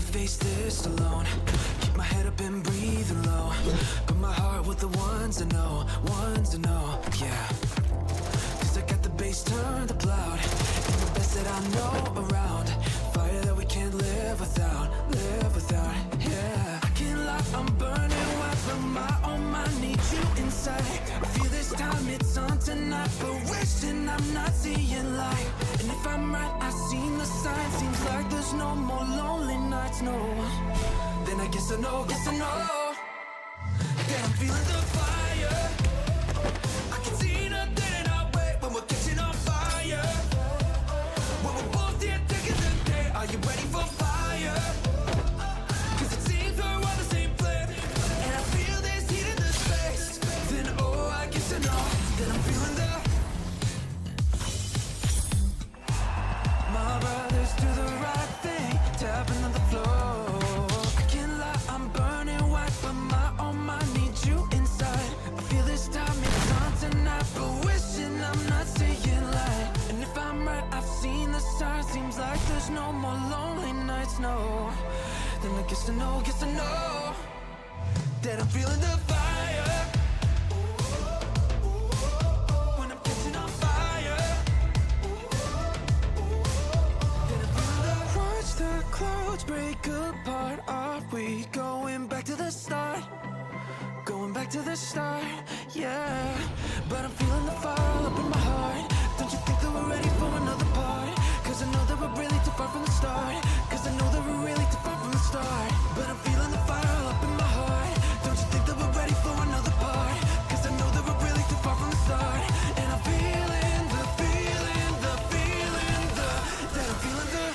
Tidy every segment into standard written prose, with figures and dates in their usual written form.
face this alone. Keep my head up and breathing low. Put my heart with the ones I know, yeah. Cause I got the bass turned up loud, and the best that I know around. Fire that we can't live without, yeah. I can't lie, I'm burning white, but my mind needs you inside. I feel this time it's on tonight, but wishing I'm not seeing light. And if I'm right, I've seen the signs. Seems like there's no more lonely nights, no. Then I guess I know, that I'm feeling the fire. I can see nothing in our way when we're catching on fire. When we're both here taking the day, are you ready for fire? Cause it seems we're on the same flame, and I feel this heat in the space. Then oh, I guess I know that I'm feeling the. My brothers do the right thing, tapping on the floor. I can't lie, I'm burning white, but my mind needs you inside. I feel this time it's on tonight, but wishing I'm not seeing light. And if I'm right, I've seen the signs. Seems like there's no more lonely nights, no. Then I guess I know that I'm feeling the fire. When I'm catching on fire. Then I'm feeling the. Watch the clouds break apart. Are we going back to the start? Going back to the start, yeah. But I'm feeling the fire up in my heart. Don't you think that we're ready for another part? Cause I know that we're really too far from the start. Cause I know that we're really too far from the start. But I'm feeling the fire up in my heart. Don't you think that we're ready for another part? Cause I know that we're really too far from the start. And I'm feeling the, that I'm feeling the.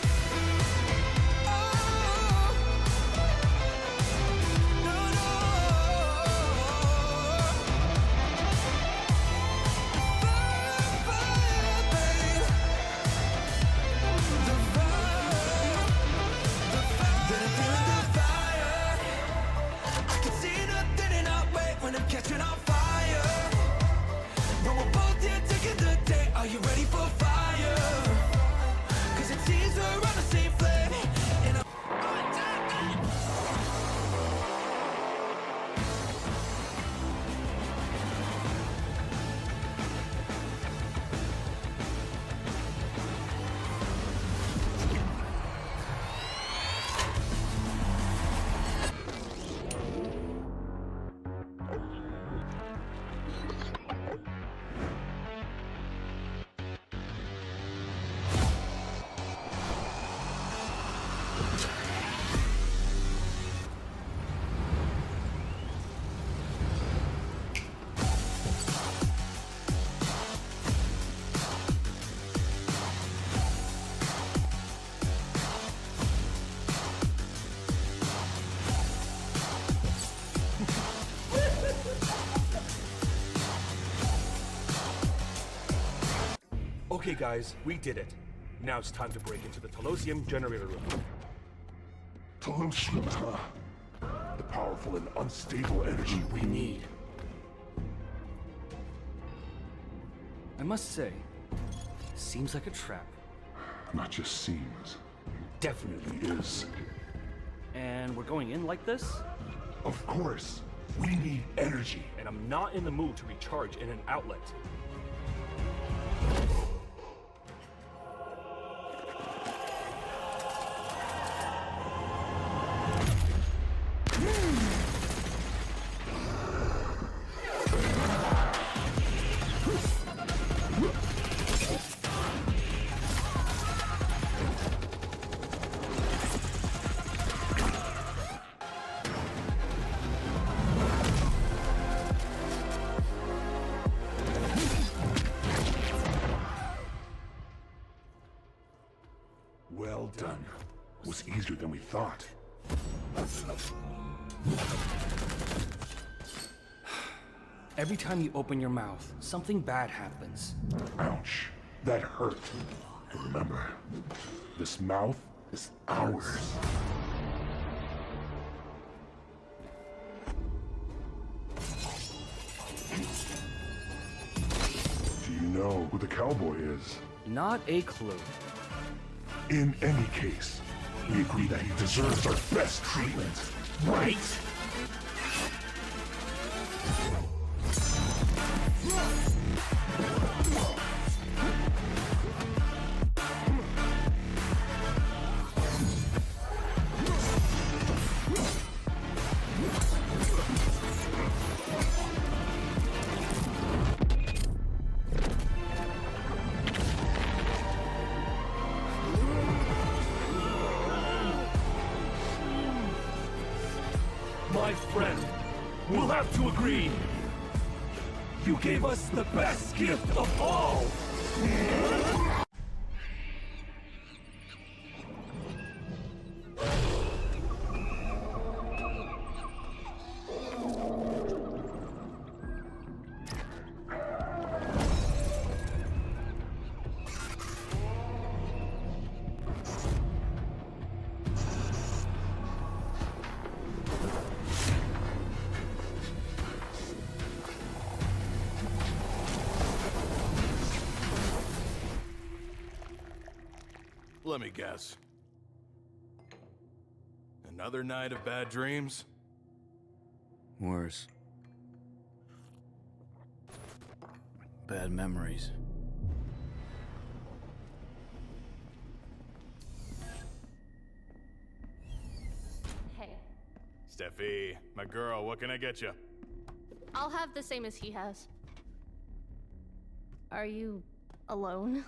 Catching on fire. When we're both here taking the day, are you ready for fire? Cause it seems we're on the same flame, and I'm Okay guys, we did it. Now it's time to break into the Telosium generator room. Telosium, huh? The powerful and unstable energy we need. I must say, seems like a trap. Not just seems, definitely is. And we're going in like this? Of course. We need energy. And I'm not in the mood to recharge in an outlet. Well done. Was easier than we thought. Every time you open your mouth, something bad happens. Ouch. That hurt. Remember, this mouth is ours. Do you know who the cowboy is? Not a clue. In any case, We agree that he deserves our best treatment, right? My friend, we'll have to agree. You gave us the best gift of all! Let me guess. Another night of bad dreams? Worse. Bad memories. Hey, Steffi, my girl, what can I get you? I'll have the same as he has. Are you alone?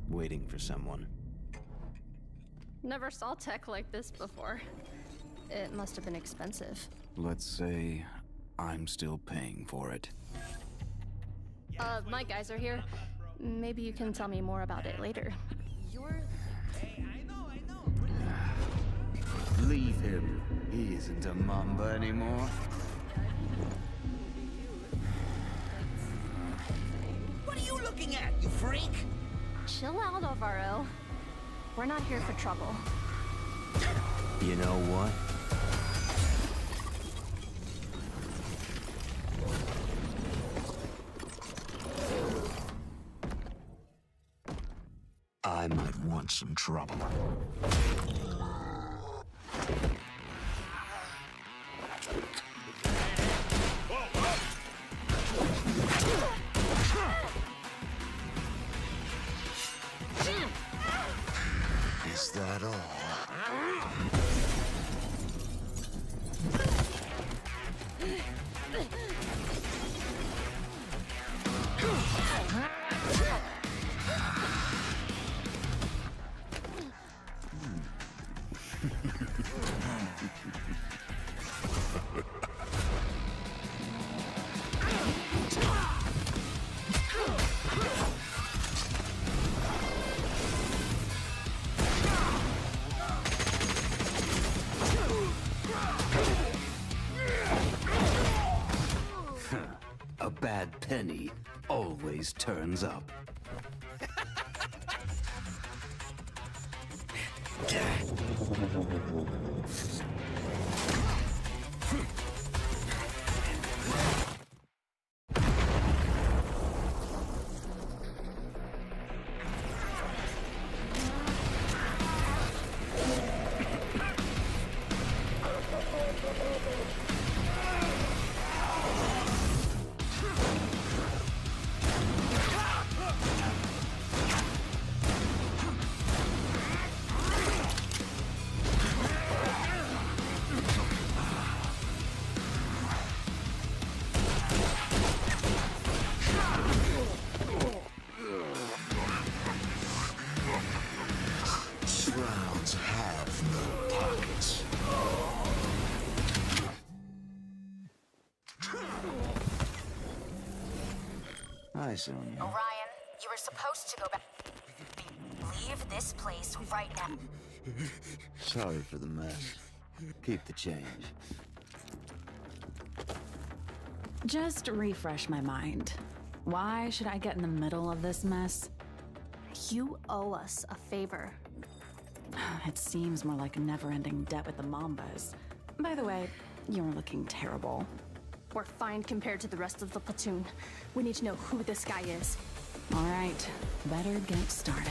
Waiting for someone. Never saw tech like this before. It must have been expensive. Let's say I'm still paying for it. My guys are here. Maybe you can tell me more about it later. You're... Leave him. He isn't a Mamba anymore. What are you looking at, you freak? Chill out, Alvaro. We're not here for trouble. You know what? I might want some trouble. Is that all? A bad penny always turns up. Shrouds have no pockets. Hi, Sonia. Orion, you were supposed to go back. Leave this place right now. Sorry for the mess. Keep the change. Just refresh my mind. Why should I get in the middle of this mess? You owe us a favor. It seems more like a never-ending debt with the Mambas. By the way, you're looking terrible. We're fine compared to the rest of the platoon. We need to know who this guy is. All right, better get started.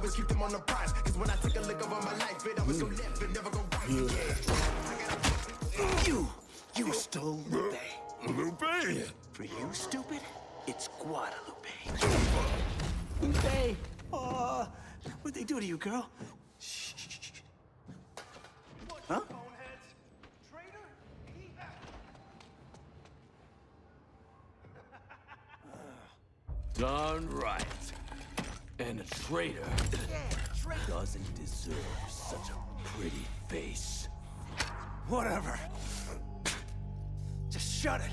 always keep them on the prize. Cause when I take a look over my life, it always go left and never go right. Yeah. You stole Lupe. Lupe? For you, stupid, it's Guadalupe. Lupe! Oh, what'd they do to you, girl? Shh. Huh? Darn right. And a traitor doesn't deserve such a pretty face. Whatever. Just shut it.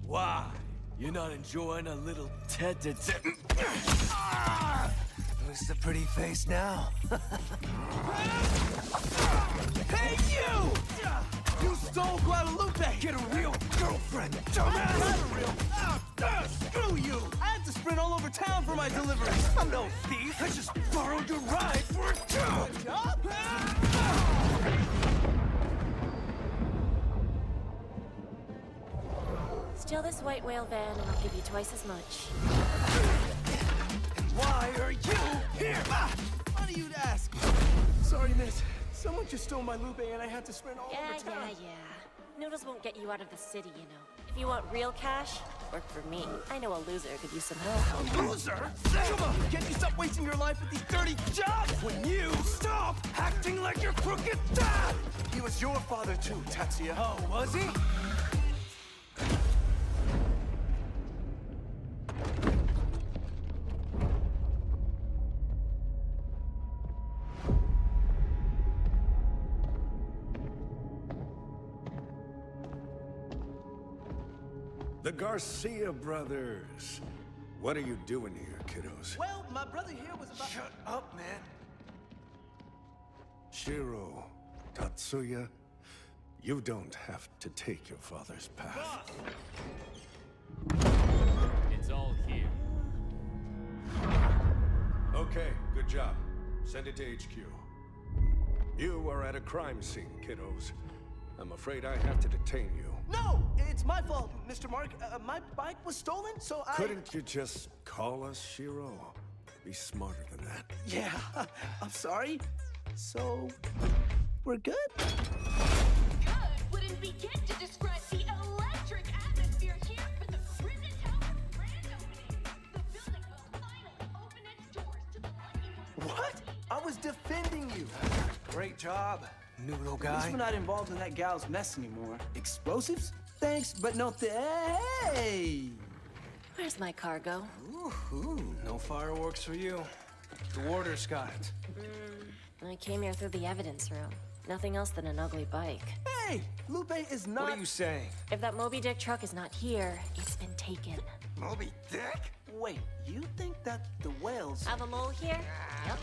Why? You're not enjoying a little tete-a-tete? Who's the pretty face now? Hey, you! You stole Guadalupe! Get a real girlfriend, dumbass! Not a real... screw you! I had to sprint all over town for my deliveries. I'm no thief. I just borrowed your ride for a job. Steal this white whale van and I'll give you twice as much. Why are you here? Funny you'd ask. Sorry, miss. Someone just stole my Lupe and I had to sprint all over town. Yeah. Noodles won't get you out of the city, you know. If you want real cash, work for me. I know a loser could use some help. A loser? Come on, can't you stop wasting your life with these dirty jobs? When you stop acting like your crooked dad! He was your father too, Tatsuya. Oh, was he? The Garcia brothers. What are you doing here, kiddos? Well, my brother here was about— Shut up, man. Shiro, Tatsuya, you don't have to take your father's path. It's all here. Okay, good job. Send it to HQ. You are at a crime scene, kiddos. I'm afraid I have to detain you. No, it's my fault, Mr. Mark. My bike was stolen, so I— Couldn't you just call us, Shiro? Be smarter than that. Yeah, I'm sorry. So, we're good? Good wouldn't begin to describe the electric atmosphere here for the Prison Tower grand opening. The building will finally open its doors to the lucky ones. What? I was defending you. Great job, noodle At guy. least we're not involved in that gal's mess anymore. Explosives? Thanks, but no hey! Where's my cargo? No fireworks for you. The warder's got it. I came here through the evidence room. Nothing else than an ugly bike. Hey! Lupe is not— What are you saying? If that Moby Dick truck is not here, it's been taken. Moby Dick? Wait, you think that the whales— Have a mole here? Yep.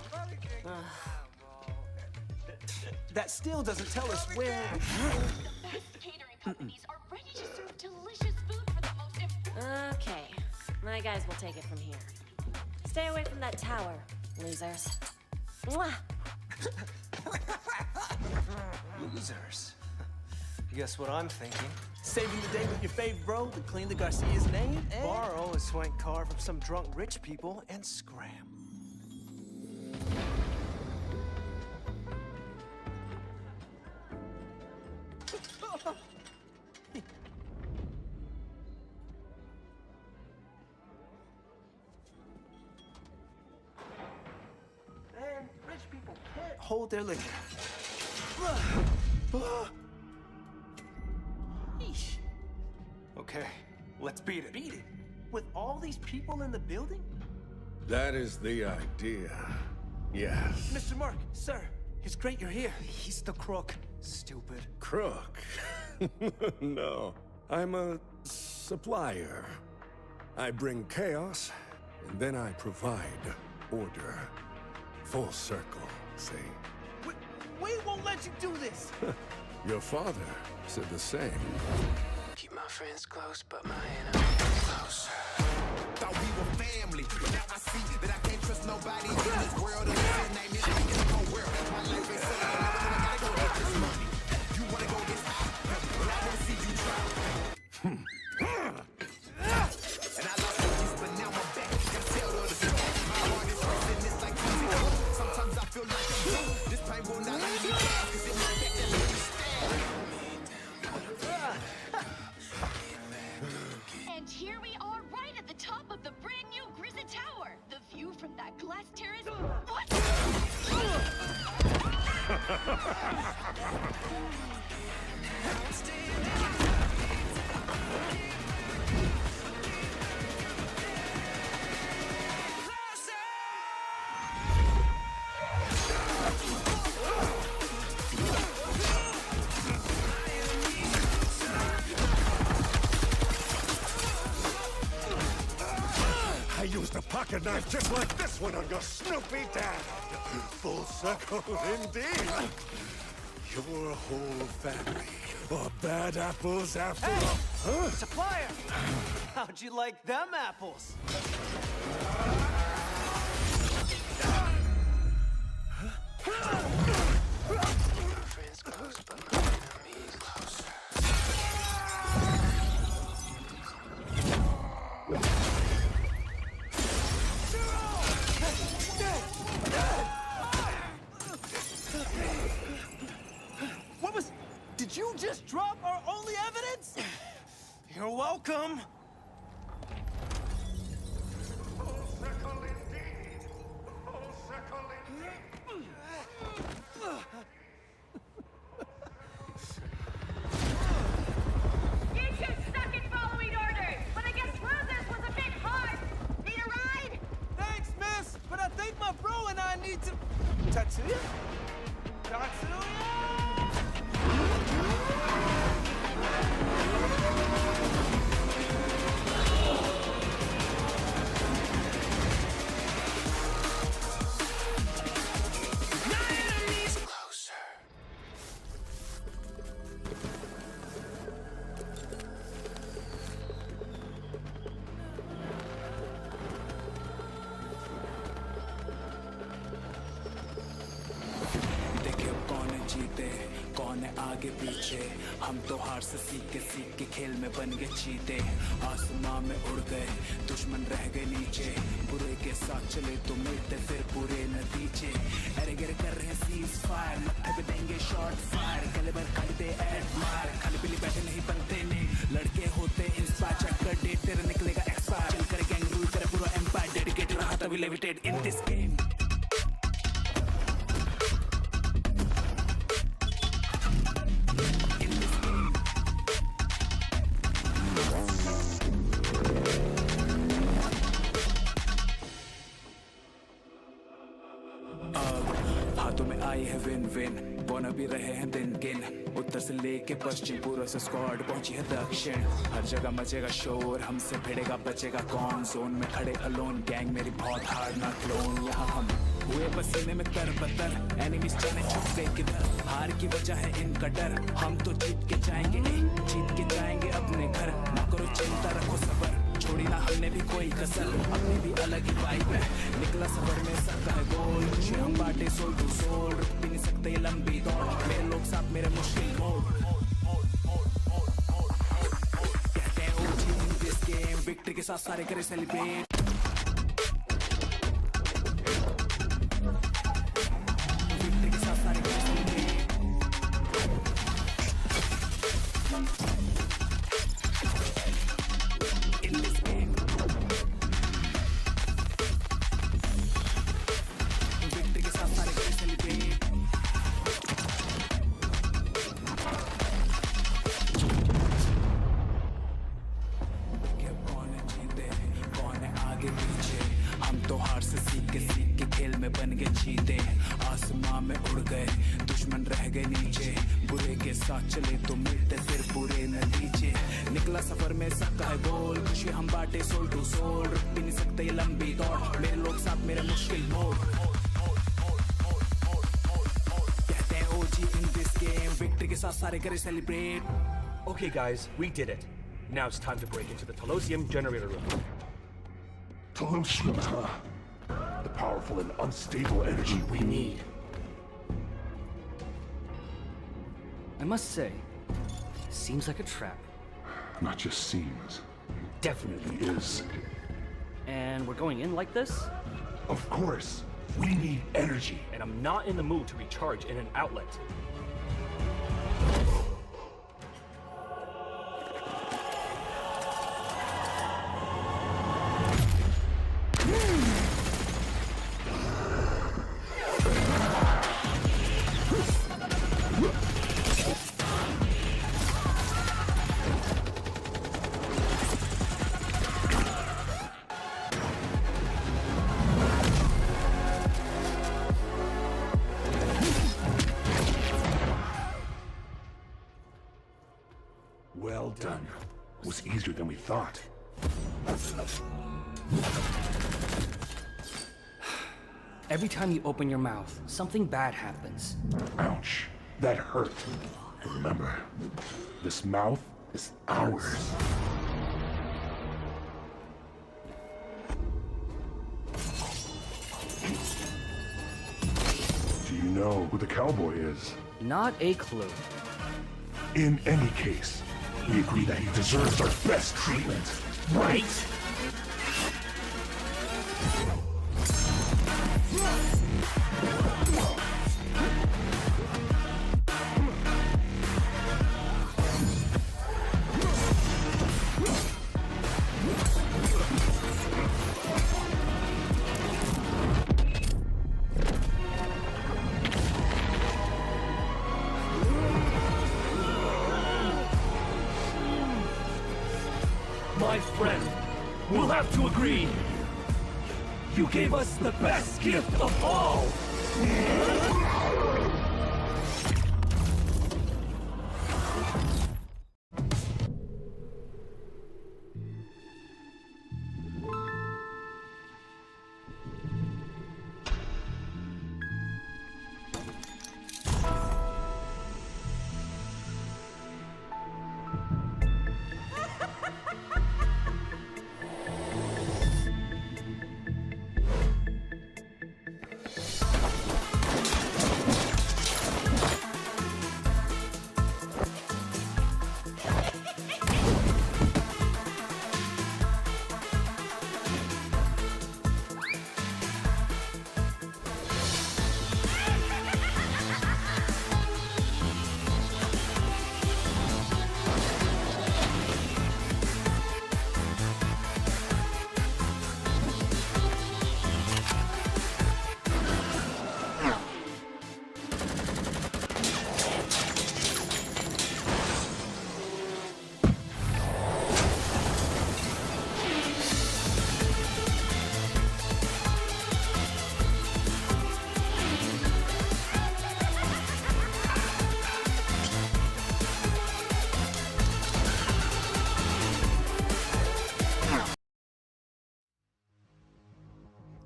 That still doesn't tell us where— The best catering companies are ready to serve delicious food for the most important— Okay. My guys will take it from here. Stay away from that tower, losers. Mwah! Losers. Guess what I'm thinking? Saving the day with your fave bro to clean the Garcia's name and— Borrow a swank car from some drunk rich people and scram. And rich people can't hold their liquor. Yeesh. Okay, let's beat it. Beat it? With all these people in the building? That is the idea. Yes. Mr. Mark, sir, it's great you're here. He's the crook, stupid. Crook? No. I'm a supplier. I bring chaos, and then I provide order. Full circle, see? We won't let you do this! Your father said the same. Keep my friends close, but my enemies close. Thought we were family, but now I see that I can't trust nobody in this world. And his name is in the whole world. My life ain't set up, but I gotta go get this money. You wanna go get high, but I wanna see you try. And I lost focus, but now I'm back. Gotta tell the other story. My heart is racing, it's like sometimes I feel like I'm doomed. This pain will not let me down, 'cause in my back that lady And here we are right at the top of the brand new Grizzly Tower. The view from that glass terrace— What? I used a pocket knife just like this one on your Snoopy dad. Full circle indeed. Your whole family are bad apples after all. Huh? Supplier! How'd you like them apples? Friends close, but my enemies close. What was— Did you just drop our only evidence? You're welcome. welcome. You two suck at following orders, but I guess Roses was a bit hard. Need a ride? Thanks, miss, but I think my bro and I need to... Tatsuya? Tatsuya? आगे पीछे हम तो हार से सीख के खेल में बन गए चीते आसमां में उड़ गए दुश्मन रह गए नीचे बुरे के साथ चले तो मिलते फिर बुरे नतीजे अरे गिर कर रहे सीज फायर मत्थे पे देंगे शॉट फायर कैलिबर खरीदे एडमायर खाली पीली बैठे नहीं बनते ने लड़के होते इंस्पायर चेक कर डेट तेरे निकलेगा एक्सपायर चिल कर गैंग रूल करे पूरा एम्पायर डेडिकेटेड रहा तभी लेविटेड इन दिस गेम बोना भी रहे हैं दिन गिन उत्तर से लेके पश्चिम पूर्व से स्क्वाड पहुंची है दक्षिण हर जगह मचेगा शोर हमसे भिड़ेगा बचेगा कौन जोन में खड़े अलोन गैंग मेरी बहुत हार्ड ना क्लोन यहाँ हम हुए पसीने में तरबतर एनिमीज चले छुपे किधर हार की वजह है इनका डर हम तो जीत के जाएंगे अपने घर ना करो चिंता रखो सबर छोड़ी ना हमने भी कोई कसर अपनी भी अलग ही वाइब है निकला सफर में सबका है गोल खुशी हम बांटे सोल टू सोल रुक भी नहीं सकते ये लंबी दौड़ मेरे लोग साथ मेरे मुश्किल मोड़ कहते हैं ओजी इन दिस गेम विक्ट्री के साथ सारे करे सेलिब्रेट विक्ट्री के साथ सारे करे सेलिब्रेट चले तो मिलते फिर पूरे नतीजे निकला सफर में सबका है गोल खुशी हम बांटे सोल टू सोल रुक भी नहीं सकते ये लंबी दौड़ मेरे लोग साथ मेरे मुश्किल मोड़ कहते हैं ओजी इन दिस गेम विक्ट्री के साथ सारे करे celebrate Okay guys, we did it. Now it's time to break into the Telosium generator room. Telosium, huh? The powerful and unstable energy we need. I must say, seems like a trap. Not just seems. Definitely is. And we're going in like this? Of course. We need energy. And I'm not in the mood to recharge in an outlet. Well done. It was easier than we thought. Every time you open your mouth, something bad happens. Ouch. That hurt. And remember, this mouth is ours. Do you know who the cowboy is? Not a clue. In any case, we agree that he deserves our best treatment, right? we'll have to agree. You gave us the best gift of all!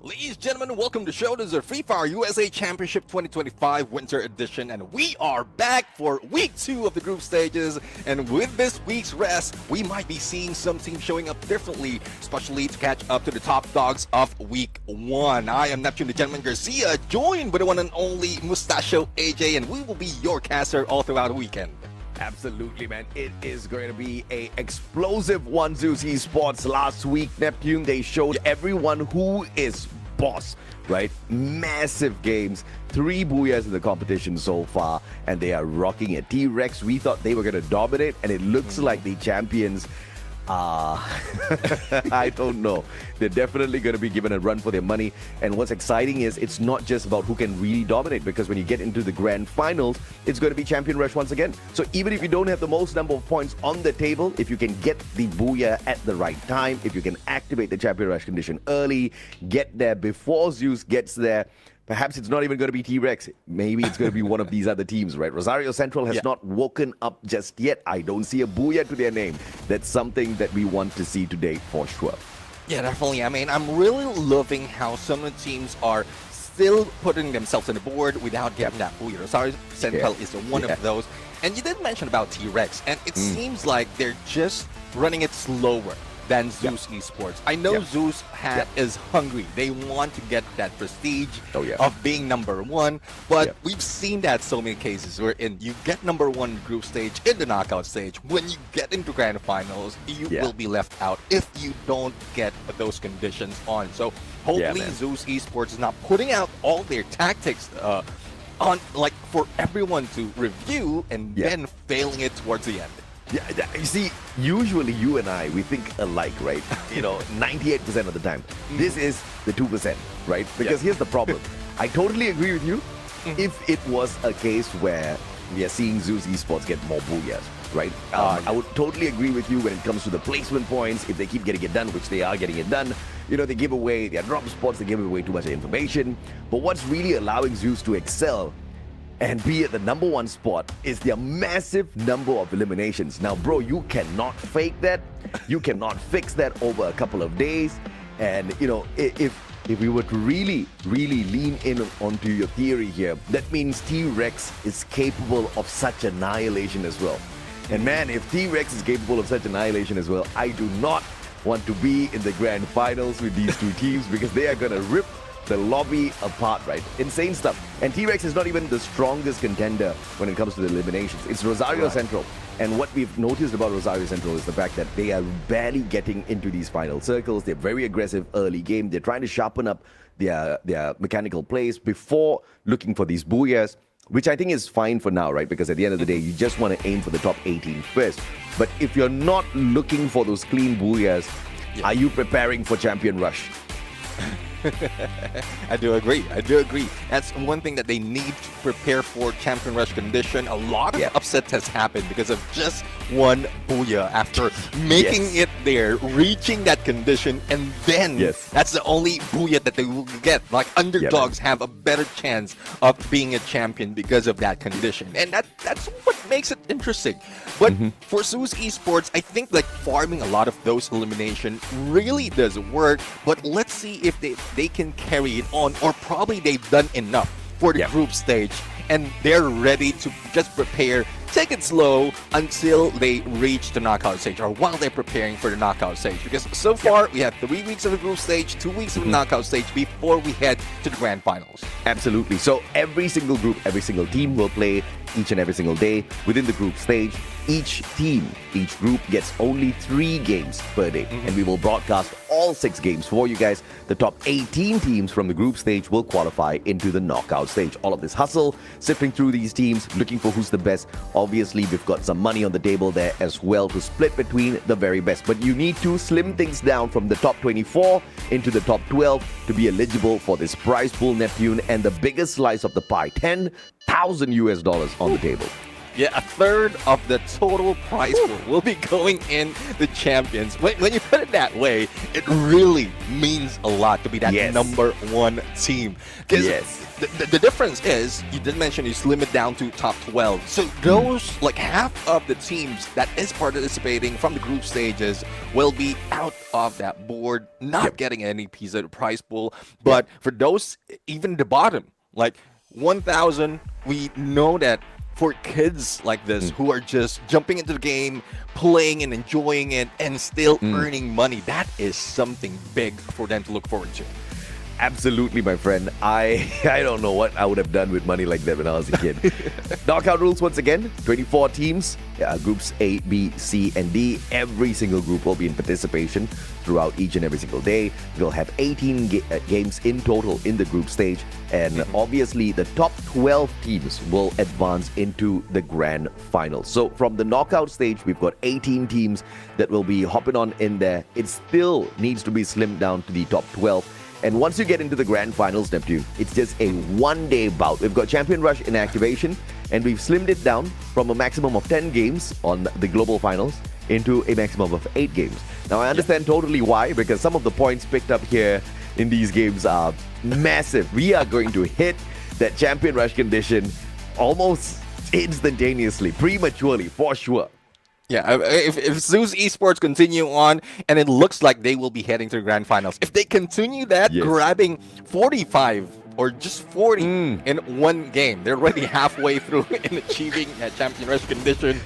Ladies and gentlemen, welcome to the show. This is our Free Fire USA Championship 2025 Winter Edition, and we are back for week 2 of the group stages. And with this week's rest, we might be seeing some teams showing up differently, especially to catch up to the top dogs of week 1. I am Neptune the Gentleman Garcia, joined by the one and only Mustachio AJ, and we will be your caster all throughout the weekend. Absolutely, man. It is going to be a explosive one. Zeus Esports last week, Neptune, they showed everyone who is boss, right? Massive games, 3 booyahs in the competition so far, and they are rocking it. T-Rex, we thought they were going to dominate, and it looks like the champions I don't know. They're definitely going to be given a run for their money. And what's exciting is it's not just about who can really dominate, because when you get into the grand finals, it's going to be champion rush once again. So even if you don't have the most number of points on the table, if you can get the booyah at the right time, if you can activate the champion rush condition early, get there before Zeus gets there, perhaps it's not even going to be T-Rex. Maybe it's going to be one of these other teams, right? Rosario Central has not woken up just yet. I don't see a booyah to their name. That's something that we want to see today for sure. Yeah, definitely. I mean, I'm really loving how some of the teams are still putting themselves on the board without getting that booyah. Rosario Central is one of those. And you did mention about T-Rex, and it seems like they're just running it slower than Zeus Esports. I know Zeus is hungry. They want to get that prestige of being #1, but we've seen that so many cases wherein you get #1 group stage in the knockout stage. When you get into grand finals, you will be left out if you don't get those conditions on. So hopefully Zeus Esports is not putting out all their tactics on, like, for everyone to review and then failing it towards the end. Yeah, you see, usually you and I, we think alike, right? 98% of the time. This is the 2%, right? Because here's the problem. I totally agree with you if it was a case where we are seeing Zeus Esports get more booyahs, right? I would totally agree with you when it comes to the placement points. If they keep getting it done, which they are getting it done, they give away their drop spots, they give away too much information. But what's really allowing Zeus to excel and be at the #1 spot is their massive number of eliminations. Now, bro, you cannot fake that. You cannot fix that over a couple of days. And, if we were to really, really lean in onto your theory here, that means T-Rex is capable of such annihilation as well. And man, if T-Rex is capable of such annihilation as well, I do not want to be in the grand finals with these two teams, because they are going to rip the lobby apart, right? Insane stuff. And T-Rex is not even the strongest contender when it comes to the eliminations. It's Rosario Central. And what we've noticed about Rosario Central is the fact that they are barely getting into these final circles. They're very aggressive early game. They're trying to sharpen up their mechanical plays before looking for these booyahs, which I think is fine for now, right? Because at the end of the day, you just want to aim for the top 18 first. But if you're not looking for those clean booyahs, are you preparing for Champion Rush? I do agree. I do agree. That's one thing that they need to prepare for Champion Rush condition. A lot of upsets has happened because of just one Booyah after making it there, reaching that condition, and then that's the only Booyah that they will get. Like underdogs have a better chance of being a champion because of that condition. And that's what makes it interesting. But for Zeus Esports, I think like farming a lot of those elimination really does work. But let's see if they can carry it on, or probably they've done enough for the group stage and they're ready to just prepare, take it slow until they reach the knockout stage, or while they're preparing for the knockout stage. Because so far we have 3 weeks of the group stage, 2 weeks of the knockout stage before we head to the grand finals. Absolutely. So every single group, every single team will play each and every single day within the group stage. Each team, each group gets only 3 games per day, and we will broadcast all 6 games for you guys. The top 18 teams from the group stage will qualify into the knockout stage. All of this hustle, sifting through these teams, looking for who's the best. Obviously, we've got some money on the table there as well to split between the very best. But you need to slim things down from the top 24 into the top 12 to be eligible for this prize pool, Neptune, and the biggest slice of the pie, $10,000 on the table. Yeah, a third of the total prize pool will be going in the champions. When you put it that way, it really means a lot to be that number 1 team. Because the difference is, you did mention you slim it down to top 12. So those, like half of the teams that is participating from the group stages will be out of that board, not getting any piece of the prize pool. But for those, even the bottom, like 1,000, we know that for kids like this who are just jumping into the game, playing and enjoying it, and still earning money, that is something big for them to look forward to. Absolutely, my friend. I don't know what I would have done with money like that when I was a kid. Knockout rules once again, 24 teams, groups A, B, C, and D. Every single group will be in participation throughout each and every single day. We'll have 18 games in total in the group stage, and obviously the top 12 teams will advance into the grand final. So from the knockout stage, we've got 18 teams that will be hopping on in there. It still needs to be slimmed down to the top 12. And once you get into the grand finals, Neptune, it's just a one-day bout. We've got Champion Rush in activation, and we've slimmed it down from a maximum of 10 games on the global finals into a maximum of 8 games. Now, I understand totally why, because some of the points picked up here in these games are massive. We are going to hit that Champion Rush condition almost instantaneously, prematurely, for sure. Yeah, if Zeus Esports continue on, and it looks like they will be heading to the grand finals, if they continue that, grabbing 45 or just 40 in one game, they're already halfway through in achieving that Champion Rush condition.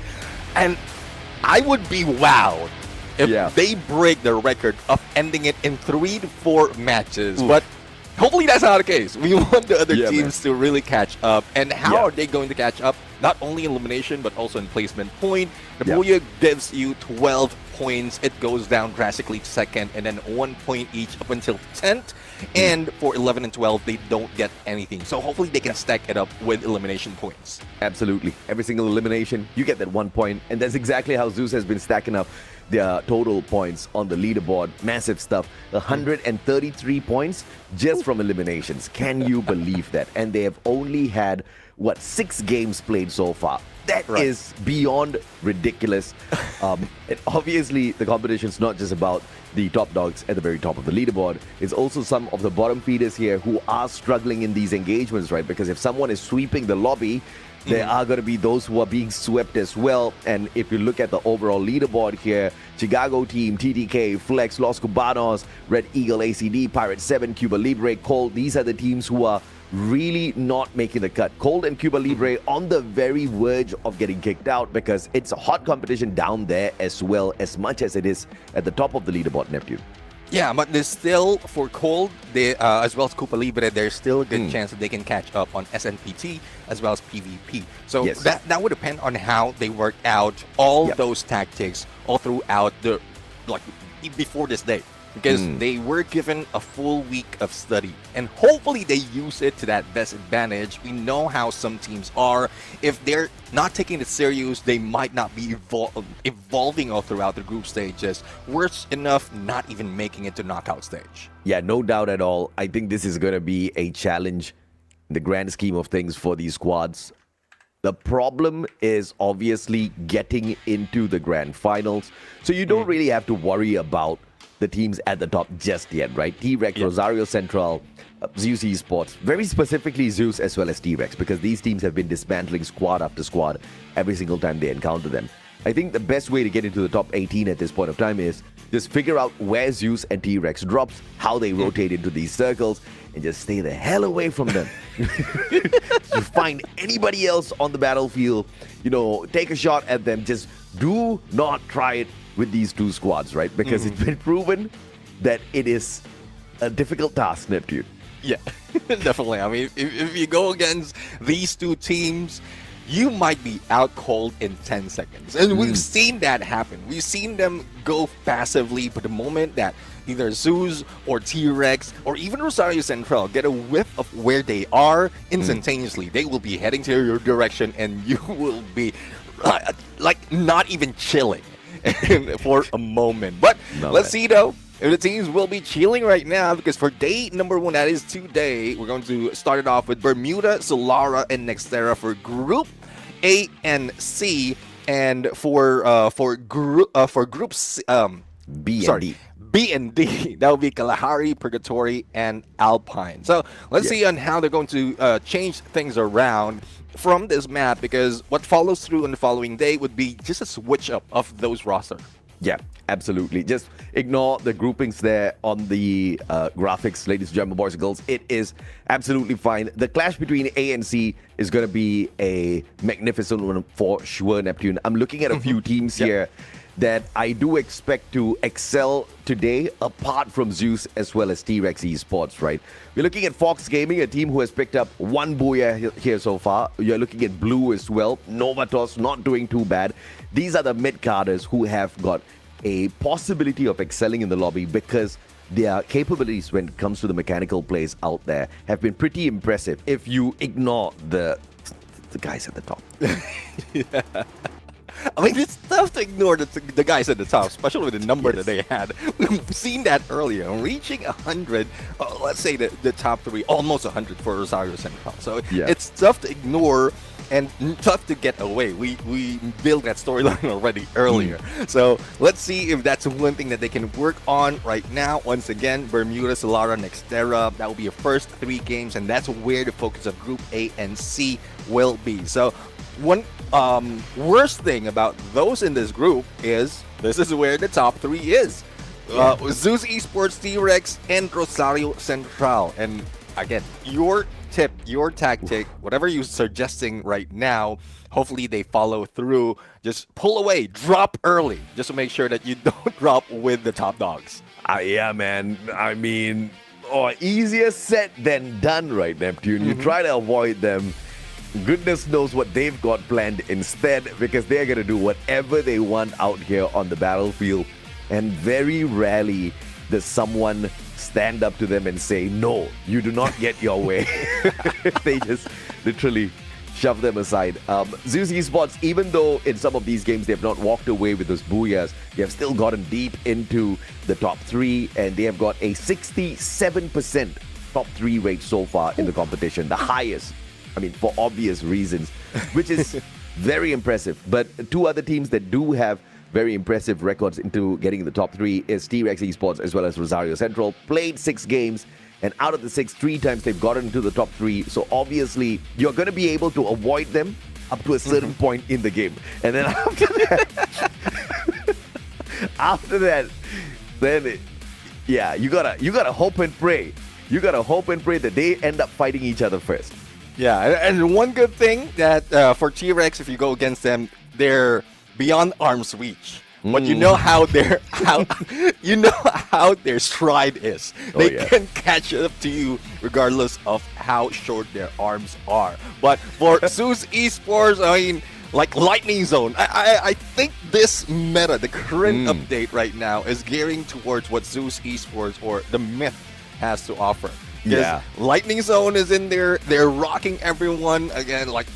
And I would be wowed if they break the record of ending it in 3 to 4 matches. But hopefully that's not the case. We want the other teams to really catch up. And how are they going to catch up? Not only in elimination, but also in placement point. The Booyah gives you 12 points. It goes down drastically to second, and then 1 point each up until 10th. And for 11 and 12, they don't get anything. So hopefully they can stack it up with elimination points. Absolutely. Every single elimination, you get that 1 point. And that's exactly how Zeus has been stacking up their total points on the leaderboard. Massive stuff. 133 points just from eliminations. Can you believe that? And they have only had, 6 games played so far. That is beyond ridiculous. And obviously, the competition is not just about the top dogs at the very top of the leaderboard. It's also some of the bottom feeders here who are struggling in these engagements, right? Because if someone is sweeping the lobby, there are going to be those who are being swept as well. And if you look at the overall leaderboard here, Chicago Team, TTK, Flex, Los Cubanos, Red Eagle, ACD, Pirate 7, Cuba Libre, Cold, these are the teams who are really not making the cut. Cold and Cuba Libre on the very verge of getting kicked out because it's a hot competition down there as well, as much as it is at the top of the leaderboard, Neptune. Yeah, but there's still, for Cold, they, as well as Cuba Libre, there's still a good chance that they can catch up on SNPT as well as PvP. So that would depend on how they work out all those tactics all throughout the, before this day. Because they were given a full week of study. And hopefully they use it to that best advantage. We know how some teams are. If they're not taking it serious, they might not be evolving all throughout the group stages. Worse enough, not even making it to knockout stage. Yeah, no doubt at all. I think this is going to be a challenge in the grand scheme of things for these squads. The problem is obviously getting into the grand finals. So you don't really have to worry about the teams at the top just yet, right? T-Rex, Rosario Central, Zeus Esports, very specifically Zeus as well as T-Rex, because these teams have been dismantling squad after squad every single time they encounter them. I think the best way to get into the top 18 at this point of time is just figure out where Zeus and T-Rex drops, how they rotate into these circles, and just stay the hell away from them. You find anybody else on the battlefield, take a shot at them. Just do not try it with these two squads, right? Because it's been proven that it is a difficult task, Neptune. Yeah, definitely. I mean, if you go against these two teams, you might be out cold in 10 seconds. And we've seen that happen. We've seen them go passively, but the moment that either Zeus or T-Rex or even Rosario Central get a whiff of where they are, instantaneously, they will be heading to your direction and you will be not even chilling for a moment. But let's see though if the teams will be chilling right now, because for day number 1, that is today, we're going to start it off with Bermuda, Solara, and Nextera for Group A and C, and for groups B and D. B and D, that will be Kalahari, Purgatory, and Alpine. So let's see on how they're going to change things around from this map, because what follows through on the following day would be just a switch up of those roster. Yeah, absolutely. Just ignore the groupings there on the graphics, ladies and gentlemen, boys and girls. It is absolutely fine. The clash between A and C is going to be a magnificent one for sure, Neptune. I'm looking at a few teams here that I do expect to excel today, apart from Zeus as well as T-Rex Esports, right? We're looking at Fox Gaming, a team who has picked up 1 booyah here so far. You're looking at Blue as well. Novatos not doing too bad. These are the mid-carders who have got a possibility of excelling in the lobby, because their capabilities when it comes to the mechanical plays out there have been pretty impressive if you ignore the guys at the top. I mean, it's tough to ignore the guys at the top, especially with the number that they had. We've seen that earlier. Reaching 100, let's say the top 3, almost 100 for Rosario Central. So it's tough to ignore and tough to get away. We built that storyline already earlier. So let's see if that's one thing that they can work on right now. Once again, Bermuda, Solara, Nextera, that will be your first 3 games, and that's where the focus of Group A and C will be. So one worst thing about those in this group is this is where the top 3 is. Zeus Esports, T-Rex, and Rosario Central. And again, your tip, your tactic, whatever you're suggesting right now, hopefully they follow through. Just pull away, drop early, just to make sure that you don't drop with the top dogs. Yeah, man. I mean, easier said than done, right, Neptune? You try to avoid them. Goodness knows what they've got planned instead, because they're going to do whatever they want out here on the battlefield. And very rarely does someone stand up to them and say, no, you do not get your way. They just literally shove them aside. Zeus Esports, even though in some of these games they have not walked away with those booyahs, they have still gotten deep into the top 3, and they have got a 67% top 3 rate so far in the competition, the highest. I mean, for obvious reasons, which is very impressive. But 2 other teams that do have very impressive records into getting in the top 3 is T-Rex Esports as well as Rosario Central. Played 6 games, and out of the 6, 3 times they've gotten into the top 3. So obviously, you're going to be able to avoid them up to a certain point in the game. And then after that, then you gotta hope and pray. You gotta hope and pray that they end up fighting each other first. Yeah, and one good thing that for T-Rex, if you go against them, they're beyond arm's reach. But you know how their stride is. They can catch up to you regardless of how short their arms are. But for Zeus Esports, I mean, like Lightning Zone. I think this meta, the current update right now, is gearing towards what Zeus Esports or the Myth has to offer. Yeah. Lightning Zone is in there. They're rocking everyone again, like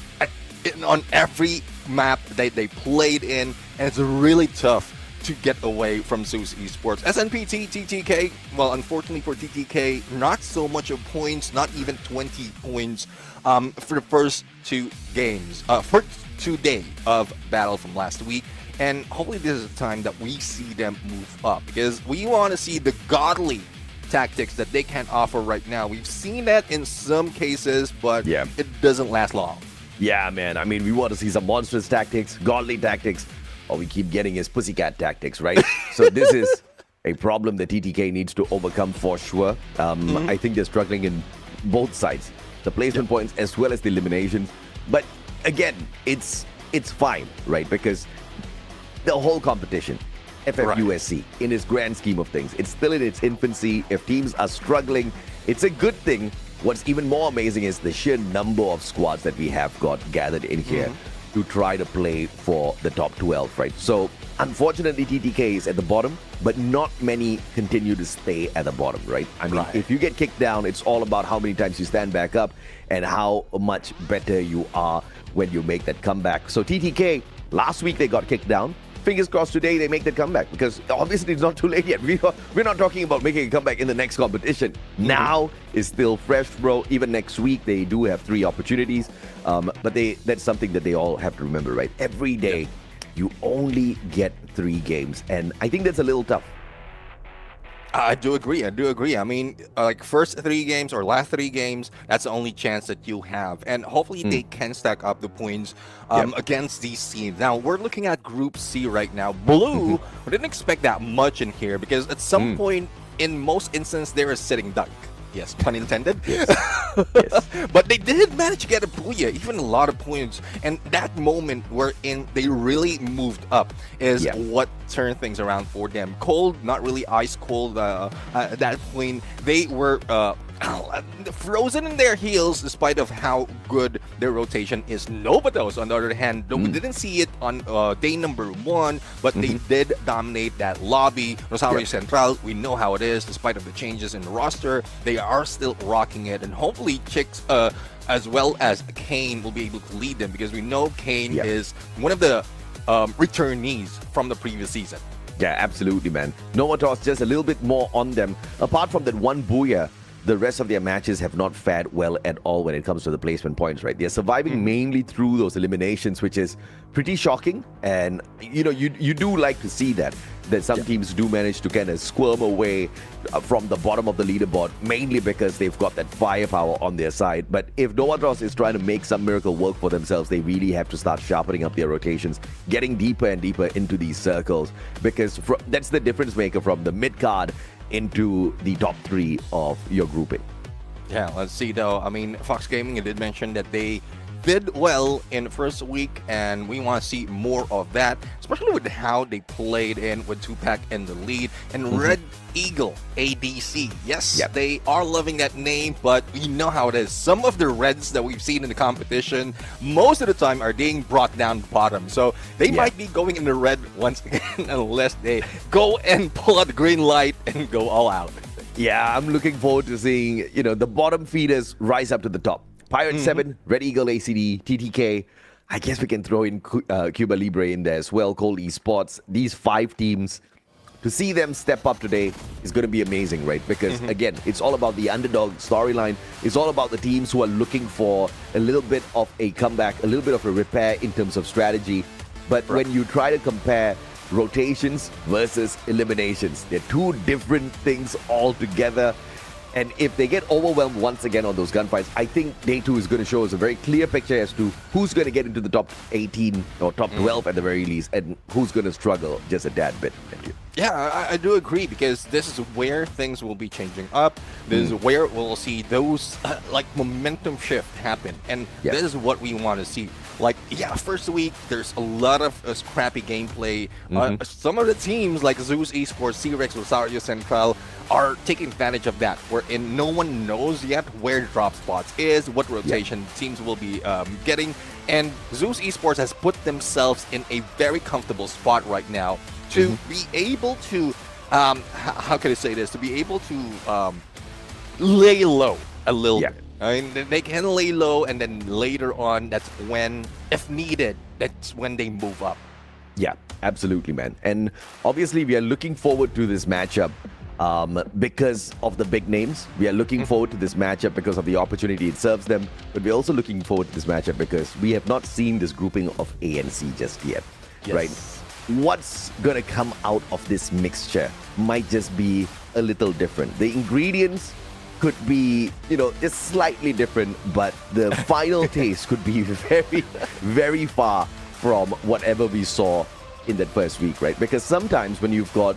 on every map that they played in, and it's really tough to get away from Zeus Esports. SNPT, TTK, well, unfortunately for TTK, not so much of points, not even 20 points for the first 2 games, first 2 days of battle from last week. And hopefully this is the time that we see them move up, because we want to see the godly tactics that they can offer right now. We've seen that in some cases, but it doesn't last long. Yeah, man. I mean, we want to see some monstrous tactics, godly tactics. All we keep getting is pussycat tactics, right? So this is a problem that TTK needs to overcome for sure. I think they're struggling in both sides, the placement points as well as the eliminations. But again, it's fine, right? Because the whole competition, FFUSC, in its grand scheme of things, it's still in its infancy. If teams are struggling, it's a good thing. What's even more amazing is the sheer number of squads that we have got gathered in here to try to play for the top 12, right? So, unfortunately, TTK is at the bottom, but not many continue to stay at the bottom, right? I mean, if you get kicked down, it's all about how many times you stand back up and how much better you are when you make that comeback. So, TTK, last week they got kicked down. Fingers crossed today they make that comeback, because obviously it's not too late yet. We're not talking about making a comeback in the next competition. Now is still fresh, bro. Even next week they do have 3 opportunities, but that's something that they all have to remember, right? Every day you only get 3 games, and I think that's a little tough. I do agree. I mean, like first 3 games or last 3 games, that's the only chance that you have. And hopefully they can stack up the points against these teams. Now, we're looking at Group C right now. Blue, we didn't expect that much in here, because at some point, in most instances, they're a sitting duck. Yes, pun intended. Yes. But they did manage to get a booyah, even a lot of points. And that moment wherein they really moved up is what turned things around for them. Cold, not really ice cold at that point. They were frozen in their heels despite of how good their rotation is. Novatos, on the other hand, we didn't see it on day number 1, but they did dominate that lobby. Rosario Central, we know how it is. Despite of the changes in the roster, they are still rocking it, and hopefully Chicks as well as Kane will be able to lead them, because we know Kane is one of the returnees from the previous season. Yeah, absolutely, man. Novatos just a little bit more on them. Apart from that one booyah, the rest of their matches have not fared well at all when it comes to the placement points, right? They're surviving mainly through those eliminations, which is pretty shocking. And, you know, you do like to see that some teams do manage to kind of squirm away from the bottom of the leaderboard, mainly because they've got that firepower on their side. But if Novatos is trying to make some miracle work for themselves, they really have to start sharpening up their rotations, getting deeper and deeper into these circles, because that's the difference maker from the mid-card into the top 3 of your grouping. Yeah, let's see though. I mean, Fox Gaming did mention that they did well in the first week, and we want to see more of that, especially with how they played in with Tupac in the lead and Red Eagle ADC. Yes, they are loving that name, but we know how it is. Some of the Reds that we've seen in the competition, most of the time, are being brought down bottom. So they might be going in the red once again unless they go and pull out the green light and go all out. Yeah, I'm looking forward to seeing, you know, the bottom feeders rise up to the top. Pirate 7, Red Eagle ACD, TTK. I guess we can throw in Cuba Libre in there as well, Cold Esports. These 5 teams, to see them step up today is going to be amazing, right? Because, again, it's all about the underdog storyline. It's all about the teams who are looking for a little bit of a comeback, a little bit of a repair in terms of strategy. But when you try to compare rotations versus eliminations, they're 2 different things altogether. And if they get overwhelmed once again on those gunfights, I think Day 2 is going to show us a very clear picture as to who's going to get into the top 18 or top 12 at the very least, and who's going to struggle just a tad bit. Yeah, I do agree, because this is where things will be changing up. This is where we'll see those like momentum shift happen, and this is what we want to see. Like, first week, there's a lot of scrappy gameplay. Some of the teams, like Zeus Esports, C-Rex, Rosario Central, are taking advantage of that, wherein no one knows yet where drop spots is, what rotation teams will be getting, And Zeus Esports has put themselves in a very comfortable spot right now to be able to, how can I say this, to be able to lay low a little bit. I mean, they can lay low, and then later on, that's when, if needed, that's when they move up. Yeah, absolutely, man. And obviously, we are looking forward to this matchup because of the big names. We are looking forward to this matchup because of the opportunity it serves them. But we're also looking forward to this matchup because we have not seen this grouping of A and C just yet, right? What's going to come out of this mixture might just be a little different. The ingredients could be, just slightly different, but the final taste could be very, very far from whatever we saw in that first week, right? Because sometimes when you've got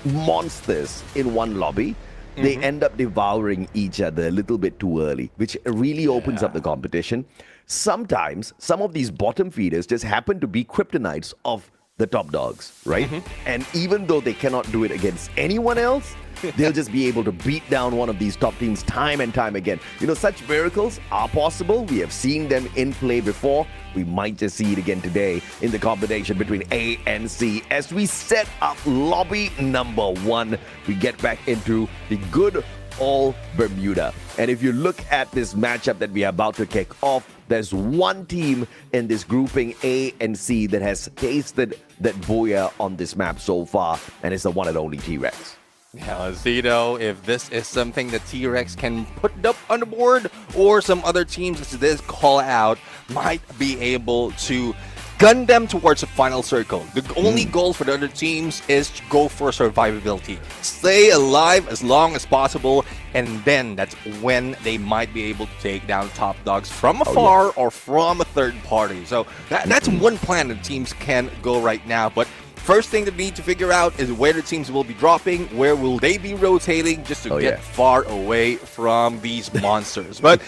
monsters in one lobby, they end up devouring each other a little bit too early, which really opens up the competition. Sometimes some of these bottom feeders just happen to be kryptonites of the top dogs, right? And even though they cannot do it against anyone else, they'll just be able to beat down one of these top teams time and time again. Such miracles are possible. We have seen them in play before. We might just see it again today in the combination between A and C. As we set up lobby number 1, we get back into the good old Bermuda. And if you look at this matchup that we are about to kick off, there's one team in this grouping A and C that has tasted that Voya on this map so far, and it's the one and only T-Rex. Yeah, let's see though if this is something that T-Rex can put up on the board, or some other teams as this call out might be able to gun them towards the final circle. The only goal for the other teams is to go for survivability. Stay alive as long as possible, and then that's when they might be able to take down top dogs from afar or from a third party. So that's one plan that teams can go right now. But first thing that we need to figure out is where the teams will be dropping, where will they be rotating, just to get far away from these monsters. But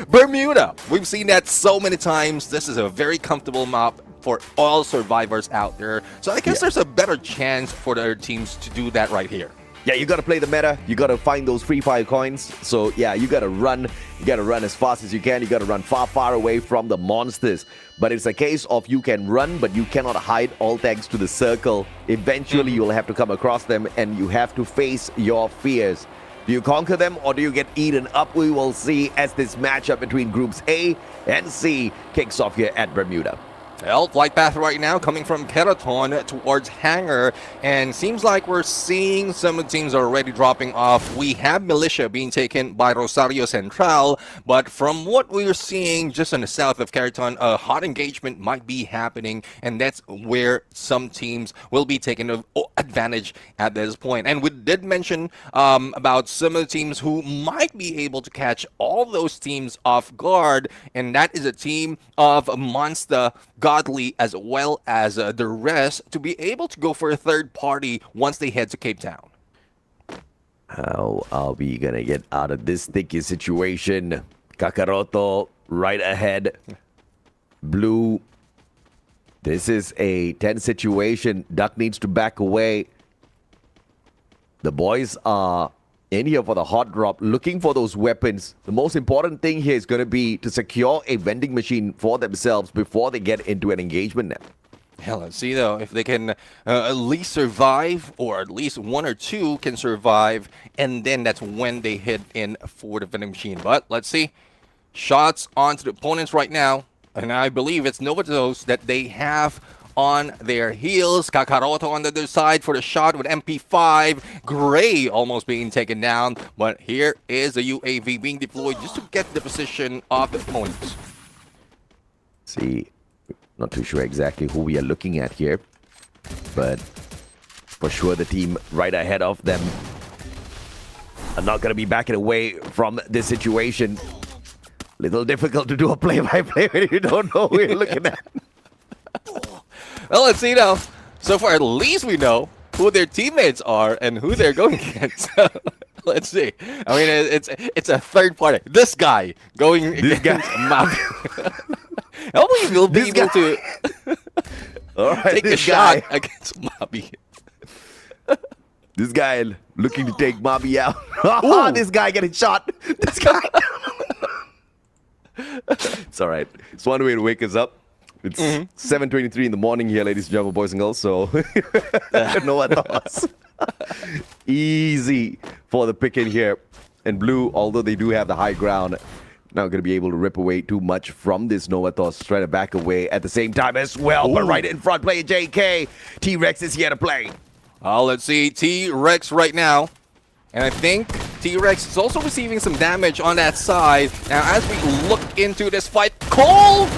Bermuda, we've seen that so many times. This is a very comfortable map for all survivors out there. So I guess there's a better chance for the other teams to do that right here. Yeah, you got to play the meta. You got to find those free fire coins. So yeah, you got to run. You got to run as fast as you can. You got to run far, far away from the monsters. But it's a case of you can run, but you cannot hide, all thanks to the circle. Eventually, you'll have to come across them, and you have to face your fears. Do you conquer them, or do you get eaten up? We will see as this matchup between groups A and C kicks off here at Bermuda. Well, flight path right now coming from Keraton towards Hangar, and seems like we're seeing some of the teams already dropping off. We have Militia being taken by Rosario Central, but from what we're seeing just in the south of Keraton, a hot engagement might be happening, and that's where some teams will be taking advantage at this point. And we did mention about some of the teams who might be able to catch all those teams off guard, and that is a team of Monster, Godly, as well as the rest, to be able to go for a third party once they head to Cape Town. How are we gonna get out of this sticky situation? Kakaroto right ahead. Blue. This is a tense situation. Duck needs to back away. The boys are in here for the hot drop, looking for those weapons. The most important thing here is going to be to secure a vending machine for themselves before they get into an engagement net. Hell, let's see though if they can at least survive, or at least one or two can survive, and then that's when they hit in for the vending machine. But let's see. Shots onto the opponents right now, and I believe it's Novatos that they have on their heels. Kakaroto on the other side for the shot with MP5. Gray almost being taken down, but here is the UAV being deployed just to get the position of the opponents. See, not too sure exactly who we are looking at here, but for sure the team right ahead of them are not going to be backing away from this situation. Little difficult to do a play-by-play when you don't know who you're looking at. Well, let's see now. So far, at least we know who their teammates are and who they're going against. Let's see. I mean, it's a third party. This guy going against Mabi. Hopefully, we'll be able to take a shot against Mabi. This guy looking to take Mabi out. This guy getting shot. This guy. It's all right. It's one way to wake us up. It's 7:23 in the morning here, ladies and gentlemen, boys and girls. So, no other thoughts. Easy for the pick in here. And Blue, although they do have the high ground, not going to be able to rip away too much from this Novathos. Trying to back away at the same time as well. Ooh. But right in front, player JK. T-Rex is here to play. Let's see. T-Rex right now. And I think T-Rex is also receiving some damage on that side. Now, as we look into this fight, Cole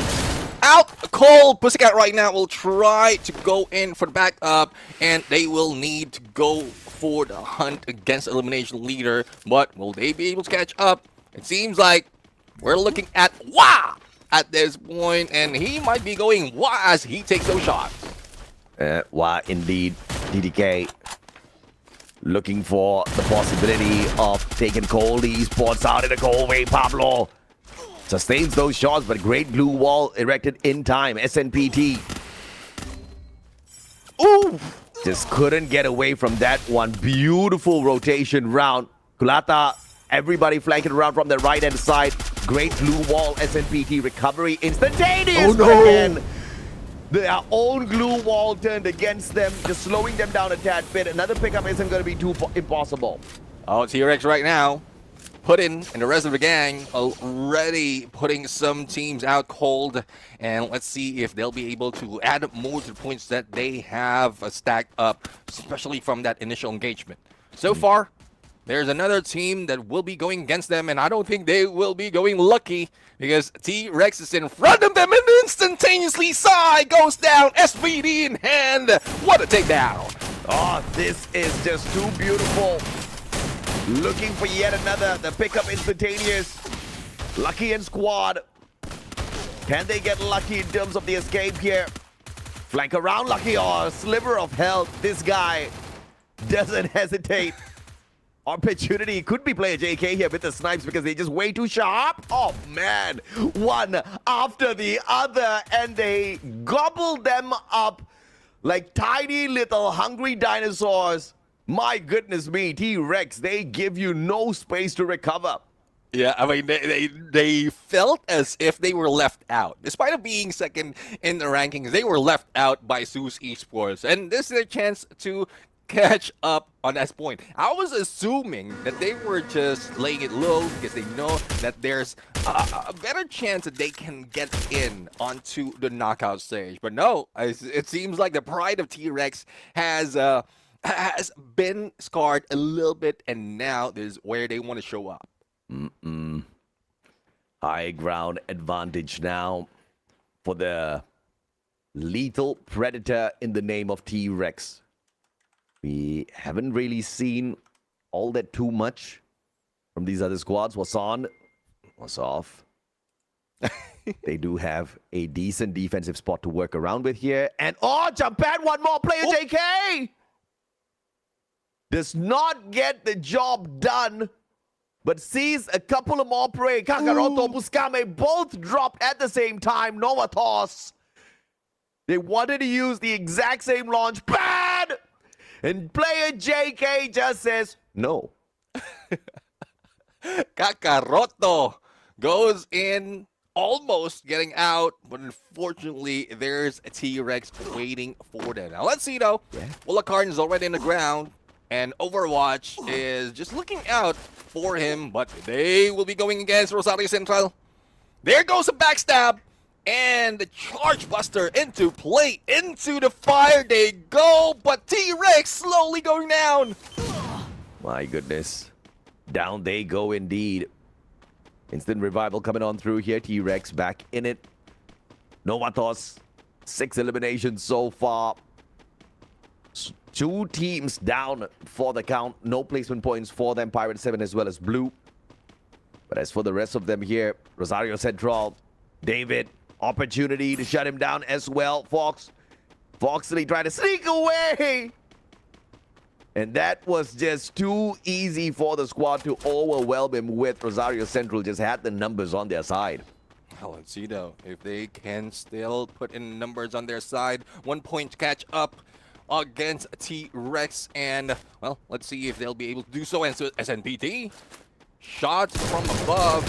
out. Cole Pussycat right now will try to go in for the backup, and they will need to go for the hunt against Elimination Leader. But will they be able to catch up? It seems like we're looking at Wah at this point, and he might be going Wah as he takes those shots. Wah indeed. DDK looking for the possibility of taking Cole. The Esports out in the Cole way. Pablo sustains those shots, but great blue wall erected in time. SNPT. Ooh! Just couldn't get away from that one. Beautiful rotation round. Kulata, everybody flanking around from the right-hand side. Great blue wall. SNPT recovery instantaneous. Oh no! Again. Their own glue wall turned against them, just slowing them down a tad bit. Another pickup isn't going to be too impossible. Oh, T-Rex right now. Puddin and the rest of the gang already putting some teams out cold. And let's see if they'll be able to add more to the points that they have stacked up, especially from that initial engagement. So far, there's another team that will be going against them, and I don't think they will be going lucky because T-Rex is in front of them and instantaneously Sai goes down, SVD in hand. What a takedown. Oh, this is just too beautiful. Looking for yet another. The pickup instantaneous. Lucky and squad. Can they get lucky in terms of the escape here? Flank around Lucky or a sliver of health. This guy doesn't hesitate. Opportunity could be player JK here with the snipes because they're just way too sharp. Oh man, one after the other, and they gobble them up like tiny little hungry dinosaurs. My goodness me, T-Rex, they give you no space to recover. Yeah, I mean, they felt as if they were left out. Despite of being second in the rankings, they were left out by Zeus Esports. And this is a chance to catch up on that point. I was assuming that they were just laying it low because they know that there's a better chance that they can get in onto the knockout stage. But no, it seems like the pride of T-Rex has been scarred a little bit, and now this is where they want to show up. High ground advantage now for the lethal predator in the name of T-Rex. We haven't really seen all that too much from these other squads. What's on? What's off? They do have a decent defensive spot to work around with here. And oh, jump pad, one more player, JK! Does not get the job done, but sees a couple of more prey. Kakaroto, Buscame both dropped at the same time. Novathos. They wanted to use the exact same launch pad! And player JK just says, no. Kakaroto goes in, almost getting out, but unfortunately, there's a T-Rex waiting for them. Now, let's see, though. Wulakarn is already in the ground, and Overwatch is just looking out for him, but they will be going against Rosario Central. There goes a backstab. And the Charge Buster into play, into the fire they go, but T-Rex slowly going down. My goodness. Down they go indeed. Instant revival coming on through here. T-Rex back in it. Novathos, 6 eliminations so far. 2 teams down for the count. No placement points for them. Pirate 7 as well as Blue. But as for the rest of them here, Rosario Central, David, opportunity to shut him down as well. Foxley trying to sneak away. And that was just too easy for the squad to overwhelm him with. Rosario Central just had the numbers on their side. Well, let's see, though, if they can still put in numbers on their side. 1 point to catch up against T-Rex. And, well, let's see if they'll be able to do so. And so SNPT shots from above,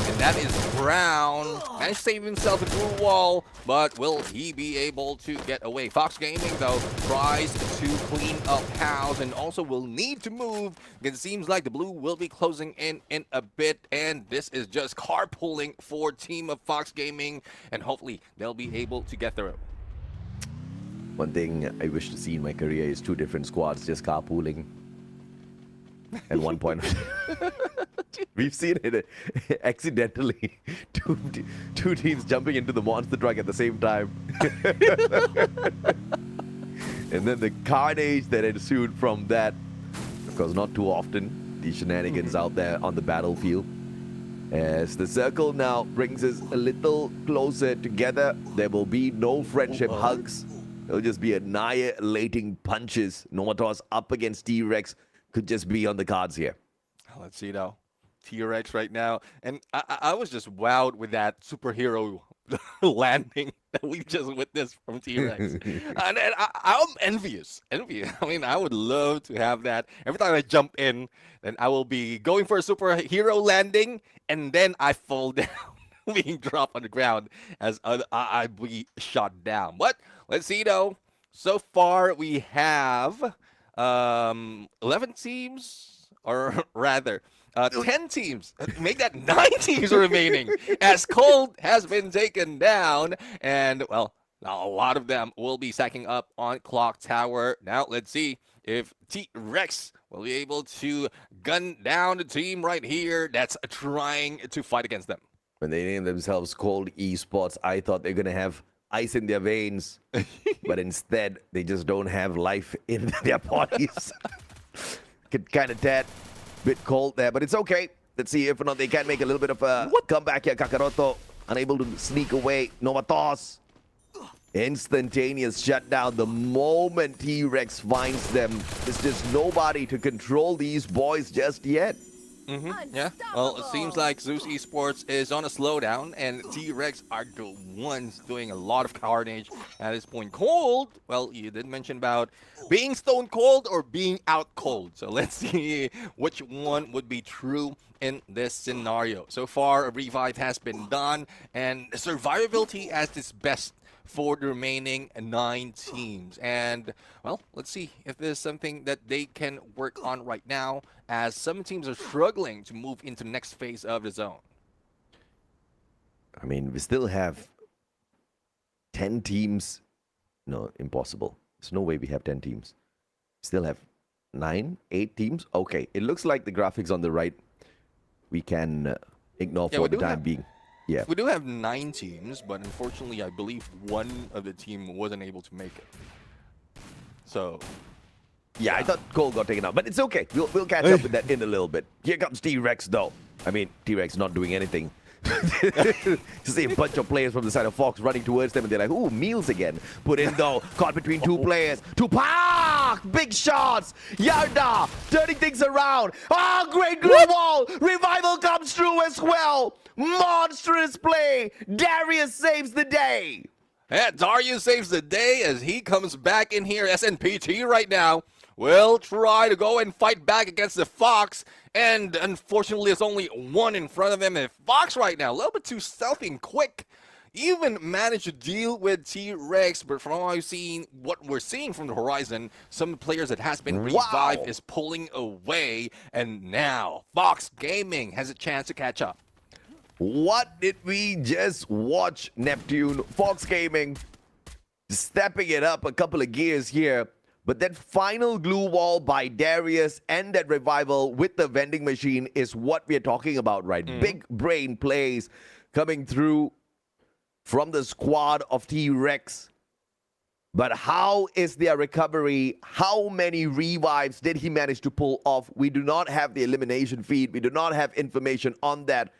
and that is Brown. Managed to save himself a blue wall, but will he be able to get away? Fox Gaming, though, tries to clean up house and also will need to move because it seems like the blue will be closing in a bit, and this is just carpooling for team of Fox Gaming, and hopefully they'll be able to get through. One thing I wish to see in my career is 2 different squads just carpooling. At one point, we've seen it accidentally. Two teams jumping into the monster truck at the same time. And then the carnage that ensued from that. Of course, not too often, the shenanigans out there on the battlefield. As the circle now brings us a little closer together, there will be no friendship hugs. It'll just be annihilating punches. Novatos up against T-Rex could just be on the cards here. Let's see now. T-Rex right now. And I was just wowed with that superhero landing that we just witnessed from T-Rex. And I'm envious. I mean, I would love to have that. Every time I jump in, then I will be going for a superhero landing, and then I fall down, being dropped on the ground as I be shot down. But let's see, though. So far, we have 11 teams, or rather, 10 teams. Make that 9 teams remaining, as Cold has been taken down, and, well, a lot of them will be sacking up on Clock Tower. Now, let's see if T-Rex will be able to gun down the team right here that's trying to fight against them. When they name themselves Cold Esports, I thought they're going to have ice in their veins, but instead they just don't have life in their bodies. Kind of tad bit cold there, but it's okay. Let's see if or not they can make a little bit of a comeback here. Kakaroto unable to sneak away. Novatos instantaneous shutdown the moment T-Rex finds them. There's just nobody to control these boys just yet. Yeah, well, it seems like Zeus Esports is on a slowdown, and T-Rex are the ones doing a lot of carnage at this point. Cold, well, you did mention about being stone cold or being out cold. So let's see which one would be true in this scenario. So far, a revive has been done, and survivability at its best for the remaining 9 teams. And, well, let's see if there's something that they can work on right now, as some teams are struggling to move into the next phase of the zone. I mean, we still have 10 teams. No, impossible. There's no way we have 10 teams. Still have 9, 8 teams. Okay, it looks like the graphics on the right we can ignore for the time being. Yeah. We do have 9 teams, but unfortunately, I believe one of the team wasn't able to make it. So, yeah, I thought Cole got taken out, but it's okay. We'll catch up with that in a little bit. Here comes T-Rex, though. I mean, T-Rex not doing anything. See a bunch of players from the side of Fox running towards them, and they're like, ooh, meals again. Put in, though. Caught between 2 players. Tupac! Big shots! Yarda turning things around. Ah, great glue wall! Revival comes through as well. Monstrous play. Darius saves the day. Yeah, Darius saves the day as he comes back in here. SNPT right now will try to go and fight back against the Fox. And unfortunately, there's only one in front of him. And Fox right now, a little bit too stealthy and quick. Even managed to deal with T-Rex, but from what we're seeing from the horizon, some players that has been revived is pulling away. And now, Fox Gaming has a chance to catch up. What did we just watch, Neptune? Fox Gaming stepping it up a couple of gears here. But that final glue wall by Darius and that revival with the vending machine is what we're talking about, right? Big brain plays coming through from the squad of T-Rex. But how is their recovery? How many revives did he manage to pull off? We do not have the elimination feed. We do not have information on that.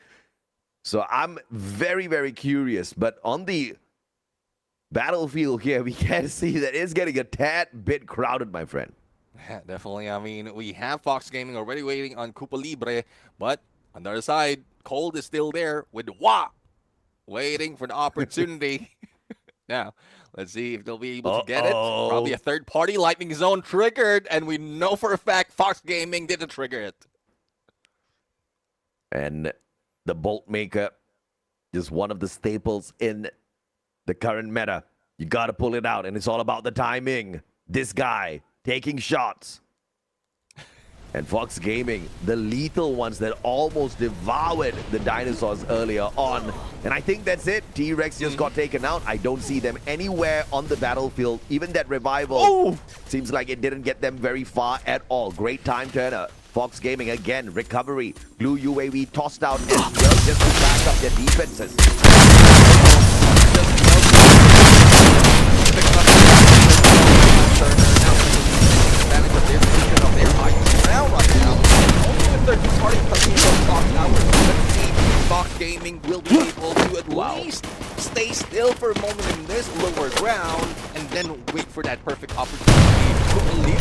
So I'm very, very curious. But on the battlefield here, we can see that it's getting a tad bit crowded, my friend. Yeah, definitely. I mean, we have Fox Gaming already waiting on Cupa Libre, but on the other side, Cold is still there with Wah waiting for the opportunity. Now, let's see if they'll be able to get it. Probably a third-party lightning zone triggered, and we know for a fact Fox Gaming didn't trigger it. And the Bolt Maker is one of the staples in the current meta. You got to pull it out, and it's all about the timing. This guy taking shots. And Fox Gaming, the lethal ones that almost devoured the dinosaurs earlier on. And I think that's it. T-Rex just got taken out. I don't see them anywhere on the battlefield. Even that revival seems like it didn't get them very far at all. Great time turner. Fox Gaming again, recovery. Blue UAV tossed out as well just to back up their defenses. Fox Gaming will be able to at least stay still for a moment in this lower ground and then wait for that perfect opportunity to believe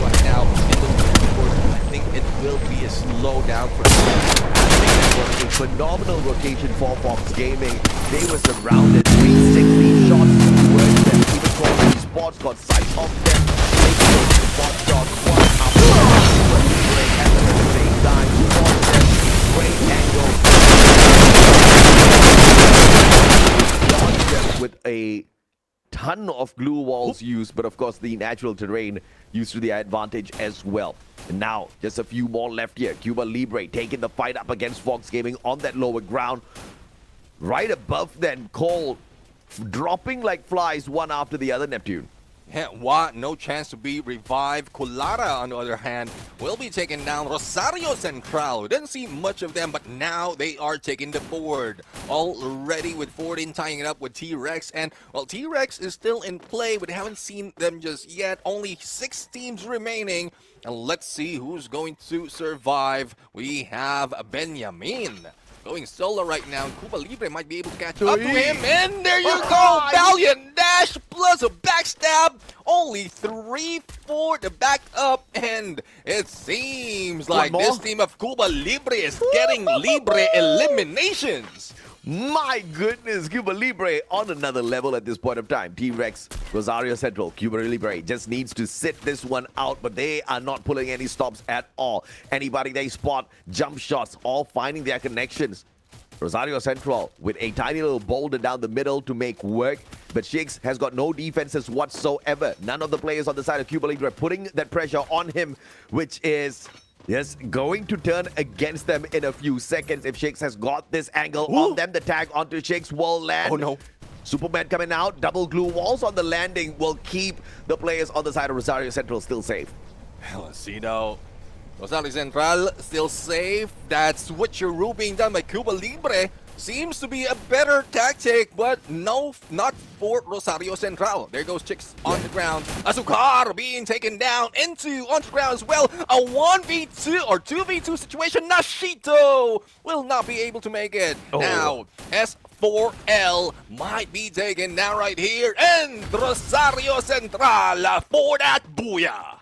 right now. I think it will be a slowdown for them. A phenomenal rotation for Fox Gaming. They were surrounded. 360 shots towards them. Even Quality Sports got sight of them. They killed the spot shots one after the other. They had them at the same time. All of them. Great angle. Dodged them with a ton of glue walls used, but of course the natural terrain used to their advantage as well. And now, just a few more left here. Cuba Libre taking the fight up against Fox Gaming on that lower ground. Right above them, Cole dropping like flies one after the other, Neptune. What? No chance to be revived. Colara, on the other hand, will be taking down Rosario Central. We didn't see much of them, but now they are taking the board. Already with 14 tying it up with T-Rex. And, well, T-Rex is still in play, but haven't seen them just yet. Only 6 teams remaining. And let's see who's going to survive. We have Benjamin going solo right now. Cuba Libre might be able to catch up to him. And there you go! Valiant dash plus a backstab. Only 3 for the back up. And it seems like this team of Cuba Libre is getting Libre eliminations. My goodness, Cuba Libre on another level at this point of time. T-Rex, Rosario Central, Cuba Libre just needs to sit this one out, but they are not pulling any stops at all. Anybody they spot, jump shots, all finding their connections. Rosario Central with a tiny little boulder down the middle to make work, but Shakes has got no defenses whatsoever. None of the players on the side of Cuba Libre putting that pressure on him, which is... yes, going to turn against them in a few seconds. If Shakes has got this angle on them, the tag onto Shakes will land. Oh no. Superman coming out, double glue walls on the landing will keep the players on the side of Rosario Central still safe. Let's see now. Rosario Central still safe. That switcheroo being done by Cuba Libre seems to be a better tactic, but no, not for Rosario Central. There goes Chicks on the ground. Azúcar being taken down onto the ground as well. A 1v2 or 2v2 situation. Nashito will not be able to make it. Now, S4L might be taken down right here. And Rosario Central for that booyah.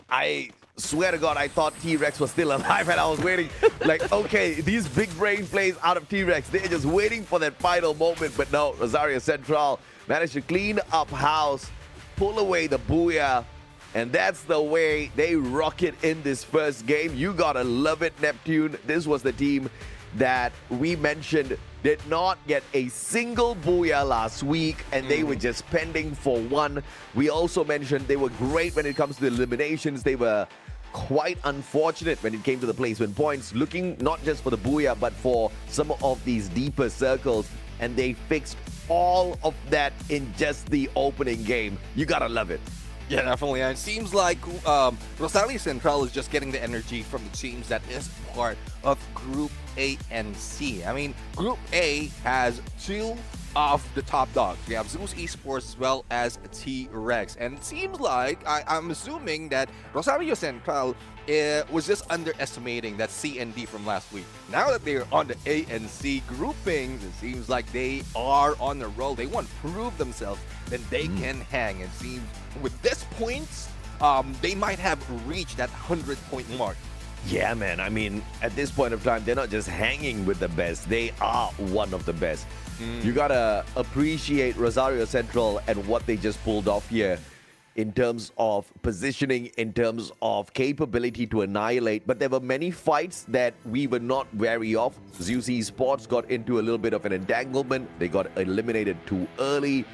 I swear to God, I thought T-Rex was still alive and I was waiting. Like, okay, these big brain plays out of T-Rex, they're just waiting for that final moment. But no, Rosario Central managed to clean up house, pull away the booyah, and that's the way they rock it in this first game. You gotta love it, Neptune. This was the team that we mentioned did not get a single booyah last week, and they were just pending for one. We also mentioned they were great when it comes to the eliminations. They were quite unfortunate when it came to the placement points, looking not just for the booyah, but for some of these deeper circles, and they fixed all of that in just the opening game. You gotta love it. Yeah, definitely. And it seems like Rosario Central is just getting the energy from the teams that is part of Group A and C. I mean, Group A has 2 of the top dogs. We have Zeus Esports as well as T-Rex. And it seems like, I'm assuming that Rosario Central was just underestimating that C and D from last week. Now that they're on the A and C groupings, it seems like they are on the roll. They want to prove themselves that they can hang. It seems with this points, they might have reached that 100-point mark. Yeah, man. I mean, at this point of time, they're not just hanging with the best. They are one of the best. You gotta appreciate Rosario Central and what they just pulled off here. in terms of positioning, in terms of capability to annihilate. But there were many fights that we were not wary of. Zeus Esports got into a little bit of an entanglement. They got eliminated too early.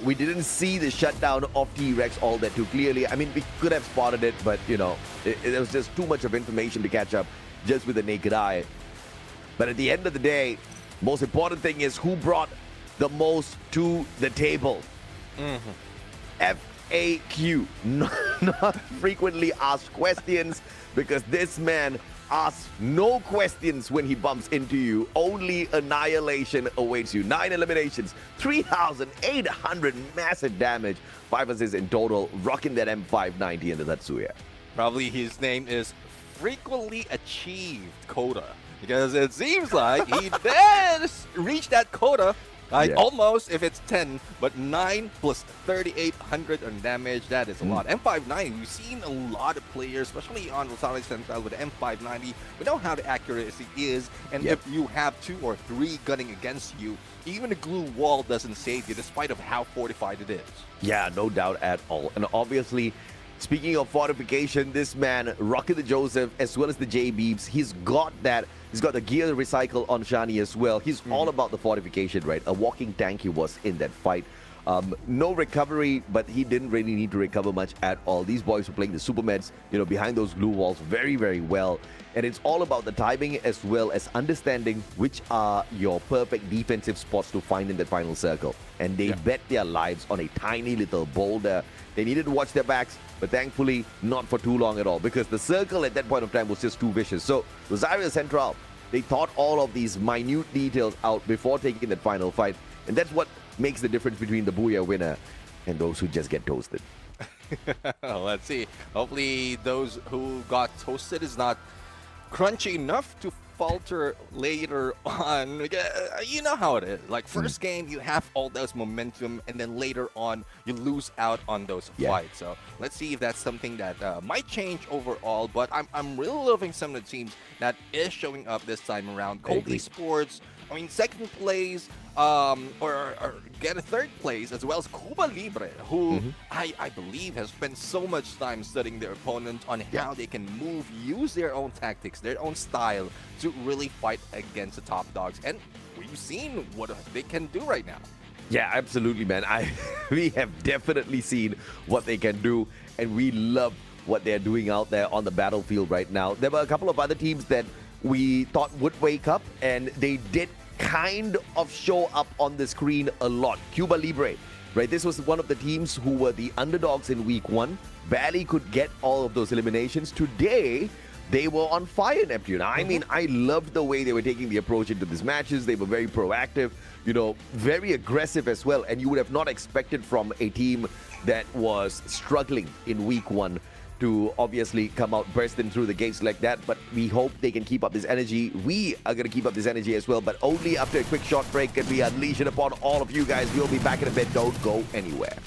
We didn't see the shutdown of T-Rex all that too clearly. I mean, we could have spotted it, but, you know, it was just too much of information to catch up just with the naked eye. But at the end of the day, most important thing is who brought the most to the table. FAQ, not frequently asked questions, because this man asks no questions when he bumps into you. Only annihilation awaits you. 9 eliminations, 3,800 massive damage, 5 assists in total, rocking that M590 into Tatsuya. Probably his name is Frequently Achieved Quota, because it seems like he did reach that quota. Almost, if it's 10, but 9 plus 3,800 on damage, that is a lot. M590, we've seen a lot of players, especially on Rosario Central with M590. We know how the accuracy is, and if you have 2 or 3 gunning against you, even a glue wall doesn't save you, despite of how fortified it is. Yeah, no doubt at all. And obviously, speaking of fortification, this man, Rocket the Joseph, as well as the J-Beeps, he's got that. He's got the gear recycle on Shani as well. He's all about the fortification, right? A walking tank he was in that fight. No recovery, but he didn't really need to recover much at all. These boys were playing the super meds, you know, behind those glue walls very, very well. And it's all about the timing as well as understanding which are your perfect defensive spots to find in that final circle. And they bet their lives on a tiny little boulder. They needed to watch their backs, but thankfully not for too long at all, because the circle at that point of time was just too vicious. So Rosario Central, they thought all of these minute details out before taking that final fight. And that's what makes the difference between the Booyah winner and those who just get toasted. Let's see. Hopefully those who got toasted is not crunchy enough to falter later on. You know how it is. Like, first game, you have all those momentum, and then later on, you lose out on those fights. So let's see if that's something that might change overall. But I'm really loving some of the teams that is showing up this time around. Cold Esports, I mean, second place, or get a third place, as well as Cuba Libre, who I believe has spent so much time studying their opponent on how they can move, use their own tactics, their own style to really fight against the top dogs. And we've seen what they can do right now. Yeah, absolutely, man. We have definitely seen what they can do, and we love what they're doing out there on the battlefield right now. There were a couple of other teams that we thought would wake up, and they did kind of show up on the screen a lot. Cuba Libre, right? This was one of the teams who were the underdogs in week 1. Barely could get all of those eliminations. Today, they were on fire, Neptune. I mean, I loved the way they were taking the approach into these matches. They were very proactive, you know, very aggressive as well. And you would have not expected from a team that was struggling in week 1 to obviously come out bursting through the gates like that. But we hope they can keep up this energy. We are going to keep up this energy as well, but only after a quick short break, and we unleash it upon all of you guys. We'll be back in a bit. Don't go anywhere.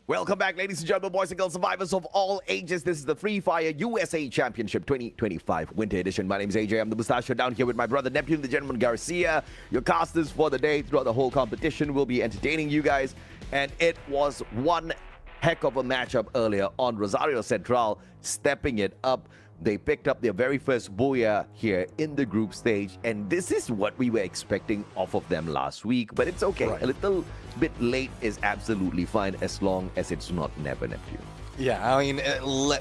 Welcome back, ladies and gentlemen, boys and girls, survivors of all ages. This is the Free Fire USA Championship 2025 Winter Edition. My name is AJ. I'm the Mustachio down here with my brother Neptune, the gentleman Garcia. Your casters for the day throughout the whole competition will be entertaining you guys. And it was one heck of a matchup earlier on. Rosario Central stepping it up. They picked up their very first booyah here in the group stage, and this is what we were expecting off of them last week, but it's okay. Right. A little bit late is absolutely fine as long as it's not never, Neptune. Yeah, I mean,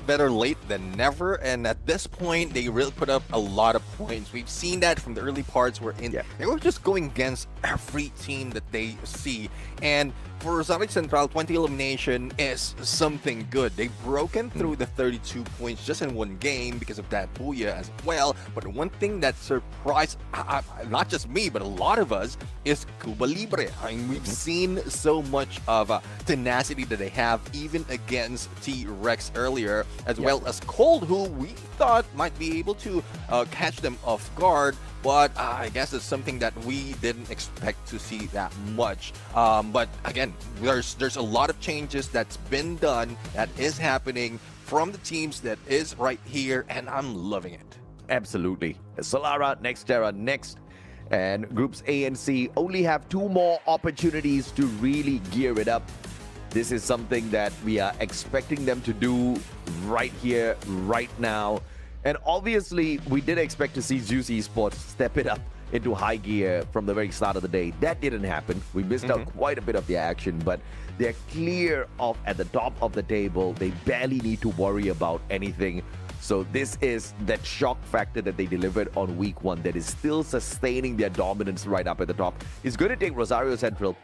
better late than never. And at this point, they really put up a lot of points. We've seen that from the early parts they were just going against every team that they see. And for Rosario Central, 20 elimination is something good. They've broken through the 32 points just in one game because of that booyah as well. But one thing that surprised not just me, but a lot of us is Cuba Libre. I mean, we've seen so much of tenacity that they have even against T-Rex earlier, as well as Cold, who we thought might be able to catch them off guard. But I guess it's something that we didn't expect to see that much. But again, there's a lot of changes that's been done, that is happening from the teams that is right here, and I'm loving it. Absolutely. Solara, Nextera next. And groups A and C only have 2 more opportunities to really gear it up. This is something that we are expecting them to do right here, right now. And obviously, we did expect to see Zeus Esports step it up into high gear from the very start of the day. That didn't happen. We missed out quite a bit of the action, but they're clear of at the top of the table. They barely need to worry about anything. So this is that shock factor that they delivered on week 1 that is still sustaining their dominance right up at the top. It's going to take Rosario Central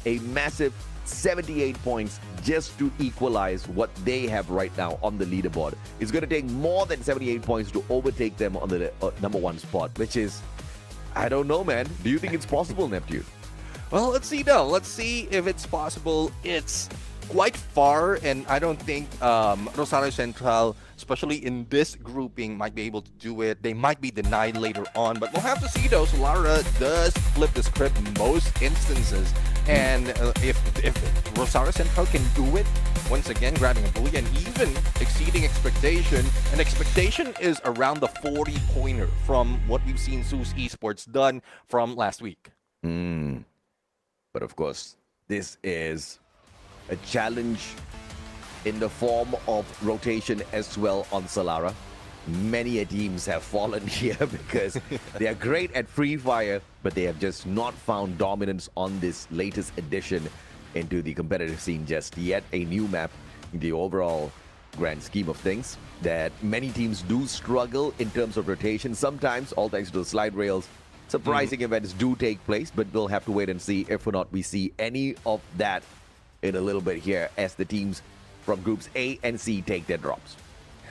a massive 78 points just to equalize what they have right now on the leaderboard. It's going to take more than 78 points to overtake them on the number 1 spot, which is, I don't know, man. Do you think it's possible, Neptune? Well, let's see though. Let's see if it's possible. It's quite far, and I don't think Rosario Central, especially in this grouping, might be able to do it. They might be denied later on, but we'll have to see though. Solara does flip the script most instances, and if Rosario Central can do it, once again grabbing a booyah and even exceeding expectation, and expectation is around the 40-pointer from what we've seen Zeus Esports done from last week. But of course, this is a challenge in the form of rotation as well on Solara. Many teams have fallen here because they are great at Free Fire, but they have just not found dominance on this latest addition into the competitive scene just yet. A new map in the overall grand scheme of things that many teams do struggle in terms of rotation. Sometimes, all thanks to the slide rails, surprising events do take place, but we'll have to wait and see if or not we see any of that in a little bit here as the teams from groups A and C take their drops.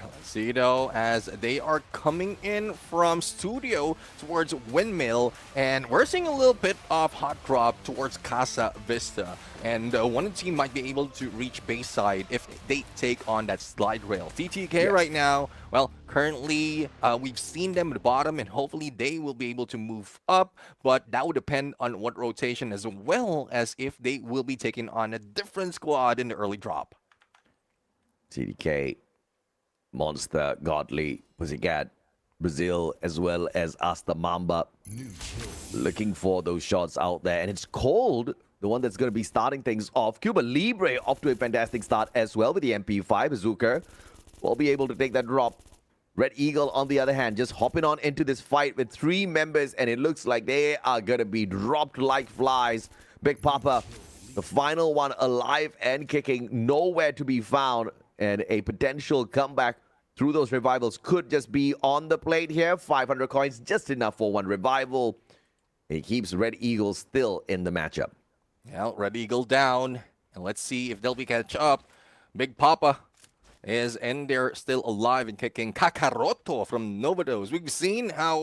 Let's see though, as they are coming in from studio towards Windmill, and we're seeing a little bit of hot drop towards Casa Vista, and one team might be able to reach Bayside if they take on that slide rail. TTK right now, well, currently we've seen them at the bottom, and hopefully they will be able to move up, but that would depend on what rotation, as well as if they will be taking on a different squad in the early drop. TTK, Monster, Godly, Pussycat, Brazil, as well as Asta Mamba, looking for those shots out there. And it's Cold, the one that's going to be starting things off. Cuba Libre off to a fantastic start as well with the MP5. Zucker will be able to take that drop. Red Eagle, on the other hand, just hopping on into this fight with 3 members, and it looks like they are going to be dropped like flies. Big Papa, the final one, alive and kicking, nowhere to be found. And a potential comeback through those revivals could just be on the plate here. 500 coins, just enough for 1 revival. It keeps Red Eagle still in the matchup. Well, Red Eagle down. And let's see if they'll be catch up. Big Papa is in there still alive and kicking. Kakaroto from Novados. We've seen how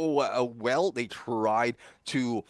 well they tried to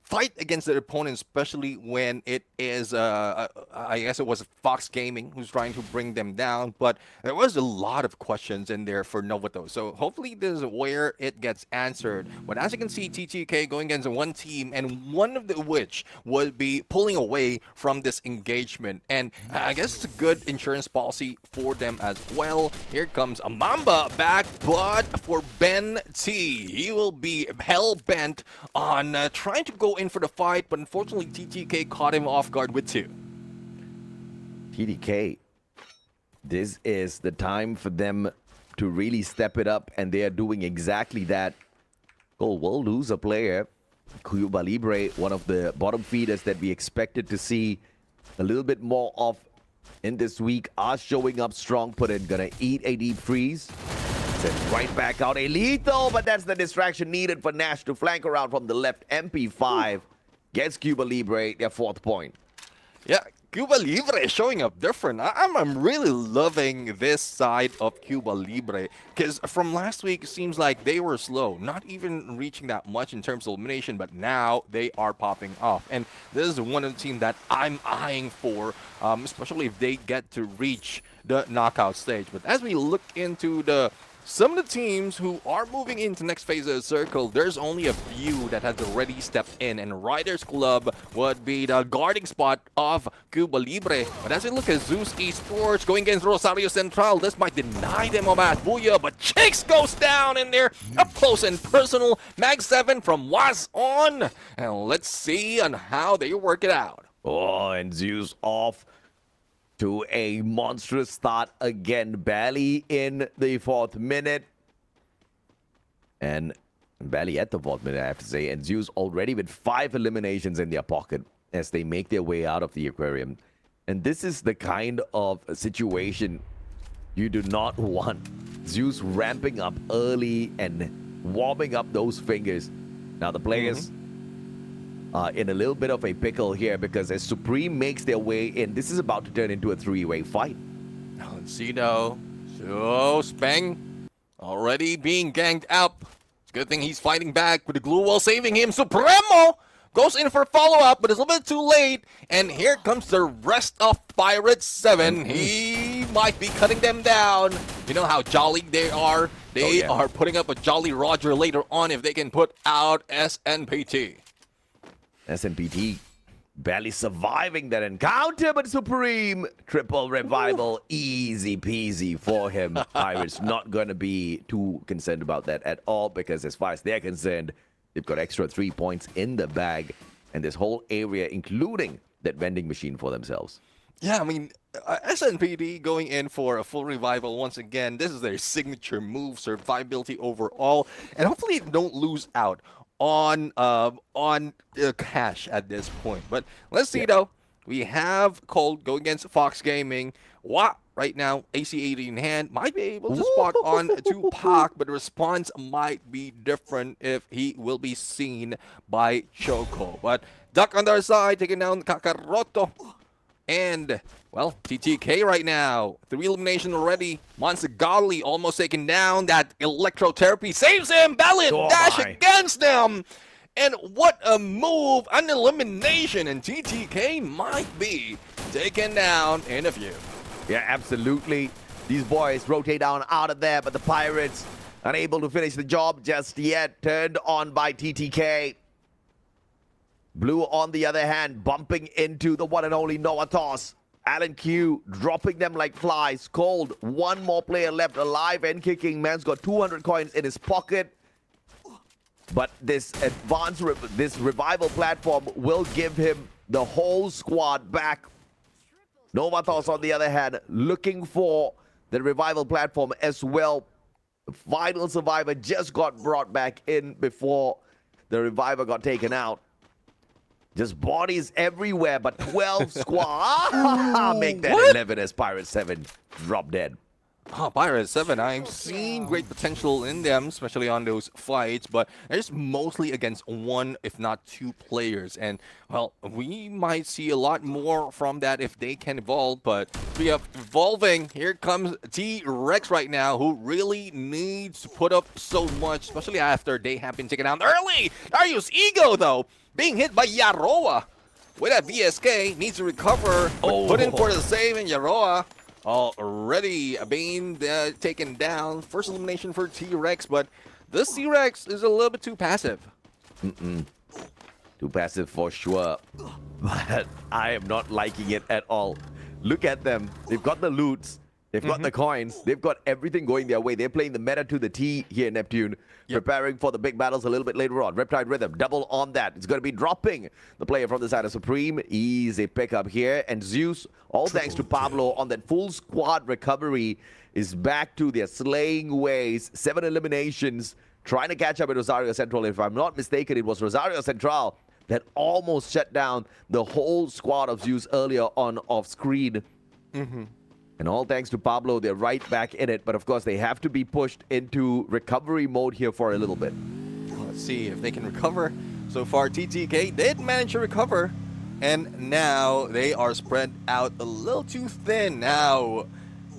fight against their opponent, especially when it is a I guess it was Fox Gaming who's trying to bring them down, but there was a lot of questions in there for Novato. So hopefully this is where it gets answered. But as you can see, TTK going against one team, and one of which would be pulling away from this engagement. And I guess it's a good insurance policy for them as well. Here comes a Mamba back, but for Ben T, he will be hell-bent on trying to go in for the fight, but unfortunately TTK caught him off guard with 2. TTK, this is the time for them to really step it up, and they are doing exactly that. Gold will lose a player. Cuba Libre, one of the bottom feeders that we expected to see a little bit more of in this week, are showing up strong. Putin gonna eat a deep freeze. Sent right back out. A lethal, but that's the distraction needed for Nash to flank around from the left. MP5 gets Cuba Libre their 4th point. Yeah, Cuba Libre is showing up different. I'm really loving this side of Cuba Libre, because from last week, it seems like they were slow, not even reaching that much in terms of elimination, but now they are popping off. And this is one of the teams that I'm eyeing for, especially if they get to reach the knockout stage. But as we look into some of the teams who are moving into next phase of the circle, there's only a few that has already stepped in, and Riders Club would be the guarding spot of Cuba Libre. But as we look at Zeus Esports going against Rosario Central, this might deny them a bad booyah, but Chicks goes down in there, up close and personal. Mag 7 from Was on, and let's see on how they work it out. Oh, and Zeus off to a monstrous start again, barely in the 4th minute. And barely at the 4th minute, I have to say. And Zeus already with 5 eliminations in their pocket as they make their way out of the aquarium. And this is the kind of situation you do not want. Zeus ramping up early and warming up those fingers. Now the players in a little bit of a pickle here, because as Supreme makes their way in, this is about to turn into a 3-way fight. Let's see though. So Speng already being ganged up. It's a good thing he's fighting back with the glue wall saving him. Supremo goes in for follow-up, but it's a little bit too late. And here comes the rest of Pirate 7. He might be cutting them down. You know how jolly they are? They are putting up a Jolly Roger later on if they can put out SNPT. SNPT barely surviving that encounter, but Supreme triple revival, easy peasy for him. Pirates not going to be too concerned about that at all, because as far as they're concerned, they've got extra 3 points in the bag, and this whole area, including that vending machine for themselves. Yeah, I mean, SNPD going in for a full revival once again. This is their signature move, survivability overall, and hopefully they don't lose out on cash at this point. But let's see though. We have Cold go against Fox Gaming. Right now, AC-80 in hand, might be able to spot on Tupac, but the response might be different if he will be seen by Choco. But Duck on their side, taking down Kakaroto. And, well, TTK right now. 3 elimination already. Monsegali almost taken down. That electrotherapy saves him. Ballad dash against them. And what a move. An elimination. And TTK might be taken down in a few. Yeah, absolutely. These boys rotate down out of there, but the Pirates unable to finish the job just yet. Turned on by TTK. Blue, on the other hand, bumping into the one and only Novatos. Alan Q dropping them like flies. Cold, one more player left alive and kicking. Man's got 200 coins in his pocket. But this this revival platform will give him the whole squad back. Novatos, on the other hand, looking for the revival platform as well. The final survivor just got brought back in before the reviver got taken out. Just bodies everywhere, but 12 squad. Make that 11 as Pirate 7 drop dead. Oh, Pirate 7, I've seen great potential in them, especially on those fights, but it's mostly against 1, if not 2 players. And, well, we might see a lot more from that if they can evolve. But we have evolving. Here comes T-Rex right now, who really needs to put up so much, especially after they have been taken down early. Darius Ego, though, being hit by Yaroa. with that VSK, needs to recover, put in for the save, and Yaroa already being taken down. First elimination for T-Rex, but this T-Rex is a little bit too passive. Too passive for sure, but I am not liking it at all. Look at them. They've got the loots. They've got the coins. They've got everything going their way. They're playing the meta to the T here, Neptune. Preparing for the big battles a little bit later on. Riptide Rhythm, double on that. It's going to be dropping the player from the side of Supreme. Easy pickup here. And Zeus, all thanks to Pablo on that full squad recovery, is back to their slaying ways. 7 eliminations. Trying to catch up with Rosario Central. If I'm not mistaken, it was Rosario Central that almost shut down the whole squad of Zeus earlier on off screen. And all thanks to Pablo, they're right back in it. But of course, they have to be pushed into recovery mode here for a little bit. Let's see if they can recover. So far, TTK did manage to recover. And now they are spread out a little too thin. Now,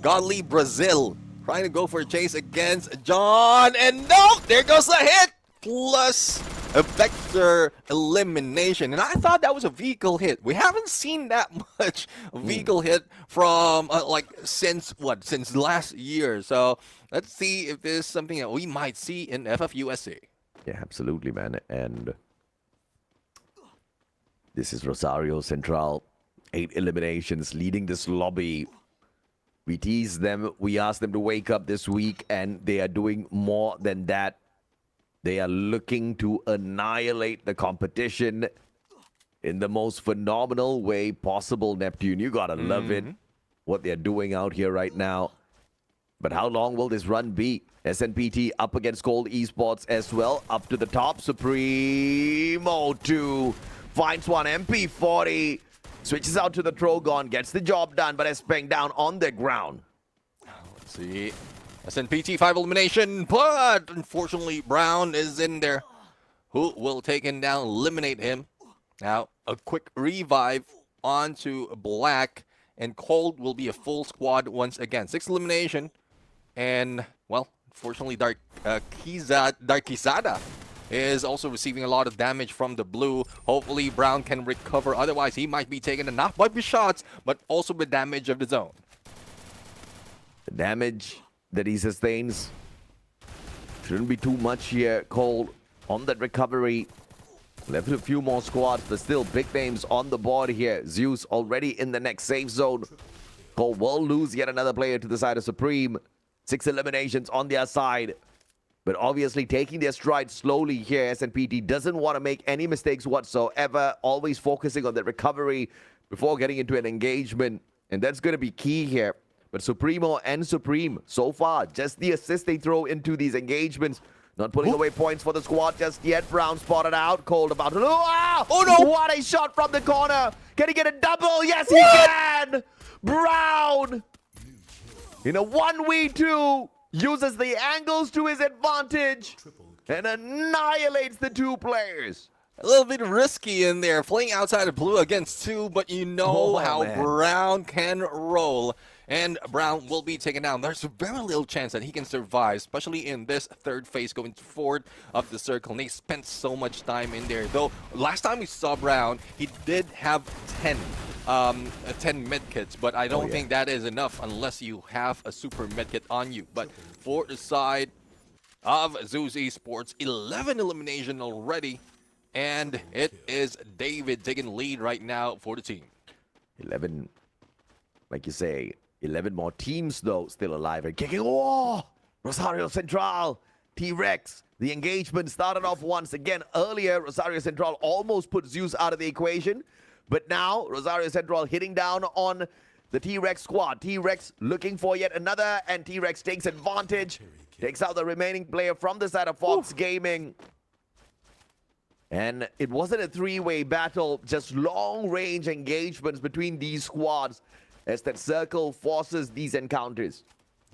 Godly Brazil trying to go for a chase against John. And no, there goes the hit. Plus a vector elimination. And I thought that was a vehicle hit. We haven't seen that much vehicle hit from since last year. So let's see if there's something that we might see in FFUSC. Yeah, absolutely, man. And this is Rosario Central. 8 eliminations leading this lobby. We teased them. We asked them to wake up this week, and they are doing more than that. They are looking to annihilate the competition in the most phenomenal way possible, Neptune. You gotta love it, what they're doing out here right now. But how long will this run be? SNPT up against Cold Esports as well. Up to the top. Supremo 2 finds one. MP40 switches out to the Trogon. Gets the job done, but is banged down on the ground. Let's see. SNPT 5 elimination, but unfortunately Brown is in there. Who will take him down, eliminate him. Now, a quick revive onto Black, and Cold will be a full squad once again. 6 elimination, and, well, unfortunately Darkizada is also receiving a lot of damage from the blue. Hopefully Brown can recover, otherwise he might be taken not by the shots, but also the damage of the zone. The damage that he sustains shouldn't be too much here. Cole on that recovery. Left with a few more squads, but still big names on the board here. Zeus already in the next safe zone. Cole will lose yet another player to the side of Supreme. 6 eliminations on their side. But obviously taking their stride slowly here. SNPT doesn't want to make any mistakes whatsoever. Always focusing on the recovery before getting into an engagement. And that's going to be key here. But Supremo and Supreme, so far, just the assist they throw into these engagements. Not putting away points for the squad just yet. Brown spotted out. Cold about to... Oh no! What a shot from the corner! Can he get a double? Yes, he can! Brown! In a 1v2, uses the angles to his advantage and annihilates the 2 players. A little bit risky in there, playing outside of blue against 2, but you know how Brown can roll. And Brown will be taken down. There's very little chance that he can survive, especially in this third phase going forward of the circle. And they spent so much time in there. Though, last time we saw Brown, he did have 10 medkits, but I don't think that is enough unless you have a super medkit on you. But for the side of Zeus Esports, 11 elimination already. And it is David taking lead right now for the team. 11, like you say, 11 more teams, though, still alive and kicking. Oh! Rosario Central, T-Rex. The engagement started off once again earlier. Rosario Central almost put Zeus out of the equation. But now, Rosario Central hitting down on the T-Rex squad. T-Rex looking for yet another, and T-Rex takes advantage. Takes out the remaining player from the side of Fox Gaming. And it wasn't a 3-way battle, just long-range engagements between these squads as that circle forces these encounters.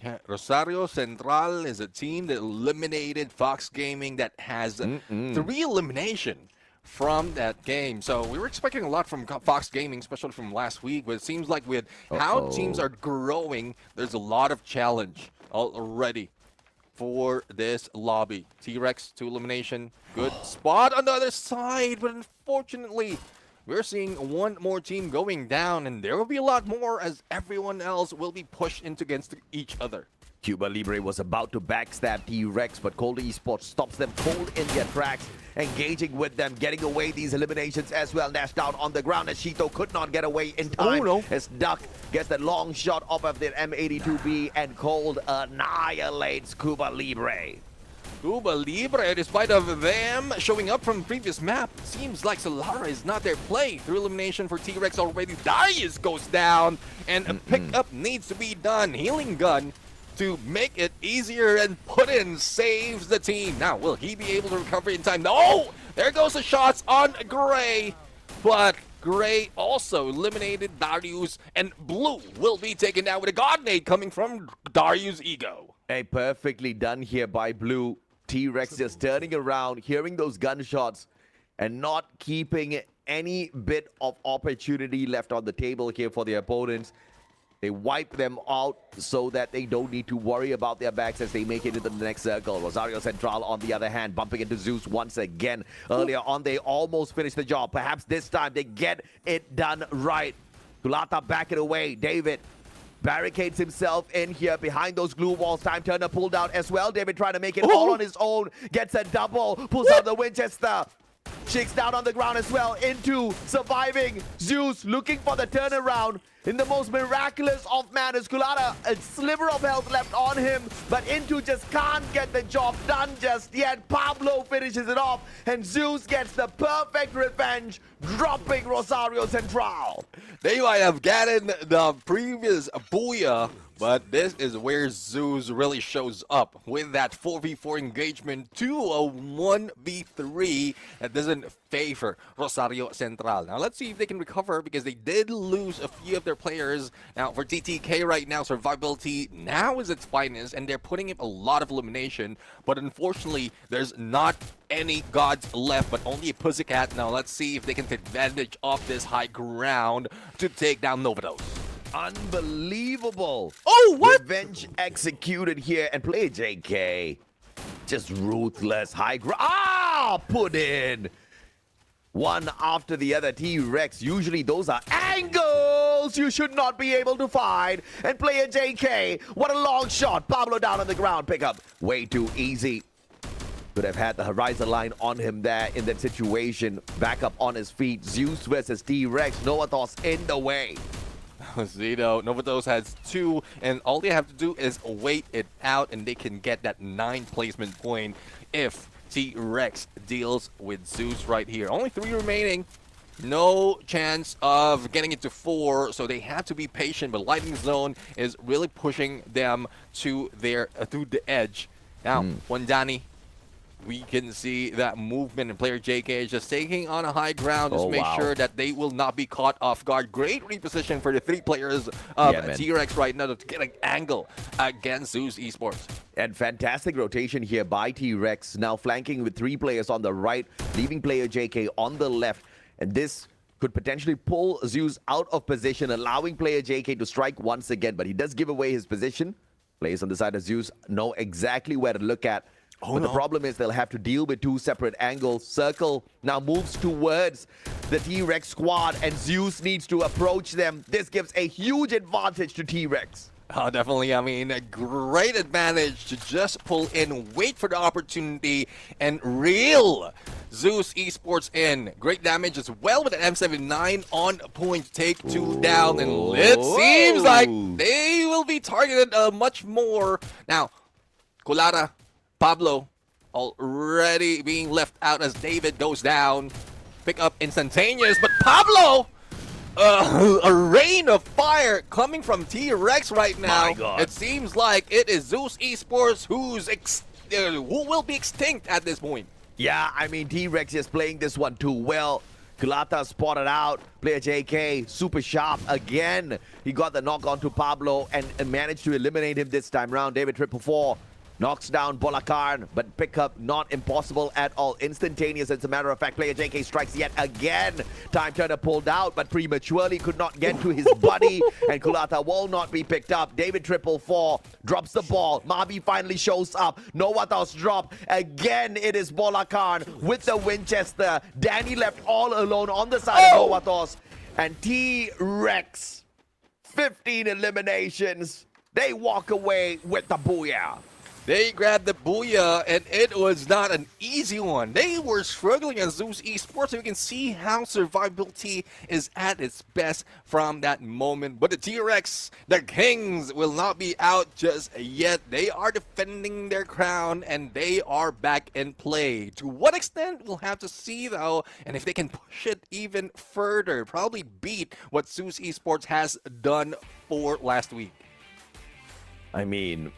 Yeah, Rosario Central is a team that eliminated Fox Gaming that has 3 elimination from that game. So we were expecting a lot from Fox Gaming, especially from last week, but it seems like with how teams are growing, there's a lot of challenge already for this lobby. T-Rex, 2 elimination. Good spot on the other side, but unfortunately, we're seeing one more team going down, and there will be a lot more as everyone else will be pushed into against each other. Cuba Libre was about to backstab T-Rex, but Cold Esports stops them cold in their tracks, engaging with them, getting away these eliminations as well. Nash down on the ground as Shito could not get away in time. Oh, no. As Duck gets the long shot off of the M82B, and Cold annihilates Cuba Libre. Cuba Libre, despite of them showing up from previous map, seems like Solara is not their play. Through elimination for T-Rex already, Darius goes down, and a pickup needs to be done. Healing gun to make it easier, and Puddin saves the team. Now, will he be able to recover in time? No! There goes the shots on Gray, but Gray also eliminated Darius, and Blue will be taken down with a God Nade coming from Darius' ego. Hey, perfectly done here by Blue. T-Rex just turning around, hearing those gunshots, and not keeping any bit of opportunity left on the table here for the opponents. They wipe them out so that they don't need to worry about their backs as they make it into the next circle. Rosario Central, on the other hand, bumping into Zeus once again. Earlier on, they almost finished the job. Perhaps this time they get it done right. Kulata back it away. David barricades himself in here behind those glue walls. Time Turner pulled out as well. David trying to make it all on his own. Gets a double. Pulls out the Winchester. Shakes down on the ground as well. Into surviving. Zeus looking for the turnaround. In the most miraculous of manners, Kulata, a sliver of health left on him, but Into just can't get the job done just yet. Pablo finishes it off, and Zeus gets the perfect revenge, dropping Rosario Central. They might have gotten the previous Booyah, but this is where Zeus really shows up with that 4v4 engagement to a 1v3 that doesn't favor Rosario Central. Now let's see if they can recover, because they did lose a few of their players. Now for TTK right now, survivability now is its finest, and they're putting in a lot of elimination, but unfortunately there's not any gods left, but only a Pussycat. Now let's see if they can take advantage of this high ground to take down Novados. Unbelievable. Oh, what? Revenge executed here, and play JK. Just ruthless high ground. Ah, put in. One after the other. T-Rex, usually those are angles you should not be able to find. And player JK, what a long shot. Pablo down on the ground. Pick up way too easy. Could have had the horizon line on him there in that situation. Back up on his feet. Zeus versus T-Rex. Novatos in the way. Zito, Novatos has 2, and all they have to do is wait it out, and they can get that 9 placement point if T-Rex deals with Zeus right here. Only 3 remaining. No chance of getting it to 4, so they have to be patient, but Lightning Zone is really pushing them to their through the edge. Now, Wandani, we can see that movement, and player JK is just taking on a high ground just to make sure that they will not be caught off guard. Great reposition for the 3 players of T-Rex right now to get an angle against Zeus Esports. And fantastic rotation here by T-Rex, now flanking with 3 players on the right, leaving player JK on the left. And this could potentially pull Zeus out of position, allowing player JK to strike once again. But he does give away his position. Players on the side of Zeus know exactly where to look at. But the problem is they'll have to deal with 2 separate angles. Circle now moves towards the T-Rex squad, and Zeus needs to approach them. This gives a huge advantage to T-Rex. Oh, definitely. I mean, a great advantage to just pull in, wait for the opportunity, and reel Zeus Esports in. Great damage as well with an M79 on point. Take 2 down, and it seems like they will be targeted much more. Now, Kulata, Pablo already being left out as David goes down. Pick up instantaneous, but Pablo! A rain of fire coming from T-Rex right now. My God. It seems like it is Zeus Esports who will be extinct at this point. Yeah, I mean, T-Rex is playing this one too well. Kulata spotted out. Player JK, super sharp again. He got the knock on to Pablo and managed to eliminate him this time round. David 444 Knocks down Bolakarn, but pickup not impossible at all. Instantaneous, as a matter of fact. Player JK strikes yet again. Time Turner pulled out, but prematurely could not get to his buddy. And Kulata will not be picked up. David 444 drops the ball. Mabi finally shows up. Novatos drop. Again, it is Bolakarn with the Winchester. Danny left all alone on the side of Novatos. And T-Rex, 15 eliminations. They walk away with the booyah. They grabbed the booyah, and it was not an easy one. They were struggling as Zeus Esports, so you can see how survivability is at its best from that moment. But the T-Rex, the Kings, will not be out just yet. They are defending their crown, and they are back in play. To what extent, we'll have to see, though, and if they can push it even further, probably beat what Zeus Esports has done for last week. I mean,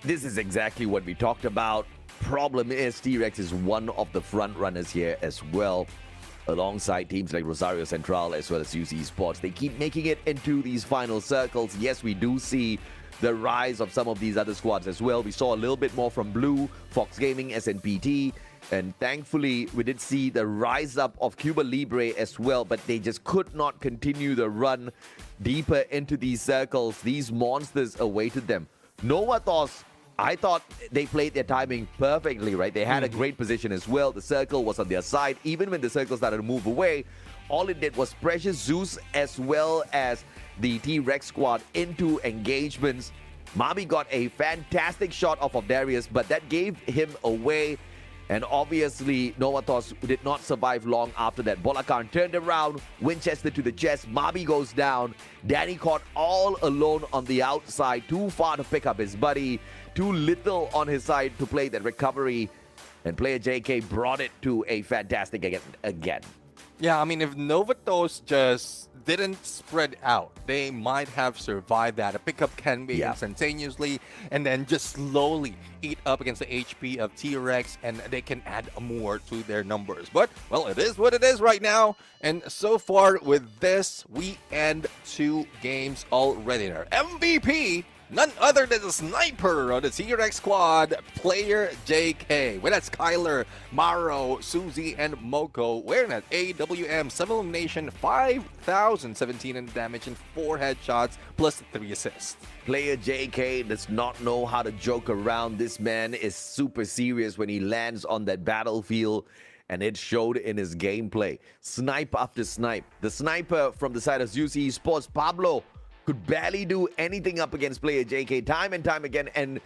this is exactly what we talked about. Problem is, T-Rex is one of the front runners here as well, alongside teams like Rosario Central as well as UC Esports. They keep making it into these final circles. Yes, we do see the rise of some of these other squads as well. We saw a little bit more from Blue, Fox Gaming, SNPT, and thankfully we did see the rise up of Cuba Libre as well, but they just could not continue the run deeper into these circles. These monsters awaited them. Novatos, I thought they played their timing perfectly, right? They had a great position as well. The circle was on their side. Even when the circle started to move away, all it did was pressure Zeus as well as the T-Rex squad into engagements. Mabi got a fantastic shot off of Darius, but that gave him away. And obviously, Novatos did not survive long after that. Bolakarn turned around, Winchester to the chest, Mabi goes down. Danny caught all alone on the outside, too far to pick up his buddy, too little on his side to play that recovery. And player JK brought it to a fantastic again. Yeah, I mean, if Novatos just didn't spread out, they might have survived that. A pickup can be instantaneously and then just slowly eat up against the HP of T-Rex, and they can add more to their numbers. But, well, it is what it is right now. And so far with this, we end 2 games already. Our MVP, none other than the sniper of the T-Rex squad, player JK. Well, that's Kyler, Maro, Suzy, and Moko. Wearing that AWM, 7 elimination, 5,017 in damage, and 4 headshots, plus 3 assists. Player JK does not know how to joke around. This man is super serious when he lands on that battlefield, and it showed in his gameplay. Snipe after snipe. The sniper from the side of Zeus Esports, Pablo, could barely do anything up against player JK time and time again, and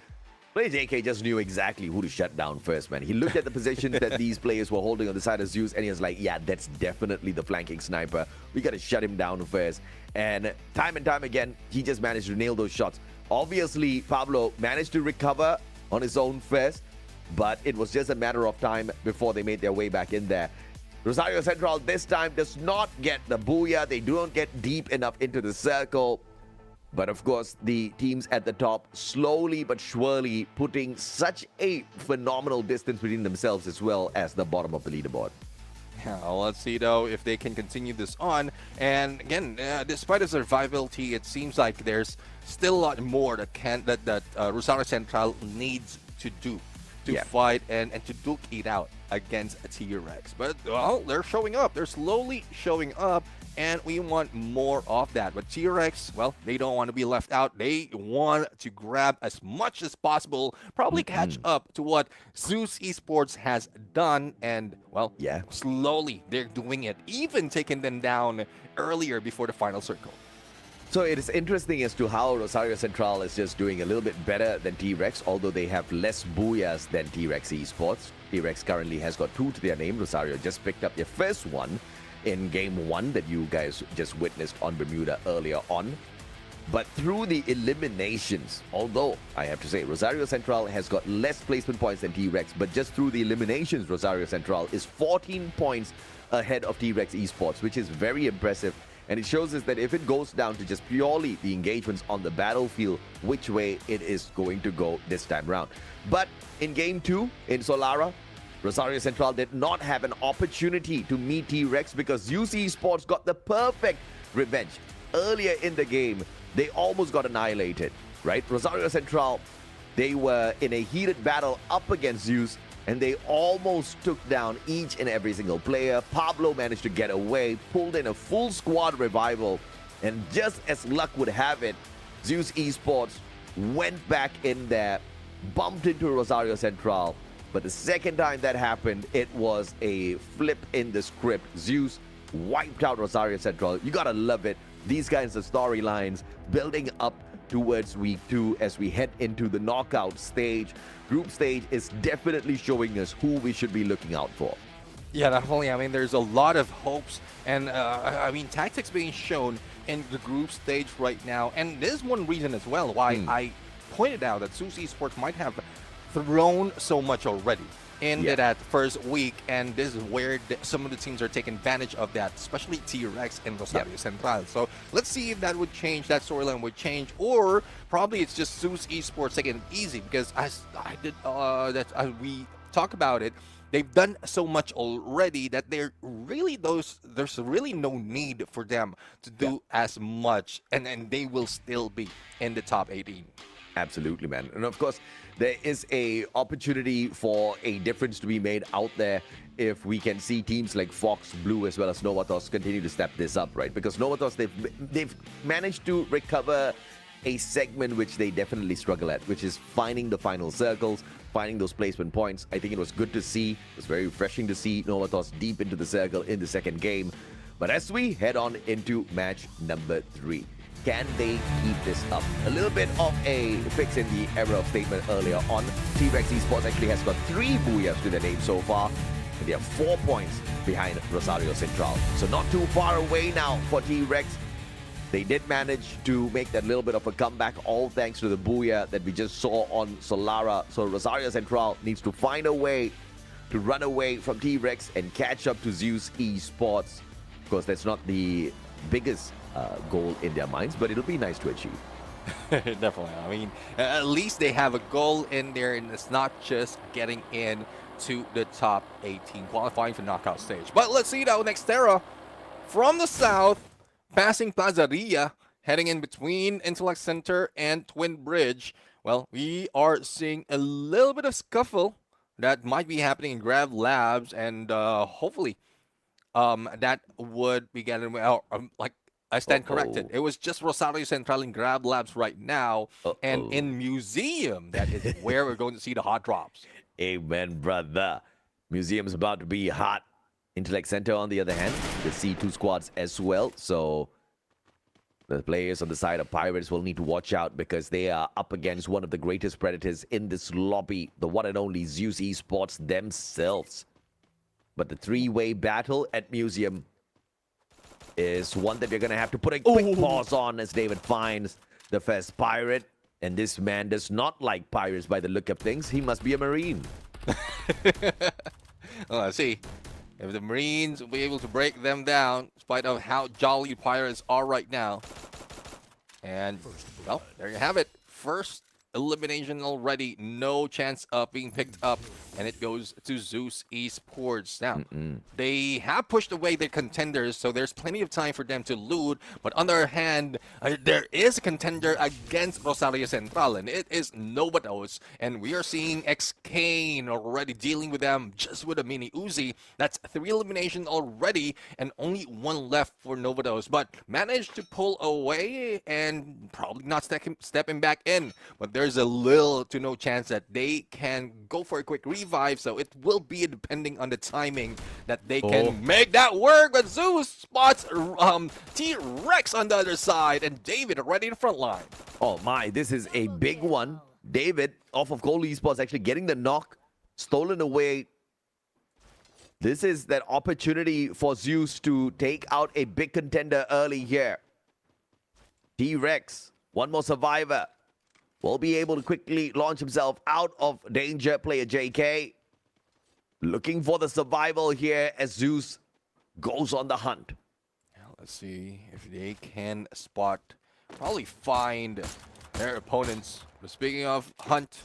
player JK just knew exactly who to shut down first, man. He looked at the positions that these players were holding on the side of Zeus, and he was like, yeah, that's definitely the flanking sniper. We got to shut him down first. And time again, he just managed to nail those shots. Obviously, Pablo managed to recover on his own first, but it was just a matter of time before they made their way back in there. Rosario Central this time does not get the booyah. They don't get deep enough into the circle. But of course, the teams at the top slowly but surely putting such a phenomenal distance between themselves as well as the bottom of the leaderboard. Yeah, well, let's see though if they can continue this on. And again, despite the survivability, it seems like there's still a lot more that Rosario Central needs to do to fight and to duke it out against a T-Rex. But, well, they're showing up. They're slowly showing up, and we want more of that. But T-Rex, well, they don't want to be left out. They want to grab as much as possible, probably catch up to what Zeus Esports has done. And, well, slowly they're doing it, even taking them down earlier before the final circle. So it is interesting as to how Rosario Central is just doing a little bit better than T-Rex, although they have less booyahs than T-Rex Esports. T-Rex currently has got 2 to their name. Rosario just picked up their first one in Game 1 that you guys just witnessed on Bermuda earlier on. But through the eliminations, although I have to say Rosario Central has got less placement points than T-Rex, but just through the eliminations, Rosario Central is 14 points ahead of T-Rex Esports, which is very impressive. And it shows us that if it goes down to just purely the engagements on the battlefield, which way it is going to go this time round. But in Game 2, in Solara, Rosario Central did not have an opportunity to meet T-Rex because UC Esports got the perfect revenge. Earlier in the game, they almost got annihilated, right? Rosario Central They were in a heated battle up against Zeus, and they almost took down each and every single player. Pablo managed to get away, pulled in a full squad revival, and just as luck would have it, Zeus Esports went back in there, bumped into Rosario Central. But the second time that happened, it was a flip in the script. Zeus wiped out Rosario Central. You gotta love it. These kinds of storylines building up towards week 2 as we head into the knockout stage. Group stage is definitely showing us who we should be looking out for. Yeah, definitely. I mean, there's a lot of hopes and, I mean, tactics being shown in the group stage right now. And there's one reason as well why I pointed out that Zeus Esports might have thrown so much already in that first week, and this is where some of the teams are taking advantage of that, especially T-Rex and Rosario Central. So let's see if that would change, that storyline would change, or probably it's just Zeus Esports taking it easy, because as we talk about it, they've done so much already that there's really no need for them to do as much, and they will still be in the top 18. Absolutely, man. And of course, there is a opportunity for a difference to be made out there if we can see teams like Fox, Blue, as well as Novatos continue to step this up, right? Because Novatos, they've managed to recover a segment which they definitely struggle at, which is finding the final circles, finding those placement points. I think it was good to see. It was very refreshing to see Novatos deep into the circle in the second game. But as we head on into match number 3, can they keep this up? A little bit of a fix in the error of statement earlier on. T-Rex Esports actually has got 3 booyahs to their name so far, and they are 4 points behind Rosario Central. So not too far away now for T-Rex. They did manage to make that little bit of a comeback, all thanks to the booyah that we just saw on Solara. So Rosario Central needs to find a way to run away from T-Rex and catch up to Zeus Esports. Of course, that's not the biggest goal in their minds, but it'll be nice to achieve. Definitely. I mean, at least they have a goal in there, and it's not just getting in to the top 18, qualifying for knockout stage. But let's see now, Nextera from the south, passing Plazaria, heading in between Intellect Center and Twin Bridge. Well, we are seeing a little bit of scuffle that might be happening in Grab Labs, and hopefully that would be getting like I stand corrected. It was just Rosario Central in Grab Labs right now, and in Museum, that is where we're going to see the hot drops. Amen, brother. Museum's about to be hot. Intellect Center, on the other hand, the C2 squads as well. So the players on the side of Pirates will need to watch out, because they are up against one of the greatest predators in this lobby, the one and only Zeus Esports themselves. But the 3-way battle at Museum is one that you're going to have to put a quick pause on, as David finds the first pirate. And this man does not like pirates by the look of things. He must be a Marine. Well, let's see if the Marines will be able to break them down, in spite of how jolly pirates are right now. And, well, there you have it. First elimination already. No chance of being picked up. And it goes to Zeus Esports. Now, they have pushed away their contenders, so there's plenty of time for them to loot. But on the other hand, there is a contender against Rosario Central, and it is Novatos. And we are seeing X-Kane already dealing with them just with a mini Uzi. That's 3 eliminations already, and only 1 left for Novatos. But managed to pull away and probably not stepping back in. But there's a little to no chance that they can go for a quick revive, so it will be depending on the timing that they can make that work. But Zeus spots T-Rex on the other side, and David already in the front line. Oh my, this is a big one. David, off of Gold Esports, actually getting the knock, stolen away. This is that opportunity for Zeus to take out a big contender early here. T-Rex, one more survivor, will be able to quickly launch himself out of danger. Player JK looking for the survival here as Zeus goes on the hunt. Let's see if they can spot, probably find their opponents. But speaking of hunt,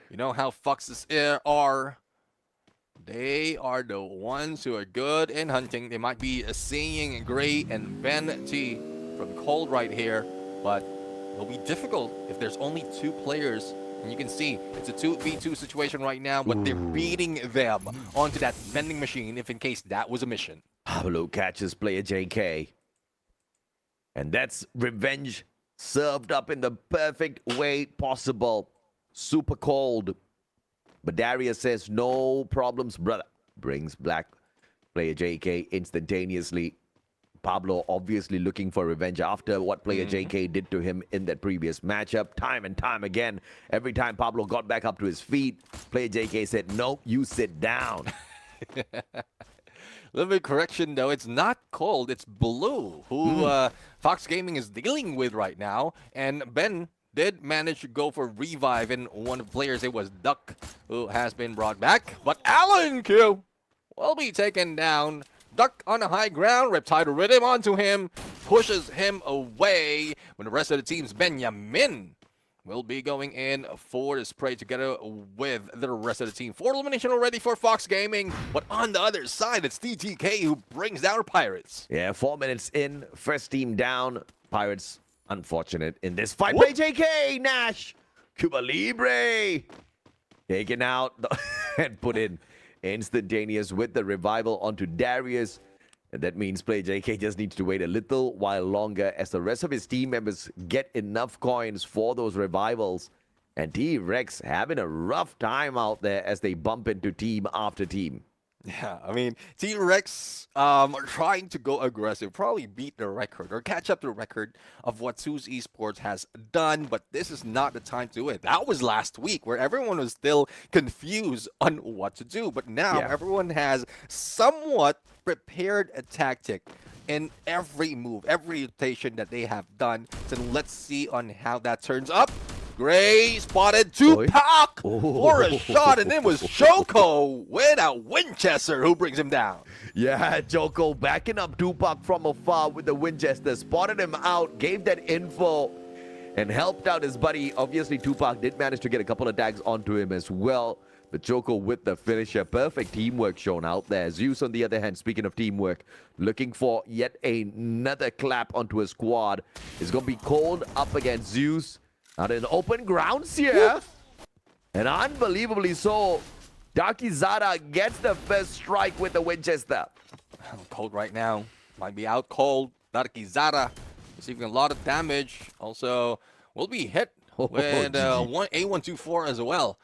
you know how foxes are. They are the ones who are good in hunting. They might be seeing Gray and Ben T from Cold right here, but it'll be difficult if there's only 2 players And you can see it's a 2v2 situation right now, but they're beating them onto that vending machine if in case that was a mission. Pablo catches player JK. And that's revenge served up in the perfect way possible. Super cold. But Darius says, no problems, brother. Brings black player JK instantaneously. Pablo obviously looking for revenge after what player JK did to him in that previous matchup. Time and time again, every time Pablo got back up to his feet, player JK said, no, you sit down. Little bit correction though, it's not cold, it's blue, who Fox Gaming is dealing with right now. And Ben did manage to go for revive, and one of the players, it was Duck, who has been brought back. But Alan Q will be taken down. Duck on the high ground, Riptide rhythm onto him, pushes him away. When the rest of the team's Benjamin will be going in for the spray together with the rest of the team. 4 elimination already for Fox Gaming, but on the other side, it's TTK who brings down Pirates. Yeah, 4 minutes in, first team down. Pirates unfortunate in this fight. Play JK, Nash, Cuba Libre, taken out and put in instantaneous with the revival onto Darius. And that means Play JK just needs to wait a little while longer as the rest of his team members get enough coins for those revivals. And T-Rex having a rough time out there as they bump into team after team. Yeah, I mean, T-Rex are trying to go aggressive, probably beat the record or catch up to the record of what Zeus Esports has done, but this is not the time to do it. That was last week where everyone was still confused on what to do, but now everyone has somewhat prepared a tactic in every move, every rotation that they have done. So let's see on how that turns up. Gray spotted Tupac for a shot, and it was Choco with a Winchester who brings him down. Yeah, Choco backing up Tupac from afar with the Winchester, spotted him out, gave that info, and helped out his buddy. Obviously, Tupac did manage to get a couple of tags onto him as well. But Choco with the finisher. Perfect teamwork shown out there. Zeus, on the other hand, speaking of teamwork, looking for yet another clap onto his squad. It's going to be cold up against Zeus. Out in open grounds here. And unbelievably so, Darky Zara gets the first strike with the Winchester. Cold right now. Might be out cold. Darky Zara receiving a lot of damage. Also, will be hit with A124 as well.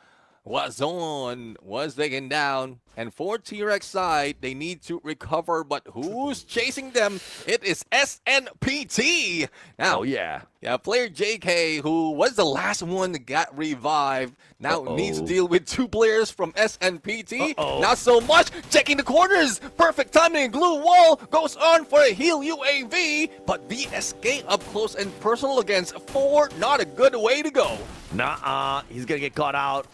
Wazon was taken down. And for T-Rex side, they need to recover. But who's chasing them? It is SNPT. Now, yeah, player JK, who was the last one that got revived, now needs to deal with 2 players from SNPT. Not so much. Checking the corners. Perfect timing. Glue wall goes on for a heal UAV. But VSK up close and personal against 4. Not a good way to go. Nah, he's going to get caught out.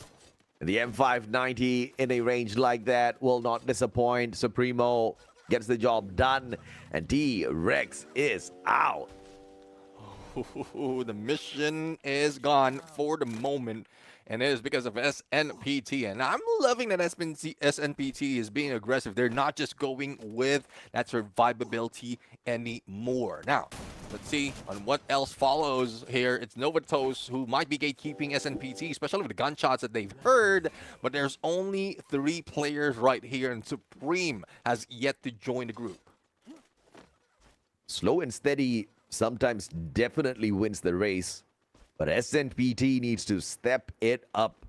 The M590 in a range like that will not disappoint. Supremo gets the job done, and T-Rex is out. The mission is gone for the moment, and it is because of SNPT. And I'm loving that SNPT is being aggressive. They're not just going with that survivability anymore. Now, let's see on what else follows here. It's Novatos who might be gatekeeping SNPT, especially with the gunshots that they've heard. But there's only 3 players right here, and Supreme has yet to join the group. Slow and steady sometimes definitely wins the race. But SNPT needs to step it up.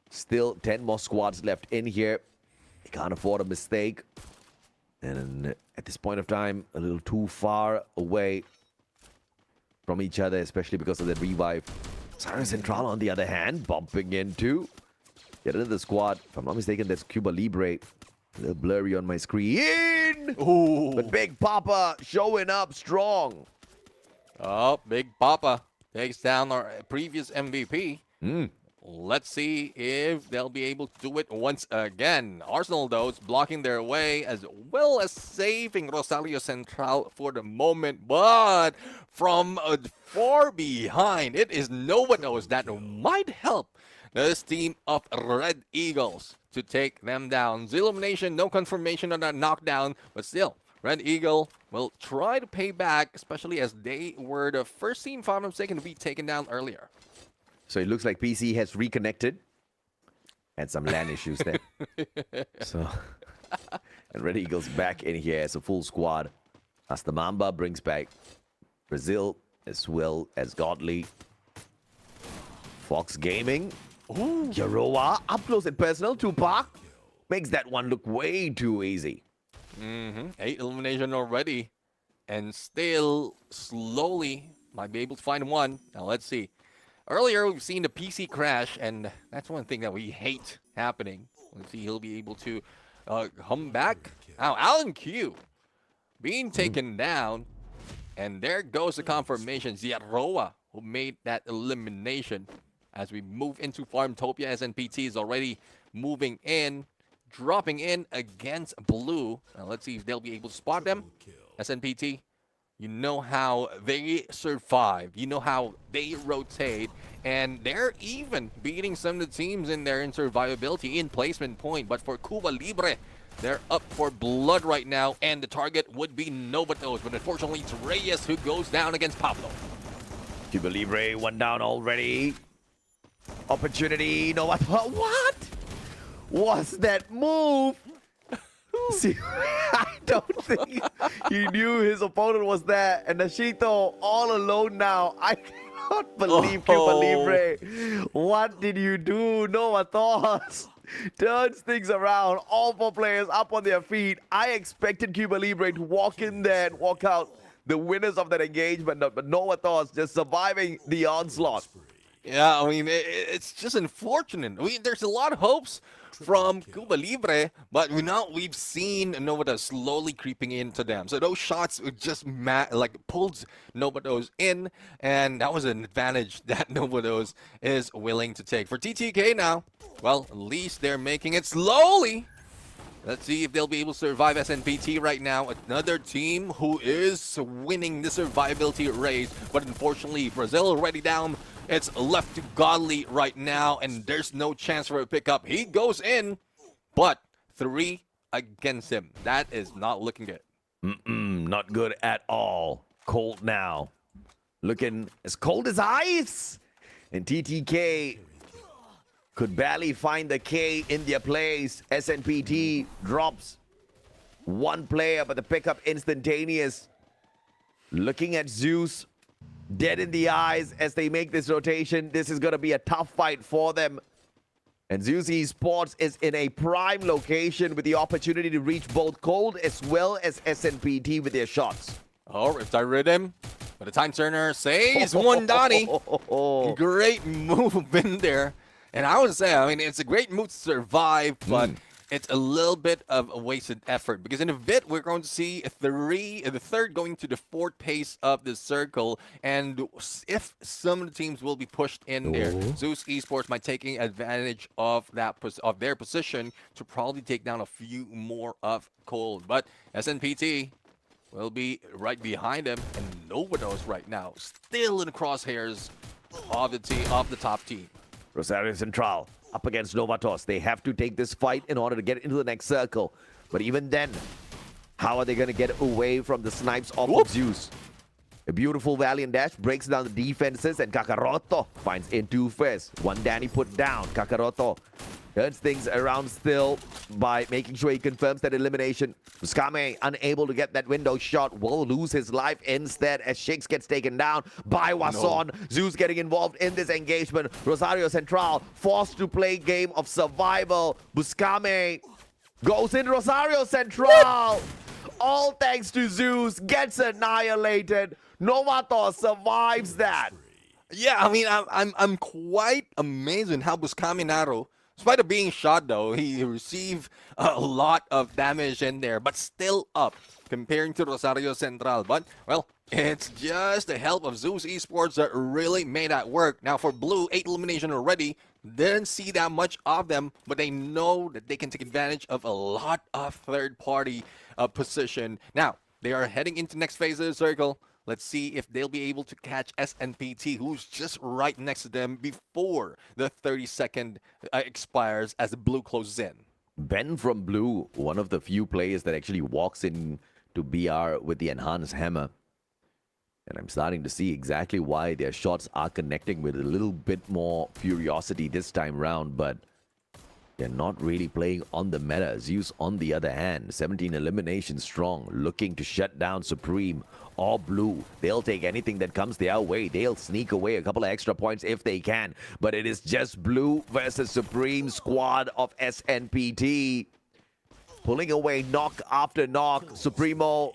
Still 10 more squads left in here. They can't afford a mistake. And at this point of time, a little too far away from each other, especially because of that revive. Siren Central, on the other hand, bumping into yet another squad. If I'm not mistaken, that's Cuba Libre. A little blurry on my screen. But Big Papa showing up strong. Oh, Big Papa takes down our previous MVP. Let's see if they'll be able to do it once again. Arsenal, though, is blocking their way as well as saving Rosario Central for the moment. But from far behind, it is Novatos that might help this team of Red Eagles to take them down. Zero elimination, no confirmation on that knockdown, but still, Red Eagle will try to pay back, especially as they were the first team, if I'm not mistaken, to be taken down earlier. So it looks like PC has reconnected. Had some LAN issues there. So, and Red Eagles back in here as a full squad. As the Mamba brings back Brazil as well as Godly. Fox Gaming. Ooh. Yaroa up close and personal. Tupac makes that one look way too easy. 8 elimination already. And still slowly might be able to find one. Now let's see. Earlier we've seen the PC crash, and that's one thing that we hate happening. Let's see, he'll be able to come back. Now Alan Q being taken down. And there goes the confirmation. Ziaroa, who made that elimination. As we move into Farmtopia, SNPT is already moving in, dropping in against Blue. Now let's see if they'll be able to spot them. SNPT, you know how they survive. You know how they rotate. And they're even beating some of the teams in there in survivability, in placement point. But for Cuba Libre, they're up for blood right now. And the target would be Novatos. But unfortunately, it's Reyes who goes down against Pablo. Cuba Libre, one down already. Opportunity, no matter what was that move? See, I don't think he knew his opponent was there, and Nashito all alone now. I cannot believe Cuba Libre. What did you do? Nova Thoughts turns things around. All 4 players up on their feet. I expected Cuba Libre to walk in there and walk out the winners of that engagement, but Nova Thoughts just surviving the onslaught. Yeah, I mean, it's just unfortunate. There's a lot of hopes from Cuba Libre, but we've seen Novatos slowly creeping into them. So those shots just pulled Novatos in, and that was an advantage that Novatos is willing to take. For TTK now, well, at least they're making it slowly. Let's see if they'll be able to survive SNPT right now. Another team who is winning the survivability race, but unfortunately, Brazil already down. It's left to Godly right now, and there's no chance for a pickup. He goes in, but 3 against him. That is not looking good. Not good at all. Cold now. Looking as cold as ice. And TTK could barely find the K in their place. SNPT drops 1 player, but the pickup instantaneous. Looking at Zeus. Dead in the eyes as they make this rotation. This is going to be a tough fight for them. And Zeus Esports is in a prime location with the opportunity to reach both Cold as well as SNPT with their shots. Oh, Riptide Rhythm. But the time turner saves one Donnie. Great move in there. And I would say, I mean, it's a great move to survive, but it's a little bit of a wasted effort. Because in a bit, we're going to see the third going to the 4th pace of the circle. And if some of the teams will be pushed in there, Zeus Esports might taking advantage of their position to probably take down a few more of Cold. But SNPT will be right behind him. And Novatos right now, still in the crosshairs of the top team. Rosario Central up against Novatos. They have to take this fight in order to get into the next circle. But even then, how are they going to get away from the snipes of Zeus? A beautiful Valiant dash breaks down the defenses, and Kakaroto finds Intufes. 1 Danny put down. Kakaroto turns things around still by making sure he confirms that elimination. Skame, unable to get that window shot, will lose his life instead as Shakes gets taken down by Wason. Zeus getting involved in this engagement. Rosario Central forced to play game of survival. Buscame goes in Rosario Central. All thanks to Zeus, gets annihilated. Novatos survives that. Yeah, I mean, I'm quite amazed in how Buscame Naro, in spite of being shot, though, he received a lot of damage in there, but still up comparing to Rosario Central. But, well, it's just the help of Zeus Esports that really made that work. Now, for Blue, 8 elimination already. Didn't see that much of them, but they know that they can take advantage of a lot of third-party position. Now, they are heading into next phase of the circle. Let's see if they'll be able to catch SNPT, who's just right next to them before the 30-second expires as the Blue closes in. Ben from Blue, one of the few players that actually walks in to BR with the enhanced hammer. And I'm starting to see exactly why their shots are connecting with a little bit more furiosity this time round, but they're not really playing on the meta. Zeus, on the other hand, 17 eliminations strong, looking to shut down Supreme or Blue. They'll take anything that comes their way. They'll sneak away a couple of extra points if they can, but it is just Blue versus Supreme squad of SNPT. Pulling away knock after knock. Supremo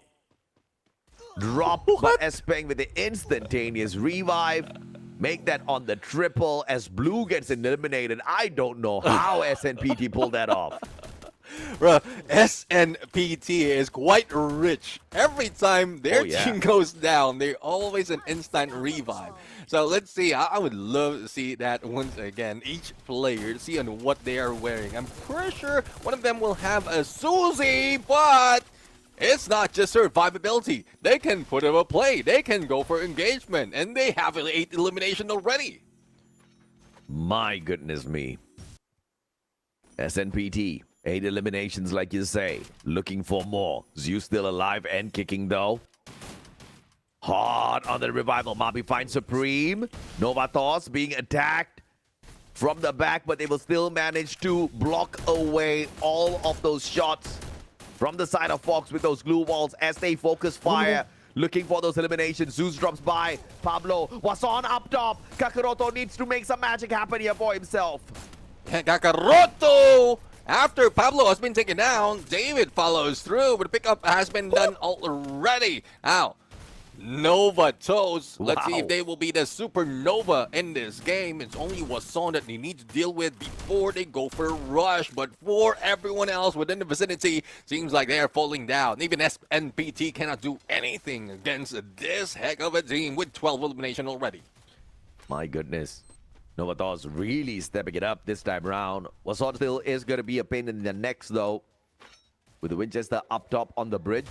drop, but Espeng with the instantaneous revive. Make that on the triple as Blue gets eliminated. I don't know how SNPT pulled that off. Bro, SNPT is quite rich. Every time their team goes down, they're always an instant revive. So let's see. I would love to see that once again. Each player, see on what they are wearing. I'm pretty sure one of them will have a Susie, but it's not just survivability. They can put up a play. They can go for engagement. And they have an 8 elimination already. My goodness me. SNPT, 8 eliminations like you say. Looking for more. Zeus still alive and kicking though. Hard on the revival. Mabi finds Supreme. Novatos being attacked from the back, but they will still manage to block away all of those shots from the side of Fox with those glue walls as they focus fire. Looking for those eliminations. Zeus drops by. Pablo was on up top. Kakaroto needs to make some magic happen here for himself. Kakaroto! After Pablo has been taken down, David follows through, but the pickup has been done already. Now, Nova Toes. Let's see if they will be the supernova in this game. It's only Wason that they need to deal with before they go for a rush. But for everyone else within the vicinity, seems like they are falling down. Even SNPT cannot do anything against this heck of a team with 12 elimination already. My goodness. Novatos really stepping it up this time around. Wason still is going to be a pain in the necks though. With the Winchester up top on the bridge.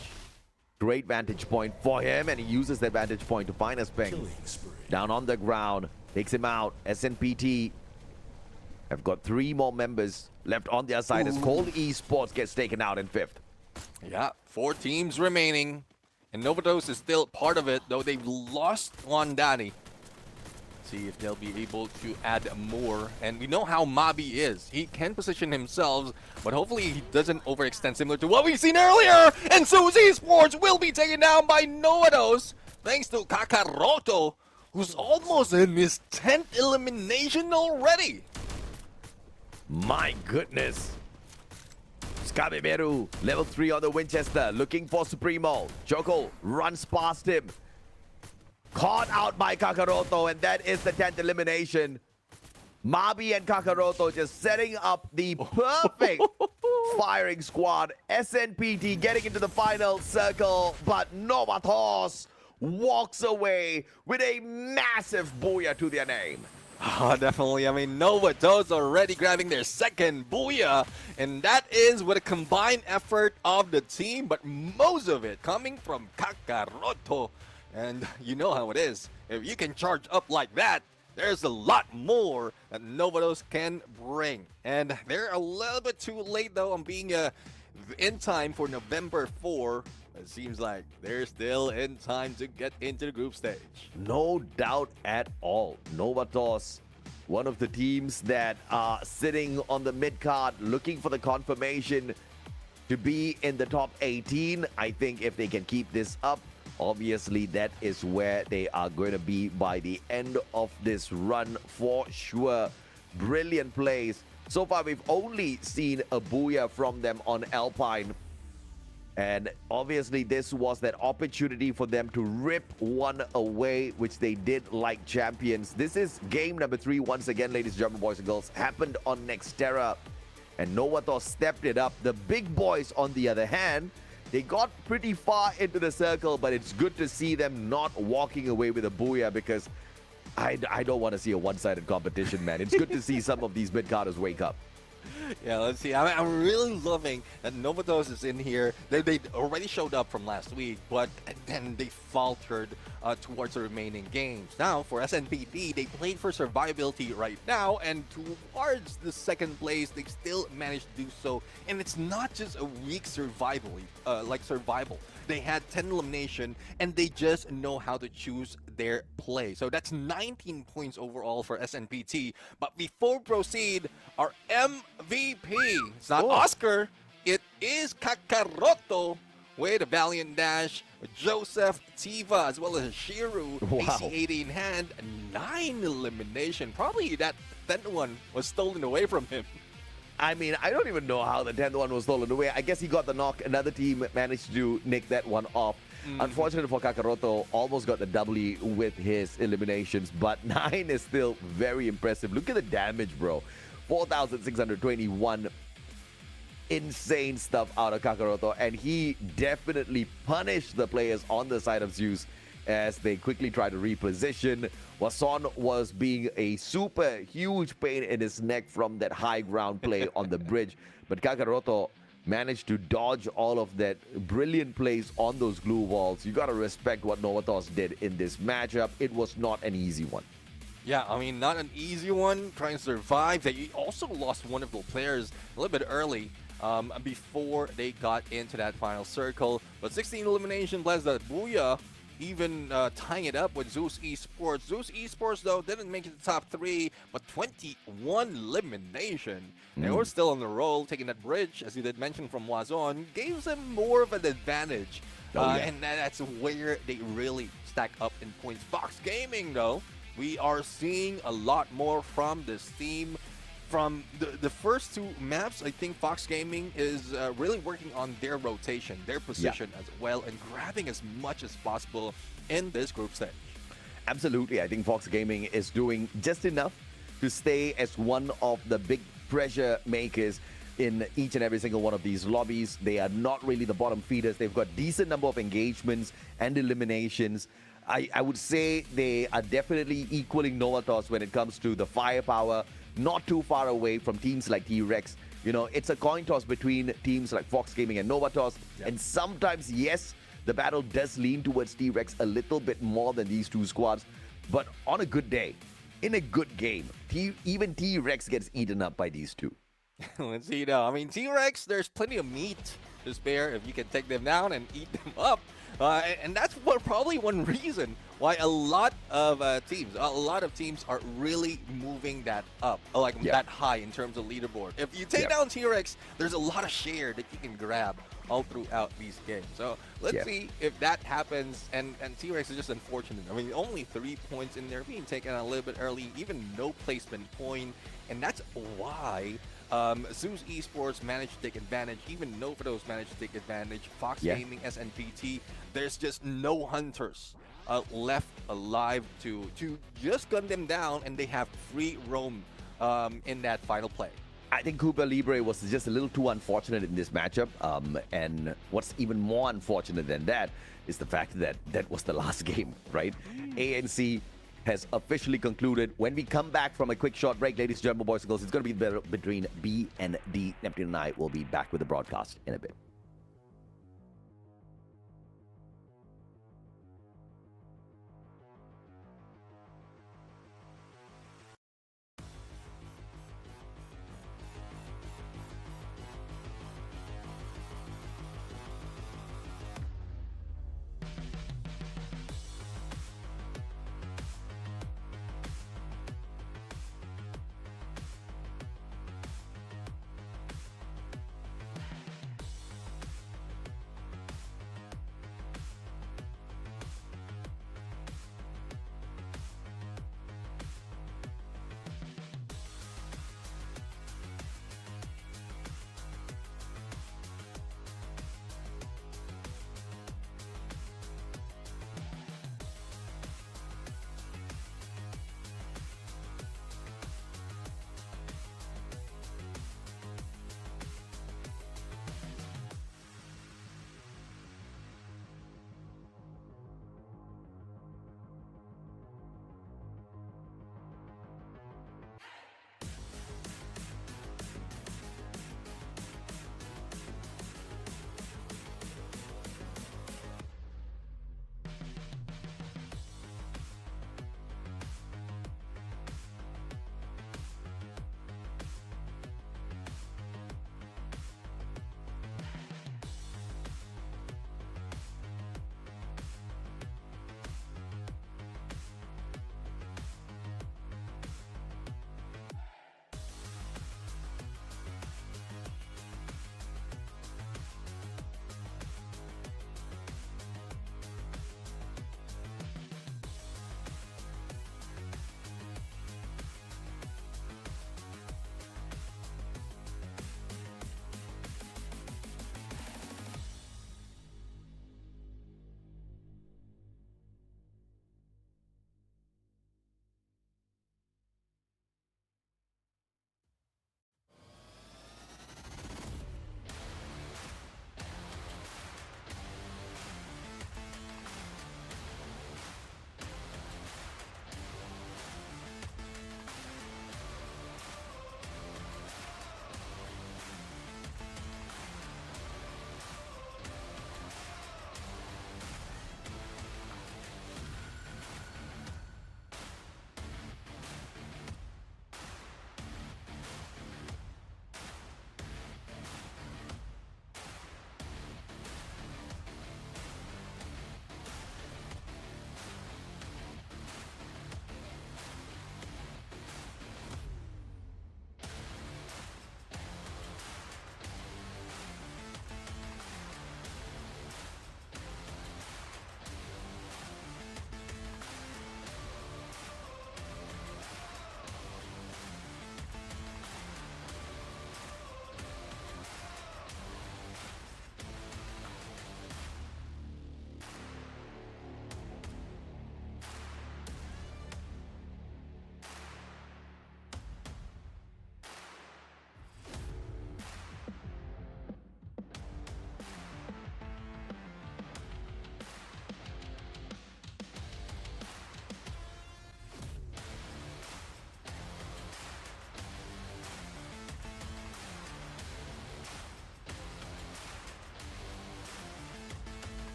Great vantage point for him, and he uses that vantage point to find Espeng. Down on the ground, takes him out. SNPT have got 3 more members left on their side as Cold Esports gets taken out in 5th. Yeah, 4 teams remaining, and Novatos is still part of it, though they've lost on Danny. See if they'll be able to add more. And we know how Mabi is. He can position himself, but hopefully he doesn't overextend similar to what we've seen earlier. And Suzy Sports will be taken down by Novatos thanks to Kakaroto, who's almost in his 10th elimination already. My goodness. Skabeberu, level 3 on the Winchester, looking for Supremo. Choco runs past him. Caught out by Kakaroto, and that is the 10th elimination. Mabi and Kakaroto just setting up the perfect firing squad. SNPT getting into the final circle, but Novatos walks away with a massive booyah to their name. Oh, definitely. I mean, Novatos already grabbing their 2nd booyah, and that is with a combined effort of the team, but most of it coming from Kakaroto. And you know how it is. If you can charge up like that, there's a lot more that Novatos can bring. And they're a little bit too late, though, on being in time for November 4. It seems like they're still in time to get into the group stage. No doubt at all. Novatos, one of the teams that are sitting on the mid-card looking for the confirmation to be in the top 18. I think if they can keep this up, obviously, that is where they are going to be by the end of this run for sure. Brilliant plays. So far, we've only seen a booyah from them on Alpine. And obviously, this was that opportunity for them to rip one away, which they did like champions. This is game number 3 once again, ladies and gentlemen, boys and girls. Happened on Nexterra. And Novatos stepped it up. The big boys, on the other hand, they got pretty far into the circle, but it's good to see them not walking away with a booyah because I don't want to see a one-sided competition, man. It's good to see some of these mid-carders wake up. Yeah, let's see. I'm really loving that Novatos is in here. They already showed up from last week, but then they faltered towards the remaining games. Now, for SNPT, they played for survivability right now, and towards the 2nd place, they still managed to do so. And it's not just a weak survival. They had 10 elimination, and they just know how to choose their play. So that's 19 points overall for SNPT. But before proceed, our MVP, it's not Oscar, it is Kakaroto with a valiant dash, Joseph, Tiva, as well as Shiru, AC-80 in hand, 9 elimination. Probably that 10th one was stolen away from him. I mean, I don't even know how the 10th one was stolen away. I guess he got the knock. Another team managed to nick that one off. Unfortunately for Kakaroto, almost got the doubly with his eliminations, but 9 is still very impressive. Look at the damage, bro. 4,621. Insane stuff out of Kakaroto, and he definitely punished the players on the side of Zeus as they quickly try to reposition. Wason was being a super huge pain in his neck from that high ground play on the bridge, but Kakaroto managed to dodge all of that brilliant plays on those glue walls. You gotta respect what Novatos did in this matchup. It was not an easy one. Yeah, I mean, not an easy one, trying to survive. They also lost one of the players a little bit early before they got into that final circle. But 16 elimination bless that Booyah, even tying it up with Zeus Esports. Zeus Esports, though, didn't make it to the top 3, but 21 elimination. They were still on the roll, taking that bridge, as you did mention from Wazon, gave them more of an advantage. And that's where they really stack up in points. Fox Gaming, though, we are seeing a lot more from this team. From the first 2 maps, I think Fox Gaming is really working on their rotation, their position as well, and grabbing as much as possible in this group stage. Absolutely. I think Fox Gaming is doing just enough to stay as one of the big pressure makers in each and every single one of these lobbies. They are not really the bottom feeders. They've got decent number of engagements and eliminations. I would say they are definitely equaling Novatos when it comes to the firepower, not too far away from teams like T-Rex. You know, it's a coin toss between teams like Fox Gaming and Novatos. And sometimes, yes, the battle does lean towards T-Rex a little bit more than these 2 squads. But on a good day, in a good game, even T-Rex gets eaten up by these 2. Let's see now. I mean, T-Rex, there's plenty of meat to spare if you can take them down and eat them up. And that's probably one reason why a lot of teams are really moving that up, that high in terms of leaderboard. If you take down T-Rex, there's a lot of share that you can grab all throughout these games. So let's see if that happens. And T-Rex is just unfortunate. I mean, only 3 points in there, being taken out a little bit early, even no placement point. And that's why Zeus Esports managed to take advantage. Even Novatos managed to take advantage. Fox Gaming, SNPT, there's just no hunters left alive to just gun them down, and they have free roam in that final play. I think Cooper Libre was just a little too unfortunate in this matchup. And what's even more unfortunate than that is the fact that that was the last game, right? ANC has officially concluded. When we come back from a quick short break, ladies and gentlemen, boys and girls, it's going to be between B and D. Neptune and I will be back with the broadcast in a bit.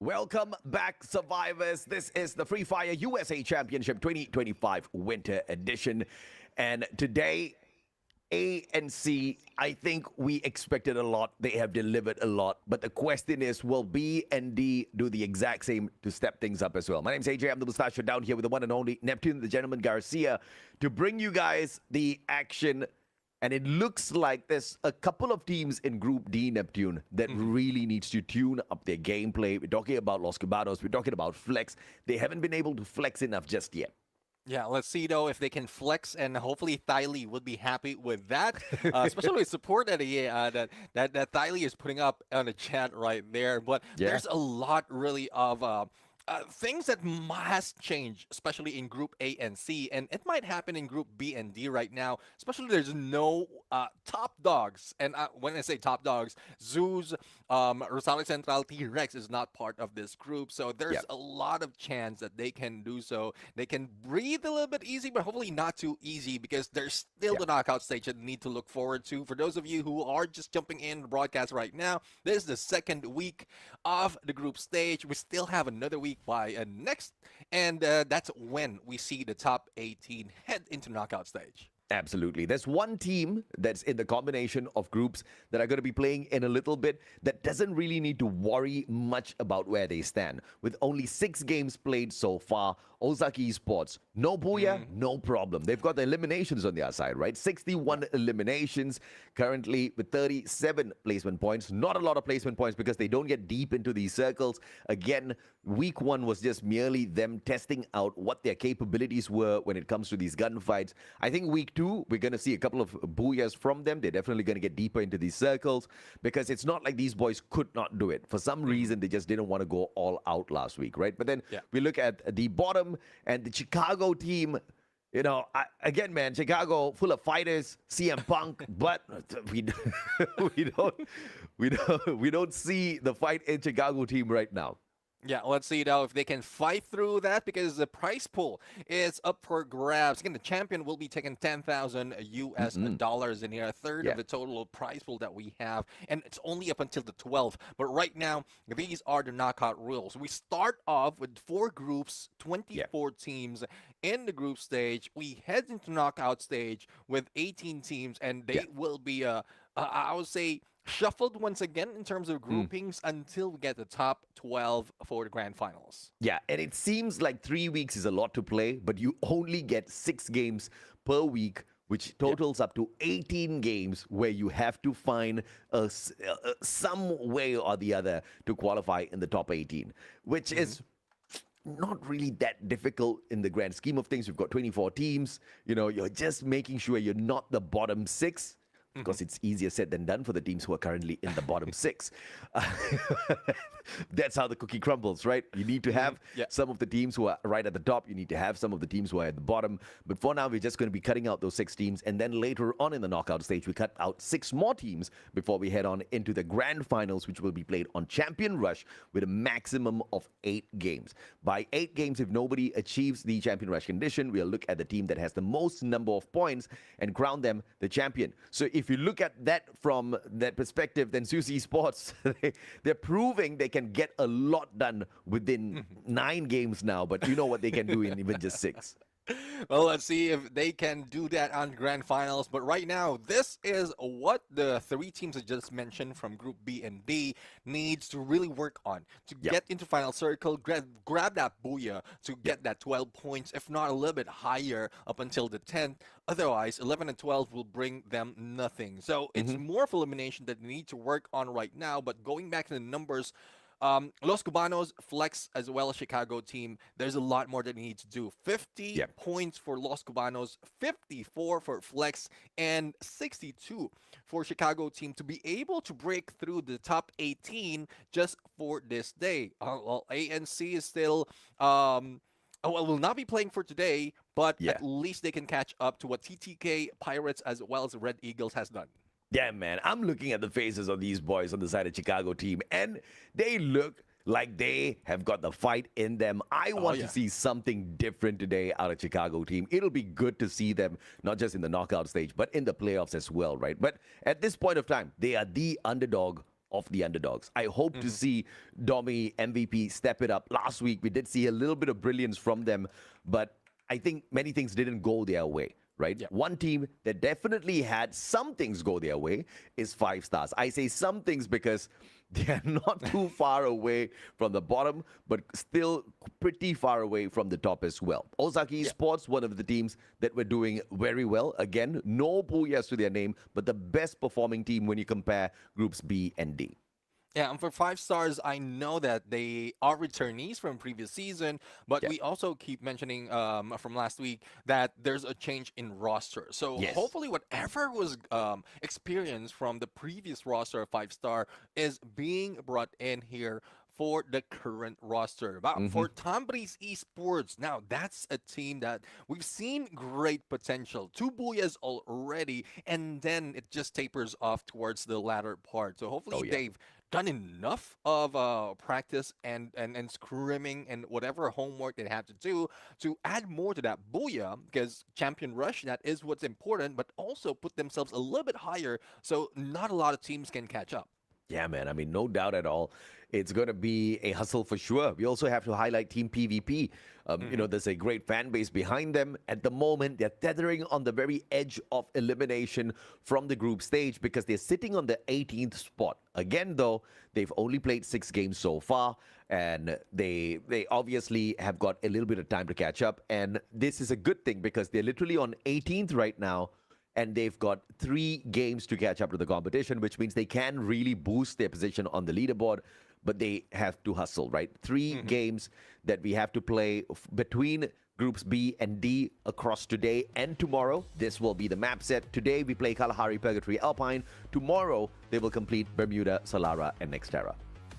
Welcome back, survivors. This is the Free Fire USA Championship 2025 Winter Edition. And today, A and C, I think we expected a lot. They have delivered a lot. But the question is, will B and D do the exact same to step things up as well? My name's AJ. I'm the Mustachio down here with the one and only Neptune, the gentleman Garcia, to bring you guys the action. And it looks like there's a couple of teams in Group D, Neptune, that really needs to tune up their gameplay. We're talking about Los Cubanos. We're talking about Flex. They haven't been able to flex enough just yet. Yeah, let's see though if they can flex, and hopefully Thaili would be happy with that, especially with support that that Thaili is putting up on the chat right there. But there's a lot really of things that has changed, especially in Group A and C, and it might happen in Group B and D right now. Especially there's no top dogs, and when I say top dogs, Zeus, Rosales Central, T-Rex is not part of this group, so there's a lot of chance that they can do so. They can breathe a little bit easy, but hopefully not too easy, because there's still the knockout stage that you need to look forward to. For those of you who are just jumping in the broadcast right now, this is the second week of the group stage. We still have another week by next, and that's when we see the top 18 head into knockout stage. Absolutely. There's one team that's in the combination of groups that are going to be playing in a little bit that doesn't really need to worry much about where they stand. With only 6 games played so far, Ozaki Esports, no booyah, no problem. They've got the eliminations on their side, right? 61 eliminations currently with 37 placement points. Not a lot of placement points because they don't get deep into these circles. Again, week 1 was just merely them testing out what their capabilities were when it comes to these gunfights. I think week 2, we're going to see a couple of booyahs from them. They're definitely going to get deeper into these circles, because it's not like these boys could not do it. For some reason, they just didn't want to go all out last week, right? But then we look at the bottom, and the Chicago team, you know, again, man, Chicago full of fighters, CM Punk, but we don't see the fight in Chicago team right now. Yeah, let's see now if they can fight through that, because the prize pool is up for grabs. Again, the champion will be taking 10,000 US dollars in here, a third of the total prize pool that we have, and it's only up until the 12th. But right now, these are the knockout rules. We start off with 4 groups, 24 teams in the group stage. We head into knockout stage with 18 teams, and they will be, I would say, shuffled once again in terms of groupings until we get the top 12 for the grand finals. Yeah, and it seems like 3 weeks is a lot to play, but you only get 6 games per week, which totals up to 18 games where you have to find some way or the other to qualify in the top 18, which is not really that difficult in the grand scheme of things. We've got 24 teams. You know, you're just making sure you're not the bottom 6. Of course, it's easier said than done for the teams who are currently in the bottom 6. That's how the cookie crumbles, right? You need to have some of the teams who are right at the top. You need to have some of the teams who are at the bottom. But for now, we're just going to be cutting out those 6 teams. And then later on in the knockout stage, we cut out 6 more teams before we head on into the grand finals, which will be played on Champion Rush with a maximum of 8 games. By 8 games, if nobody achieves the Champion Rush condition, we'll look at the team that has the most number of points and crown them the champion. So if you look at that from that perspective, then Zeus Esports, they're proving they can get a lot done within 9 games now, but you know what they can do in even just 6. Well, let's see if they can do that on grand finals. But right now, this is what the 3 teams I just mentioned from Group B and D needs to really work on to get into final circle, grab that booyah to get that 12 points, if not a little bit higher up until the 10th. Otherwise, 11 and 12 will bring them nothing. So it's more of elimination that they need to work on right now. But going back to the numbers, Los Cubanos, Flex, as well as Chicago team, there's a lot more that they need to do. 50 points for Los Cubanos, 54 for Flex, and 62 for Chicago team to be able to break through the top 18 just for this day. Well, ANC is still... will not be playing for today, but at least they can catch up to what TTK, Pirates, as well as Red Eagles has done. Yeah, man, I'm looking at the faces of these boys on the side of Chicago team, and they look like they have got the fight in them. I want to see something different today out of Chicago team. It'll be good to see them, not just in the knockout stage, but in the playoffs as well, right? But at this point of time, they are the underdog of the underdogs. I hope to see Domi MVP step it up. Last week, we did see a little bit of brilliance from them, but I think many things didn't go their way. Right? Yeah. One team that definitely had some things go their way is 5 Stars. I say some things because they're not too far away from the bottom, but still pretty far away from the top as well. Osaka Esports, one of the teams that were doing very well. Again, no booyahs to their name, but the best performing team when you compare groups B and D. Yeah, and for 5 Stars, I know that they are returnees from previous season, but we also keep mentioning from last week that there's a change in roster. So hopefully whatever was experienced from the previous roster of 5 Star is being brought in here for the current roster. But for Tambris Esports, now that's a team that we've seen great potential. 2 booyahs already, and then it just tapers off towards the latter part. So hopefully they've done enough of practice and scrimming and whatever homework they have to do to add more to that booyah, because champion rush, that is what's important, but also put themselves a little bit higher so not a lot of teams can catch up. Yeah, man. I mean, no doubt at all. It's going to be a hustle for sure. We also have to highlight Team PvP. You know, there's a great fan base behind them. At the moment, they're tethering on the very edge of elimination from the group stage because they're sitting on the 18th spot. Again, though, they've only played 6 games so far, and they obviously have got a little bit of time to catch up. And this is a good thing because they're literally on 18th right now, and they've got 3 games to catch up to the competition, which means they can really boost their position on the leaderboard, but they have to hustle, right? 3 games that we have to play between groups B and D across today and tomorrow. This will be the map set. Today, we play Kalahari, Purgatory, Alpine. Tomorrow, they will complete Bermuda, Solara, and Nexterra.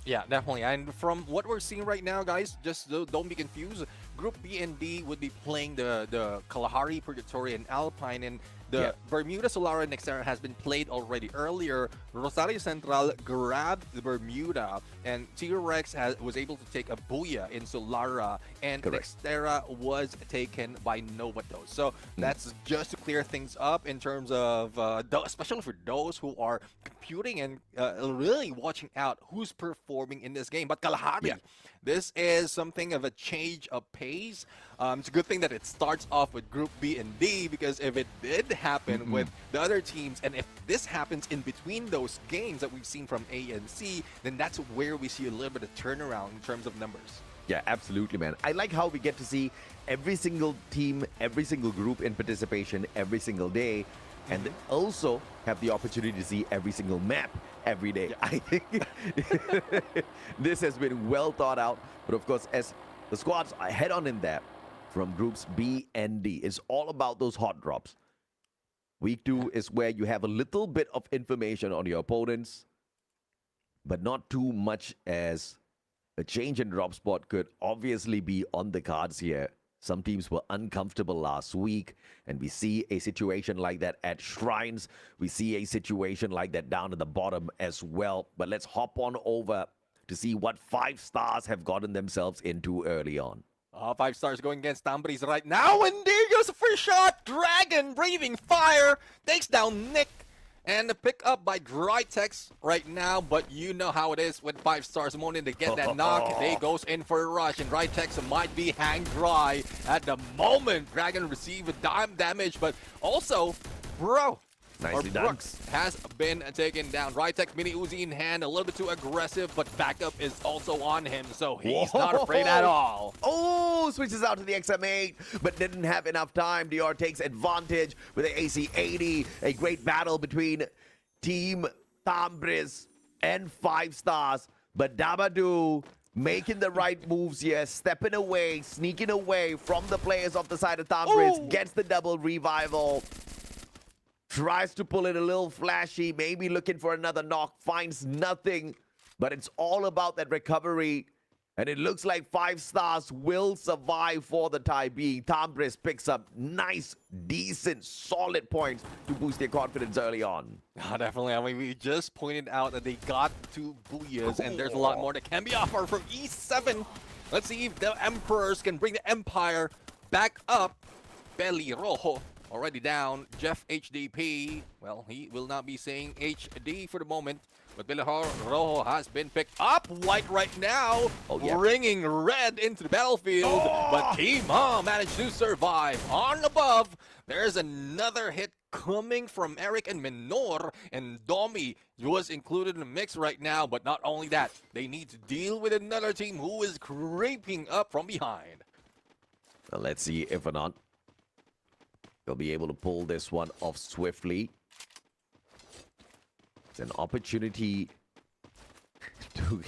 Yeah, definitely. And from what we're seeing right now, guys, just don't be confused. Group B and D would be playing the Kalahari, Purgatory, and Alpine, and the Bermuda, Solara, and Nexterra has been played already earlier. Rosario Central grabbed the Bermuda, and T-Rex was able to take a booyah in Solara, and Nexterra was taken by Novatos. So that's just to clear things up in terms of, especially for those who are computing and really watching out who's performing in this game. But Kalahari, this is something of a change of pace. It's a good thing that it starts off with Group B and D, because if it did happen with the other teams, and if this happens in between those games that we've seen from A and C, then that's where we see a little bit of turnaround in terms of numbers. Yeah, absolutely, man. I like how we get to see every single team, every single group in participation every single day, and also have the opportunity to see every single map every day. I think this has been well thought out, but of course, as the squads head on in there from groups B and D, it's all about those hot drops. Week 2 is where you have a little bit of information on your opponents, but not too much, as a change in drop spot could obviously be on the cards here. Some teams were uncomfortable last week, and we see a situation like that at Shrines. We see a situation like that down at the bottom as well. But let's hop on over to see what 5 Stars have gotten themselves into early on. 5 Stars going against Tambris right now, and there goes the first shot. Dragon breathing fire takes down Nick, and the pick up by Drytex right now. But you know how it is with 5 Stars. The moment they get that knock, they goes in for a rush, and Drytex might be hang dry at the moment. Dragon receive a dime damage, but also, Nicely done. Brooks has been taken down. Drytex mini Uzi in hand, a little bit too aggressive, but backup is also on him, so he's not afraid at all. Oh, switches out to the XM8, but didn't have enough time. Dior takes advantage with the AC-80. A great battle between Team Tambris and 5 Stars, but Dabadu making the right moves here, stepping away, sneaking away from the players of the side of Tambris, gets the double revival. Tries to pull it a little flashy, maybe looking for another knock, finds nothing, but it's all about that recovery, and it looks like 5 Stars will survive for the time being. Tambris picks up nice, decent, solid points to boost their confidence early on. Definitely. I mean, we just pointed out that they got 2 booyahs, and there's a lot more that can be offered from E7. Let's see if the Emperors can bring the Empire back up. Belly Rojo already down. Jeff HDP, well, he will not be saying HD for the moment. But Villar Rojo has been picked up. White right now, bringing red into the battlefield. But Team Mom managed to survive. On above, there's another hit coming from Eric and Menor. And Domi was included in the mix right now. But not only that, they need to deal with another team who is creeping up from behind. Well, let's see if or not they'll be able to pull this one off swiftly. It's an opportunity to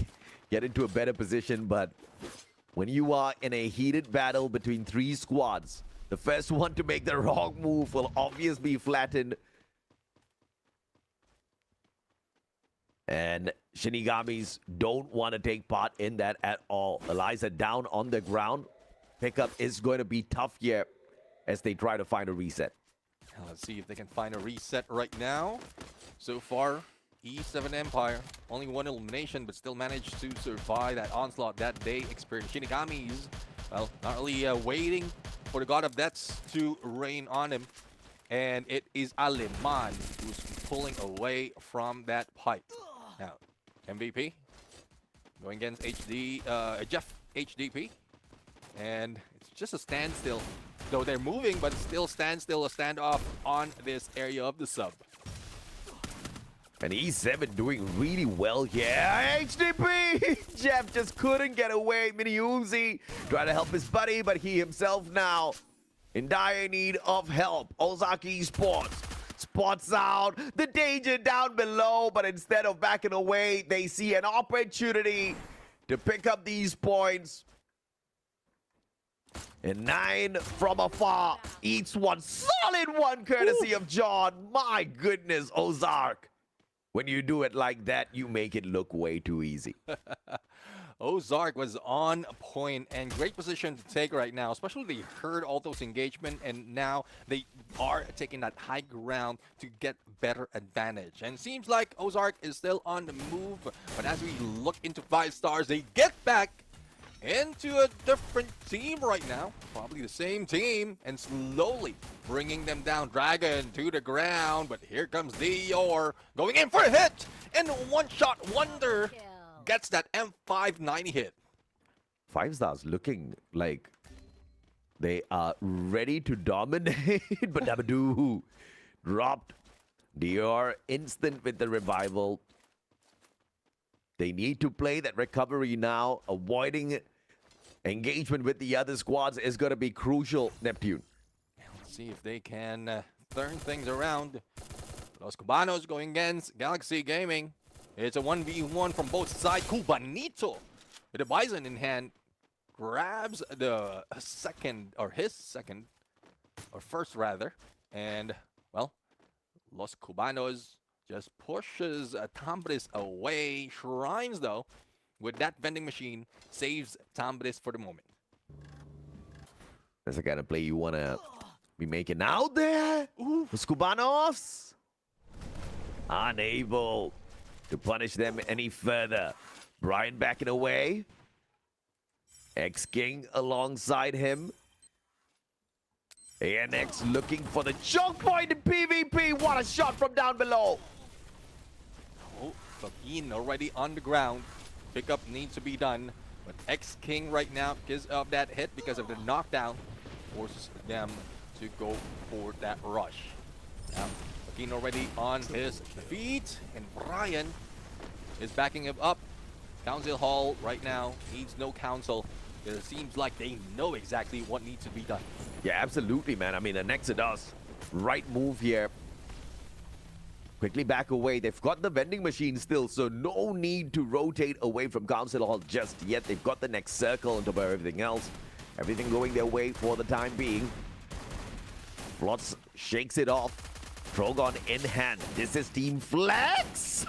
get into a better position, but when you are in a heated battle between 3 squads, the first one to make the wrong move will obviously be flattened. And Shinigamis don't want to take part in that at all. Eliza down on the ground. Pickup is going to be tough here as they try to find a reset. Let's see if they can find a reset right now. So far, E7 Empire, only 1 elimination, but still managed to survive that onslaught that they experienced. Shinigami's, well, not really waiting for the God of Deaths to rain on him. And it is Aleman who's pulling away from that pipe. Now, MVP going against Jeff HDP. And it's just a standstill. Though they're moving, but still standstill, a standoff on this area of the sub. And E7 doing really well here. HDP! Jeff just couldn't get away. Mini Uzi trying to help his buddy, but he himself now in dire need of help. Ozaki Esports spots out the danger down below, but instead of backing away, they see an opportunity to pick up these points. And 9 from afar. Each one, solid one, courtesy of John. My goodness, Ozark. When you do it like that, you make it look way too easy. Ozark was on point and great position to take right now, especially they heard all those engagement and now they are taking that high ground to get better advantage. And it seems like Ozark is still on the move, but as we look into 5 stars, they get back into a different team right now, probably the same team, and slowly bringing them down. Dragon to the ground, but here comes Dior going in for a hit, and one-shot wonder gets that M590 hit. 5 stars looking like they are ready to dominate, but Dabadoo dropped. Dior instant with the revival. They need to play that recovery now. Avoiding engagement with the other squads is going to be crucial, Neptune. Let's see if they can turn things around. Los Cubanos going against Galaxy Gaming. It's a 1v1 from both sides. Cubanito with a Bison in hand grabs the first rather. And, well, Los Cubanos just pushes Tambris away. Shrines, though, with that vending machine, saves Tambris for the moment. That's the kind of play you want to be making out there. Los Cubanos unable to punish them any further. Brian backing away. X-King alongside him. ANX looking for the choke point in PvP. What a shot from down below. Oh, Fagin already on the ground. Pickup needs to be done. But X-King right now, because of that hit, because of the knockdown, forces them to go for that rush. Now, Fagin already on his feet. And Brian is backing him up. Council Hall right now needs no counsel. It seems like they know exactly what needs to be done. Yeah, absolutely, man. I mean, the Nexodus, right move here. Quickly back away. They've got the vending machine still, so no need to rotate away from Council Hall just yet. They've got the next circle on top of everything else. Everything going their way for the time being. Flotz shakes it off. Trogon in hand. This is Team Flex.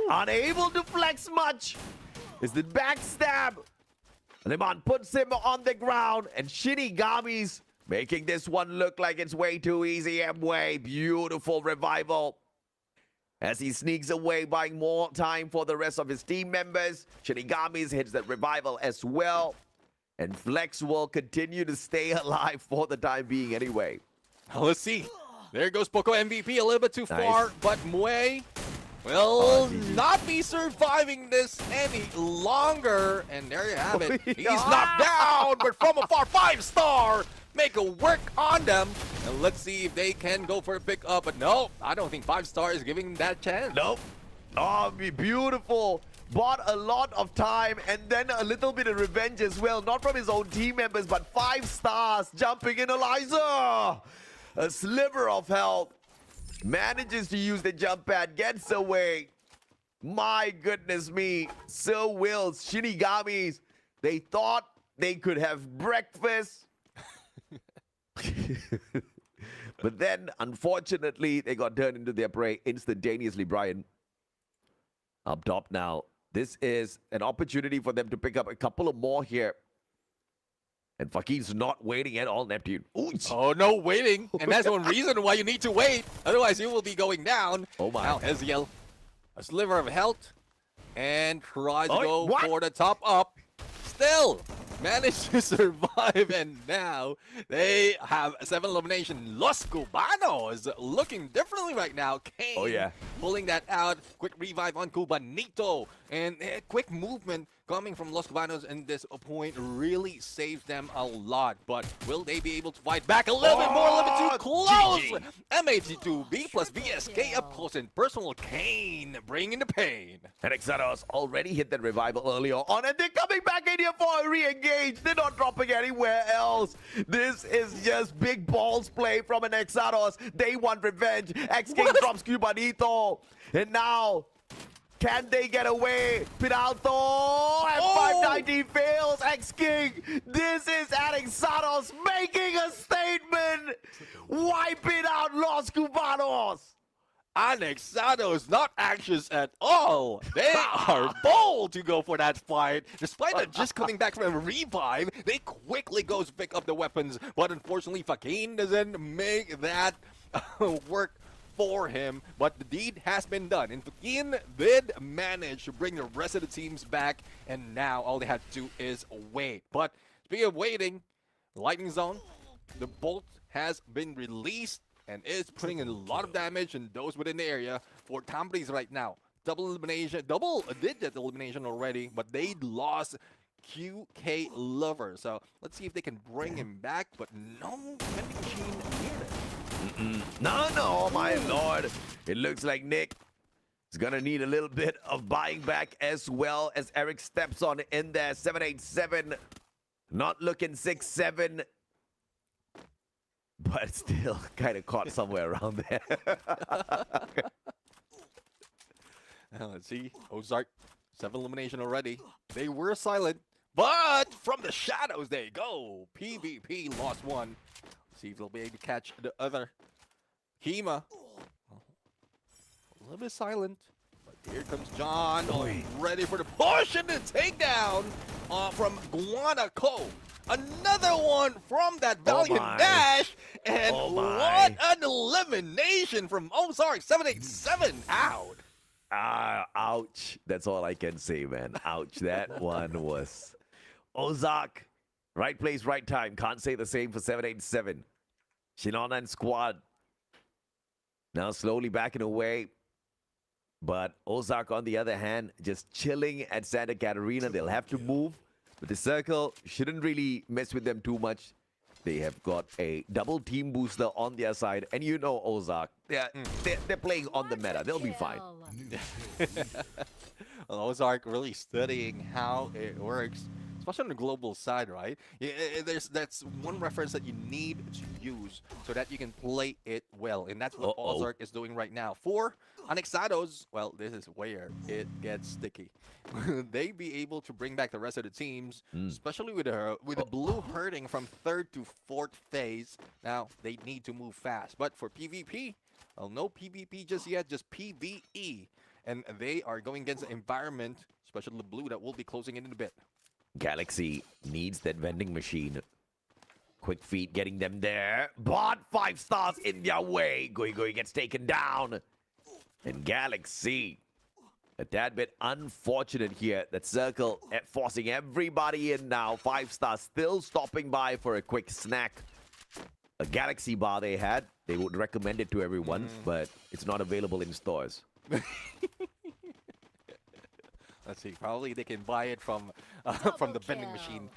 Unable to flex much. Is the backstab. Liman puts him on the ground, and Shinigami's making this one look like it's way too easy. Amway, beautiful revival. As he sneaks away, buying more time for the rest of his team members. Shinigami's hits that revival as well. And Flex will continue to stay alive for the time being anyway. Let's see. There goes Poco MVP, a little bit too far, but Mue will not be surviving this any longer. And there you have it. He's knocked down, but from afar, 5-star. Make a work on them. And let's see if they can go for a pickup. But no, I don't think 5-star is giving that chance. Nope. Oh, beautiful. Bought a lot of time and then a little bit of revenge as well. Not from his own team members, but 5 stars jumping in. Eliza, a sliver of health. Manages to use the jump pad, gets away. My goodness me. Sir Will's Shinigamis. They thought they could have breakfast. But then, unfortunately, they got turned into their prey instantaneously, Brian. Up top now. This is an opportunity for them to pick up a couple of more here. And Fakir's not waiting at all, Neptune. Ooh. Oh, no waiting. And that's one reason why you need to wait. Otherwise, you will be going down. Oh, my. Now, Eziel, a sliver of health. And tries to go for the top up. Still managed to survive. And now they have 7 elimination. Los Cubanos looking differently right now. Kane pulling that out. Quick revive on Cubanito. And quick movement coming from Los Cubanos in this point really saves them a lot. But will they be able to fight back a little bit more? A little bit too close. M82B plus VSK up close and personal. Kane bringing the pain. And Exados already hit that revival earlier on, and they're coming back in here for a re-engage. They're not dropping anywhere else. This is just big balls play from an Exados. They want revenge. X-King drops Cubanito. And now, can they get away? Pinalto and 590 fails. X-King. This is Alexados making a statement. Wiping out Los Cubanos. Anexados not anxious at all. They are bold to go for that fight. Despite it just coming back from a revive, they quickly goes to pick up the weapons. But unfortunately, Fakin doesn't make that work for him. But the deed has been done. And Fakin did manage to bring the rest of the teams back. And now all they have to do is wait. But speaking of waiting, Lightning Zone, the bolt has been released. And is putting in a lot of damage in those within the area for companies right now. Double-digit elimination already, but they lost QK Lover. So let's see if they can bring him back, but no vending machine near it. No, my lord. It looks like Nick is going to need a little bit of buying back as well as Eric steps on in there. 787, not looking 6-7. But still kind of caught somewhere around there. Let's see. Ozark, 7 elimination already. They were silent, but from the shadows they go. PvP lost 1. See if they'll be able to catch the other. Kima, a little bit silent. But here comes John, ready for the push and the takedown from Guanaco. Another one from that Valiant Dash. And what an elimination from Ozark. 787 out. Ouch. That's all I can say, man. Ouch. That one was Ozark. Right place, right time. Can't say the same for 787. Shinon and squad. Now slowly backing away. But Ozark, on the other hand, just chilling at Santa Catarina. They'll have to move. But the circle shouldn't really mess with them too much. They have got a double team booster on their side. And you know Ozark, they're playing on the meta. They'll be fine. Well, Ozark really studying how it works, especially on the global side, right? That's one reference that you need to use so that you can play it well. And that's what Ozark is doing right now. For Anexados, well, this is where it gets sticky. They be able to bring back the rest of the teams, especially with the blue hurting from 3rd to 4th phase. Now, they need to move fast. But for PvP, well, no PvP just yet, just PvE. And they are going against the environment, especially the blue that will be closing in a bit. Galaxy needs that vending machine. Quick feet getting them there. But 5 stars in their way. Goi gets taken down. And Galaxy, a tad bit unfortunate here. That circle forcing everybody in now. 5 stars still stopping by for a quick snack. A Galaxy bar they had. They would recommend it to everyone, but it's not available in stores. Let's see. Probably they can buy it from the vending machine.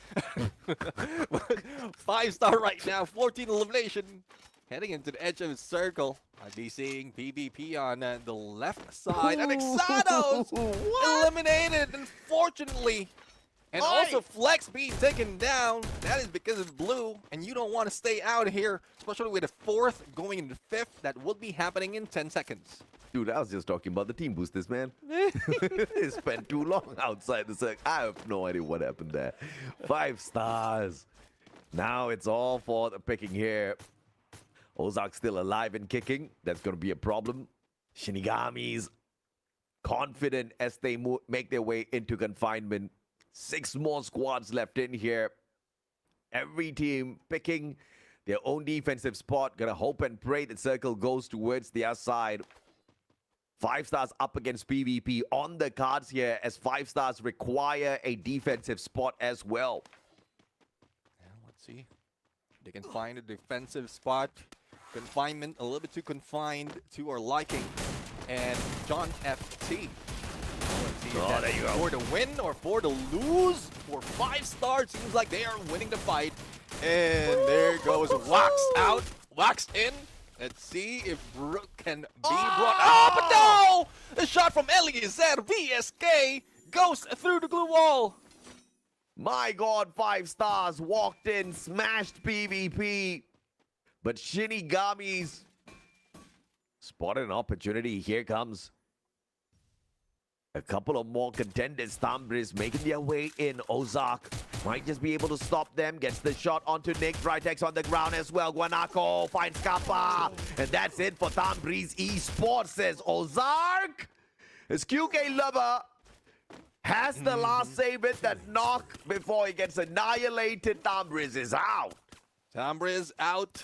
5-star right now. 14 elimination. Heading into the edge of the circle. I'd be seeing PvP on the left side. And Exados eliminated, unfortunately. And also Flex being taken down. That is because of blue. And you don't want to stay out here, especially with a 4th going into 5th. That will be happening in 10 seconds. Dude, I was just talking about the team boosters, man. They spent too long outside the circle. I have no idea what happened there. 5 stars. Now it's all for the picking here. Ozark still alive and kicking. That's going to be a problem. Shinigami's confident as they make their way into confinement. 6 more squads left in here. Every team picking their own defensive spot. Gonna hope and pray that circle goes towards their side. 5 stars up against PvP on the cards here, as 5 stars require a defensive spot as well. Let's see. They can find a defensive spot. Confinement, a little bit too confined to our liking. And John FT. Let's see if there you go. for the win or for the lose. For 5 stars, seems like they are winning the fight. And there goes Wax out, Wax in. Let's see if Brook can be brought. Oh, but no! The shot from Eliezer VSK goes through the glue wall. My God, 5 stars walked in, smashed PvP. But Shinigami's spotted an opportunity. Here comes a couple of more contenders. Thambris making their way in. Ozark might just be able to stop them. Gets the shot onto Nick. Britex on the ground as well. Guanaco finds Kappa. And that's it for Thambris Esports, says Ozark. His QK lover has the last save it, that knock before he gets annihilated. Thambris is out. Thambris out.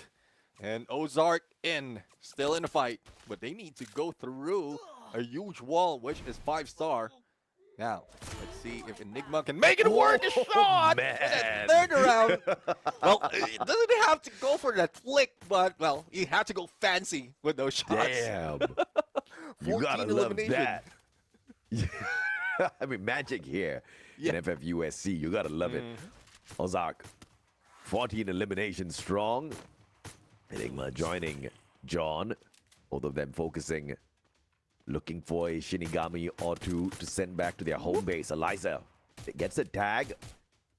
And Ozark in. Still in the fight. But they need to go through a huge wall, which is 5-star. Now, let's see if Enigma can make it work. A shot! Man. Third round. Well, it doesn't have to go for that flick, but, well, you have to go fancy with those shots. Damn. You gotta love that. I mean, magic here in FFUSC. You gotta love it. Ozark, 14 eliminations strong. Enigma joining John. Both of them focusing, looking for a Shinigami or two to send back to their home base. Eliza gets a tag,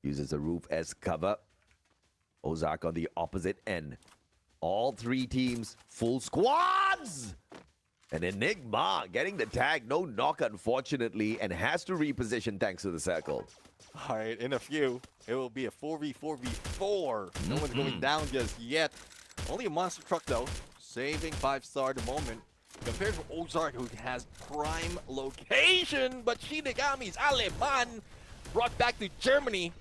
uses the roof as cover. Ozark on the opposite end. All 3 teams, full squads! And Enigma getting the tag, no knock unfortunately, and has to reposition thanks to the circle. All right, in a few, it will be a 4v4v4. No one's going down just yet. Only a monster truck though, saving 5-star at the moment. Compared to Ozark, who has prime location, but Shinigami's Aleman brought back to Germany.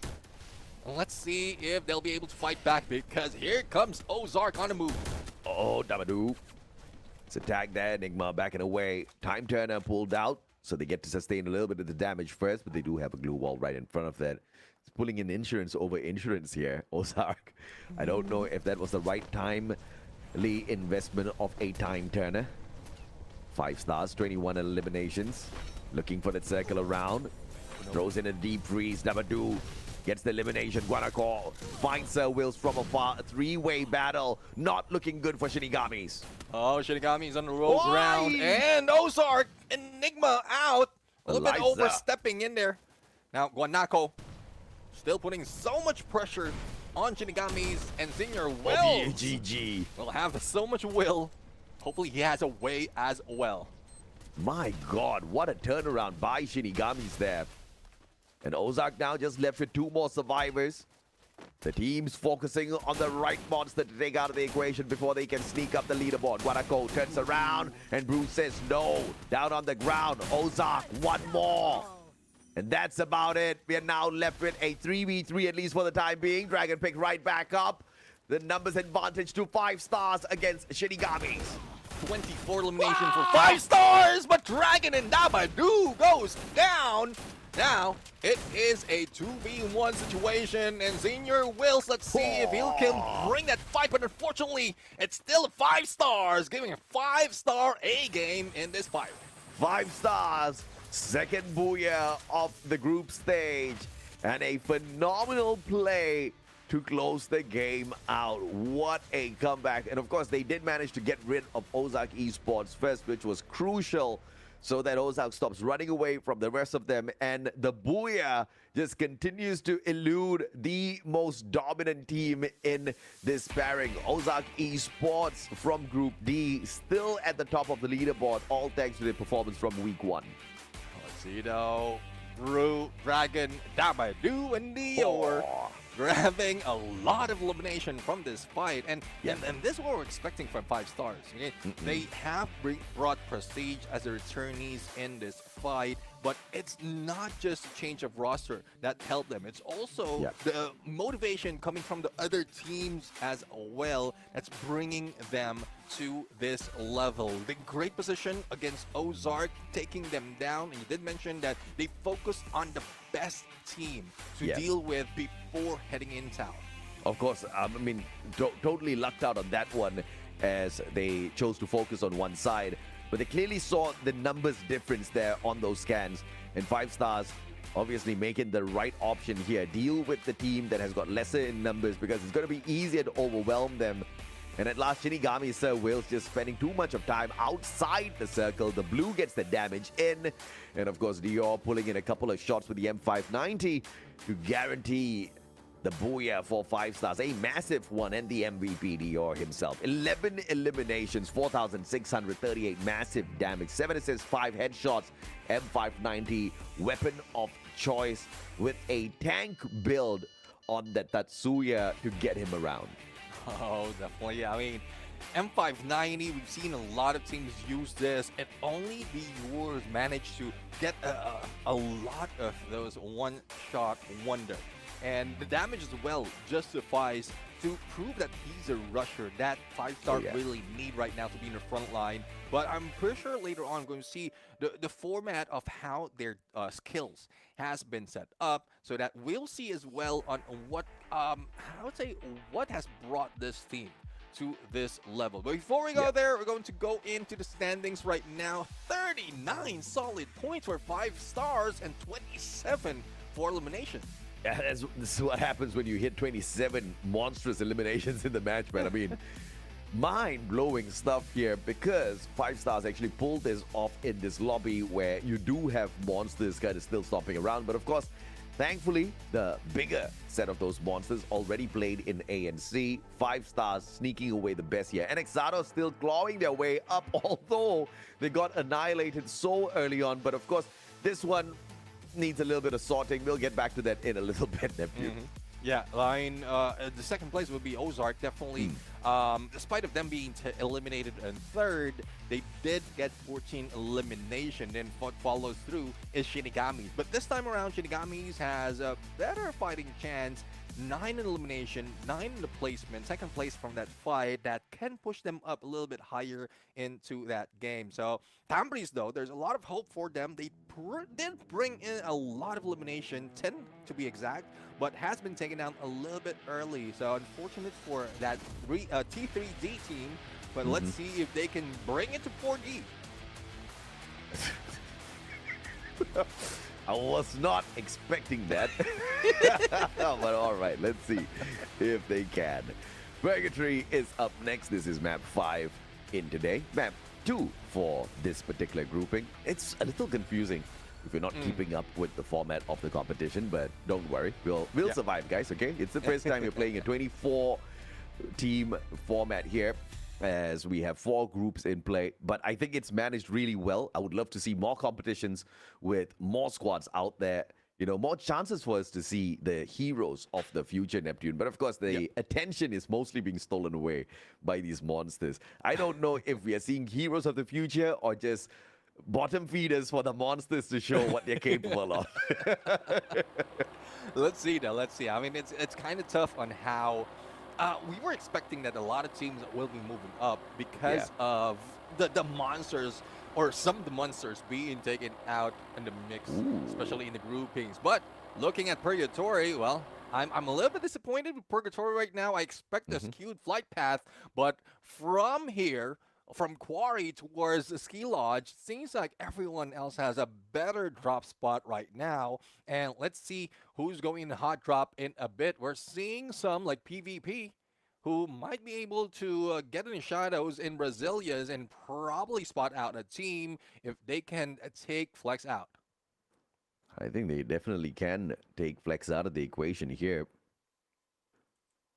And let's see if they'll be able to fight back, because here comes Ozark on the move. Oh, Dabadoo. It's a tag there. Enigma backing away. Time Turner pulled out, so they get to sustain a little bit of the damage first, but they do have a glue wall right in front of that. It's pulling in insurance over insurance here, Ozark. I don't know if that was the right timely investment of a Time Turner. 5 stars, 21 eliminations. Looking for that circle around. Throws in a deep freeze. Dabadoo gets the elimination. Guanaco finds Sir Wills from afar. A 3-way battle. Not looking good for Shinigamis. Oh, Shinigami's on the roll ground. And Ozark, Enigma out. A little bit overstepping in there. Now, Guanaco still putting so much pressure on Shinigamis. And Senior Will will have so much will. Hopefully he has a way as well. My God, what a turnaround by Shinigamis there. And Ozark now just left with 2 more survivors. The team's focusing on the right monster to take out of the equation before they can sneak up the leaderboard. Guanaco turns around and Bruce says no. Down on the ground, Ozark, 1 more. And that's about it. We are now left with a 3v3 at least for the time being. Dragon picked right back up. The numbers advantage to 5 stars against Shinigamis. 24 eliminations for 5 stars, but Dragon and Dabadoo goes down. Now, it is a 2v1 situation, and Senior Wills, let's see if he can bring that fight, but unfortunately, it's still 5 stars, giving a 5-star A game in this fight. 5 stars, second booyah of the group stage, and a phenomenal play to close the game out. What a comeback. And of course, they did manage to get rid of Ozark Esports first, which was crucial so that Ozark stops running away from the rest of them. And the Booyah just continues to elude the most dominant team in this pairing. Ozark Esports from Group D, still at the top of the leaderboard, all thanks to their performance from week 1. Let's see though. Rue, Dragon, Dabadoo, and Dior grabbing a lot of elimination from this fight. And this is what we're expecting from 5 stars. Okay? They have brought prestige as the returnees in this fight, but it's not just change of roster that helped them. It's also the motivation coming from the other teams as well that's bringing them to this level. The great position against Ozark, taking them down. And you did mention that they focused on the best team to deal with before heading in town. Of course, I mean, totally lucked out on that one as they chose to focus on one side. But they clearly saw the numbers difference there on those scans. And 5 stars obviously making the right option here. Deal with the team that has got lesser in numbers because it's going to be easier to overwhelm them. And at last, Shinigami Sir Will's just spending too much of time outside the circle. The blue gets the damage in. And of course, Dior pulling in a couple of shots with the M590 to guarantee the booyah for 5 stars. A massive one, and the MVP, Dior himself. 11 eliminations, 4,638 massive damage, 7 assists, 5 headshots, M590, weapon of choice with a tank build on that Tatsuya to get him around. Oh, definitely. I mean, M590, we've seen a lot of teams use this, and only the yours managed to get a lot of those one-shot wonder. And the damage as well justifies to prove that he's a rusher that 5-star really need right now to be in the front line. But I'm pretty sure later on we're going to see the format of how their skills has been set up, so that we'll see as well on what I would say what has brought this team to this level. But before we go there, we're going to go into the standings right now. 39 solid points for 5 stars and 27 for elimination. Yeah, this is what happens when you hit 27 monstrous eliminations in the match, man. I mean, mind-blowing stuff here, because 5 stars actually pulled this off in this lobby where you do have monsters kind of still stomping around. But of course, thankfully, the bigger set of those monsters already played in ANC. 5 stars sneaking away the best here. And Exado still clawing their way up, although they got annihilated so early on. But of course, this one needs a little bit of sorting. We'll get back to that in a little bit, Neptune. Yeah, line the second place would be Ozark, definitely. Despite of them being eliminated in third, they did get 14 elimination. Then what follows through is Shinigami's. But this time around, Shinigami's has a better fighting chance. 9 in elimination, 9 in the placement, second place from that fight that can push them up a little bit higher into that game. So Tambris, though, there's a lot of hope for them. They did bring in a lot of elimination, 10 to be exact, but has been taken down a little bit early. So unfortunate for that T3D team, but let's see if they can bring it to 4D. I was not expecting that. But all right, let's see if they can. Purgatory is up next. This is map 5 in today. Map 2 for this particular grouping. It's a little confusing if you're not keeping up with the format of the competition, but don't worry. We'll survive, guys, okay? It's the first time you're playing a 24-team format here, as we have 4 groups in play. But I think it's managed really well. I would love to see more competitions with more squads out there. You know, more chances for us to see the heroes of the future, Neptune. But of course, the attention is mostly being stolen away by these monsters. I don't know if we are seeing heroes of the future or just bottom feeders for the monsters to show what they're capable of. Let's see, though. Let's see. I mean, it's kind of tough on how... we were expecting that a lot of teams will be moving up because of the monsters, or some of the monsters being taken out in the mix, especially in the groupings. But looking at Purgatory, well, I'm a little bit disappointed with Purgatory right now. I expect a skewed flight path, but from here, from Quarry towards the Ski Lodge, seems like everyone else has a better drop spot right now. And let's see who's going to hot drop in a bit. We're seeing some like PvP who might be able to get in the shadows in Brazilias and probably spot out a team if they can take Flex out. I think they definitely can take Flex out of the equation here.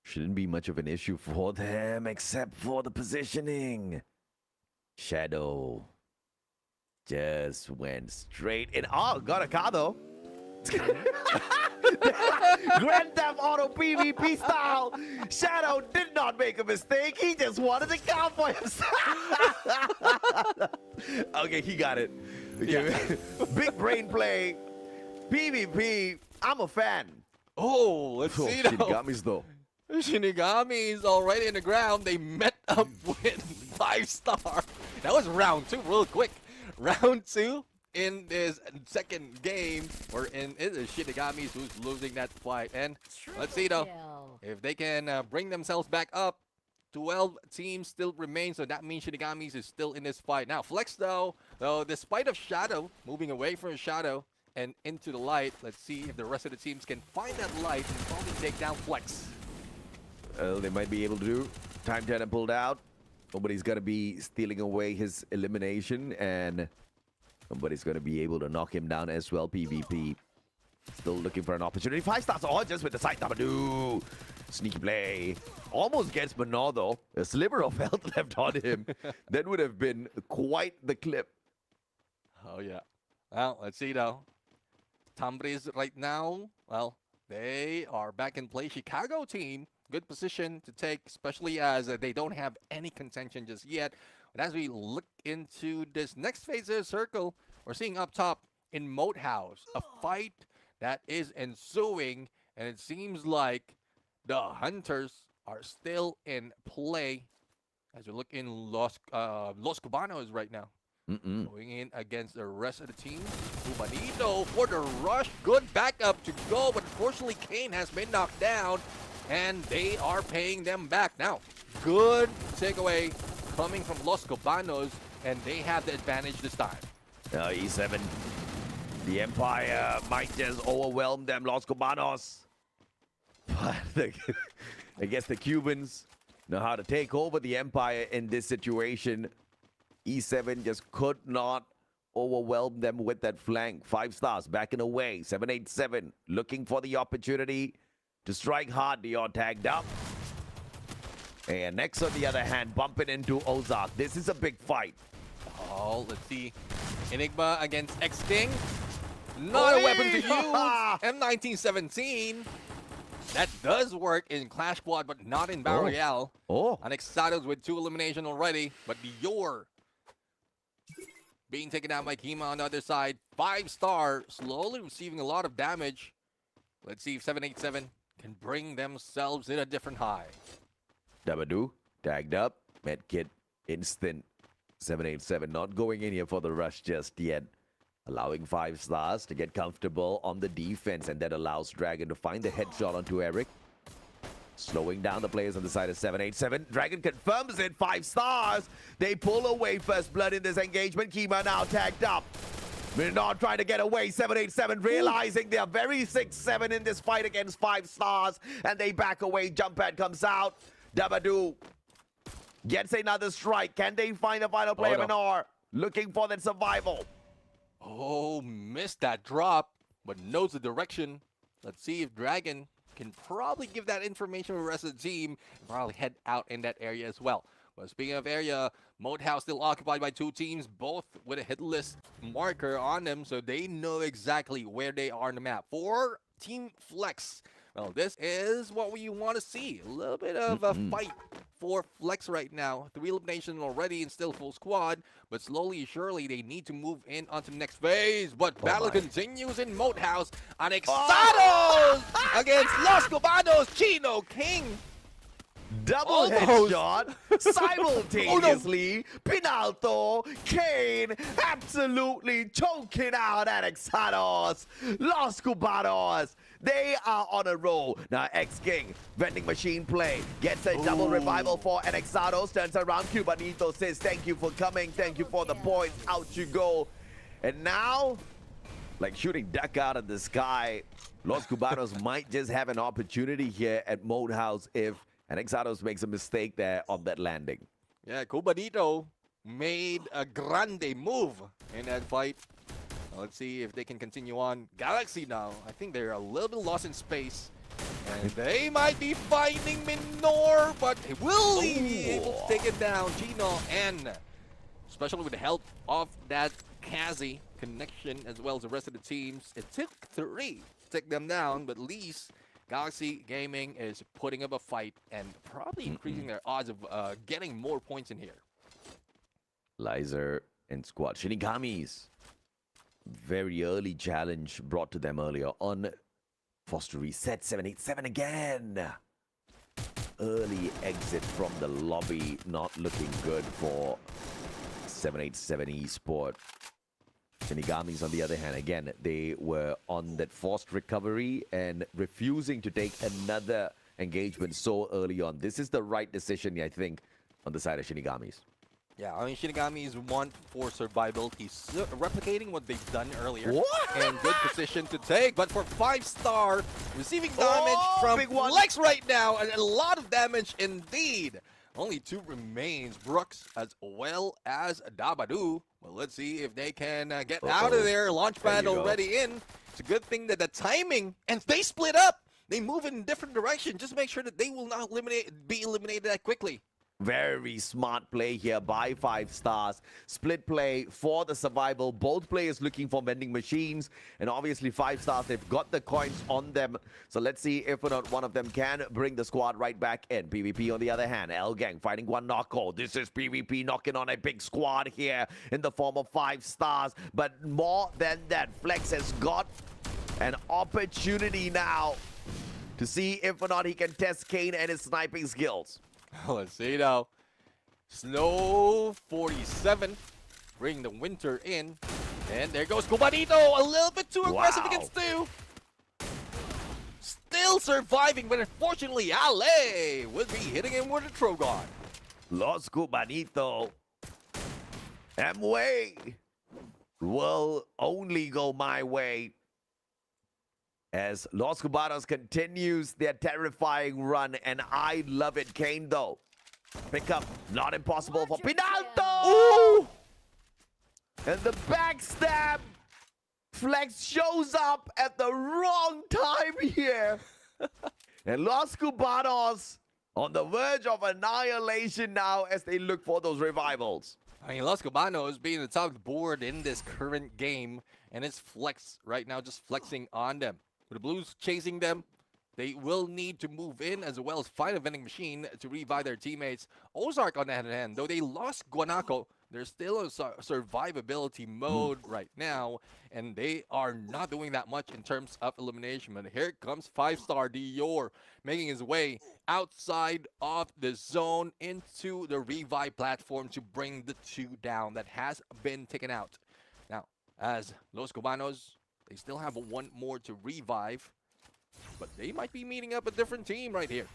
Shouldn't be much of an issue for them, except for the positioning. Shadow just went straight in. Oh, got a car though. Grand Theft Auto PvP style. Shadow did not make a mistake. He just wanted to car for himself. Okay, he got it. Okay. Yeah. Big brain play. PvP. I'm a fan. Oh, let's see though. Shinigamis though. Shinigami's already in the ground. They met up with 5-star. That was round 2, real quick. Round 2 in this second game. We're in it is Shinigami's who's losing that fight. And let's see though if they can bring themselves back up. 12 teams still remain, so that means Shinigami's is still in this fight. Now Flex though despite of Shadow moving away from Shadow and into the light, let's see if the rest of the teams can find that light and probably take down Flex. They might be able to do. Time Turner pulled out. Nobody's going to be stealing away his elimination, and somebody's going to be able to knock him down as well. PvP still looking for an opportunity. 5 stars on just with the side Dabadoo. Sneaky play. Almost gets Manor though. A sliver of health left on him. That would have been quite the clip. Oh yeah. Well, let's see though. Tambris right now, well, they are back in play. Chicago team, good position to take, especially as they don't have any contention just yet. But as we look into this next phase of the circle, we're seeing up top in Moat House a fight that is ensuing, and it seems like the Hunters are still in play as we look in Los Cubanos right now. Going in against the rest of the team. Cubanito for the rush. Good backup to go, but unfortunately Kane has been knocked down, and they are paying them back. Now, good takeaway coming from Los Cubanos, and they have the advantage this time. E7. The Empire might just overwhelm them, Los Cubanos. But I guess the Cubans know how to take over the Empire in this situation. E7 just could not overwhelm them with that flank. 5 stars backing away. 787 looking for the opportunity to strike hard. Dior tagged up. And next, on the other hand, bumping into Ozark. This is a big fight. Oh, let's see. Enigma against X-King. Not a weapon to use. M1917. That does work in Clash Squad, but not in Battle Royale. Anexados with 2 elimination already, but Dior being taken out by Kima on the other side. 5 star, slowly receiving a lot of damage. Let's see if 787 can bring themselves in a different high. Dabadoo tagged up. Medkit instant. 787 not going in here for the rush just yet. Allowing 5 stars to get comfortable on the defense, and that allows Dragon to find the headshot onto Eric. Slowing down the players on the side of 787. Dragon confirms it. 5 stars. They pull away first blood in this engagement. Kima now tagged up. Minard trying to get away. 787 realizing they are very 6-7 in this fight against 5 stars. And they back away. Jump pad comes out. Dabadoo gets another strike. Can they find the final player? Minard looking for that survival. Oh, missed that drop, but knows the direction. Let's see if Dragon can probably give that information to the rest of the team and probably head out in that area as well. But speaking of area, Moat House still occupied by 2 teams, both with a hit list marker on them, so they know exactly where they are on the map. For Team Flex, well, this is what we want to see. A little bit of a fight for Flex right now. 3 eliminations already and still full squad, but slowly, surely, they need to move in onto the next phase. But battle continues in Moat House. Anexados against Los Cubanos. Chino King Double Almost. headshot simultaneously. Pinalto, Kane, absolutely choking out Alexados. Los Cubanos, they are on a roll. Now X-King, vending machine play, gets a double revival for Alexados, turns around. Cubanito says, thank you for coming, thank you for the points, out you go. And now, like shooting duck out of the sky, Los Cubanos might just have an opportunity here at Mode House if Alexados makes a mistake there on that landing. Yeah, Cubanito made a grande move in that fight. Let's see if they can continue on. Galaxy now, I think they're a little bit lost in space. And they might be finding Minor, but will he be able to take it down? Gino and, especially with the help of that Kazi connection as well as the rest of the teams, it took 3 to take them down, but at least Galaxy Gaming is putting up a fight and probably increasing their odds of getting more points in here. Lizer and squad. Shinigamis. Very early challenge brought to them earlier on. Foster reset 787 again. Early exit from the lobby. Not looking good for 787 Esports. Shinigamis, on the other hand, again, they were on that forced recovery and refusing to take another engagement so early on. This is the right decision, I think, on the side of Shinigamis. Yeah, I mean, Shinigamis want for survivability, replicating what they've done earlier. What? And good position to take, but for 5-star, receiving damage from Lex right now, and a lot of damage indeed. Only 2 remains, Brooks as well as Dabadu. Well, let's see if they can get out of there. Launchpad already in. It's a good thing that the timing, and they split up. They move in different directions. Just make sure that they will not be eliminated that quickly. Very smart play here by 5 stars. Split play for the survival. Both players looking for vending machines. And obviously 5 stars, they've got the coins on them. So let's see if or not one of them can bring the squad right back in. PvP on the other hand. L-Gang fighting one knocko. This is PvP knocking on a big squad here in the form of 5 stars. But more than that, Flex has got an opportunity now to see if or not he can test Kane and his sniping skills. Let's see now. Snow 47. Bring the winter in. And there goes Cubanito. A little bit too aggressive against 2. Still surviving, but unfortunately, Ale would be hitting him with a Trogon. Los Cubanito. M-Way will only go my way. As Los Cubanos continues their terrifying run, and I love it. Kane, though. Pick up, not impossible for Pinalto! Ooh! And the backstab. Flex shows up at the wrong time here. And Los Cubanos on the verge of annihilation now as they look for those revivals. I mean, Los Cubanos being the top of the board in this current game, and it's Flex right now just flexing on them. With the Blues chasing them, they will need to move in as well as find a vending machine to revive their teammates. Ozark, on the other hand, though they lost Guanaco, they're still in survivability mode right now, and they are not doing that much in terms of elimination. But here comes 5-star Dior making his way outside of the zone into the revive platform to bring the 2 down that has been taken out. Now, as Los Cubanos, they still have 1 more to revive, but they might be meeting up a different team right here.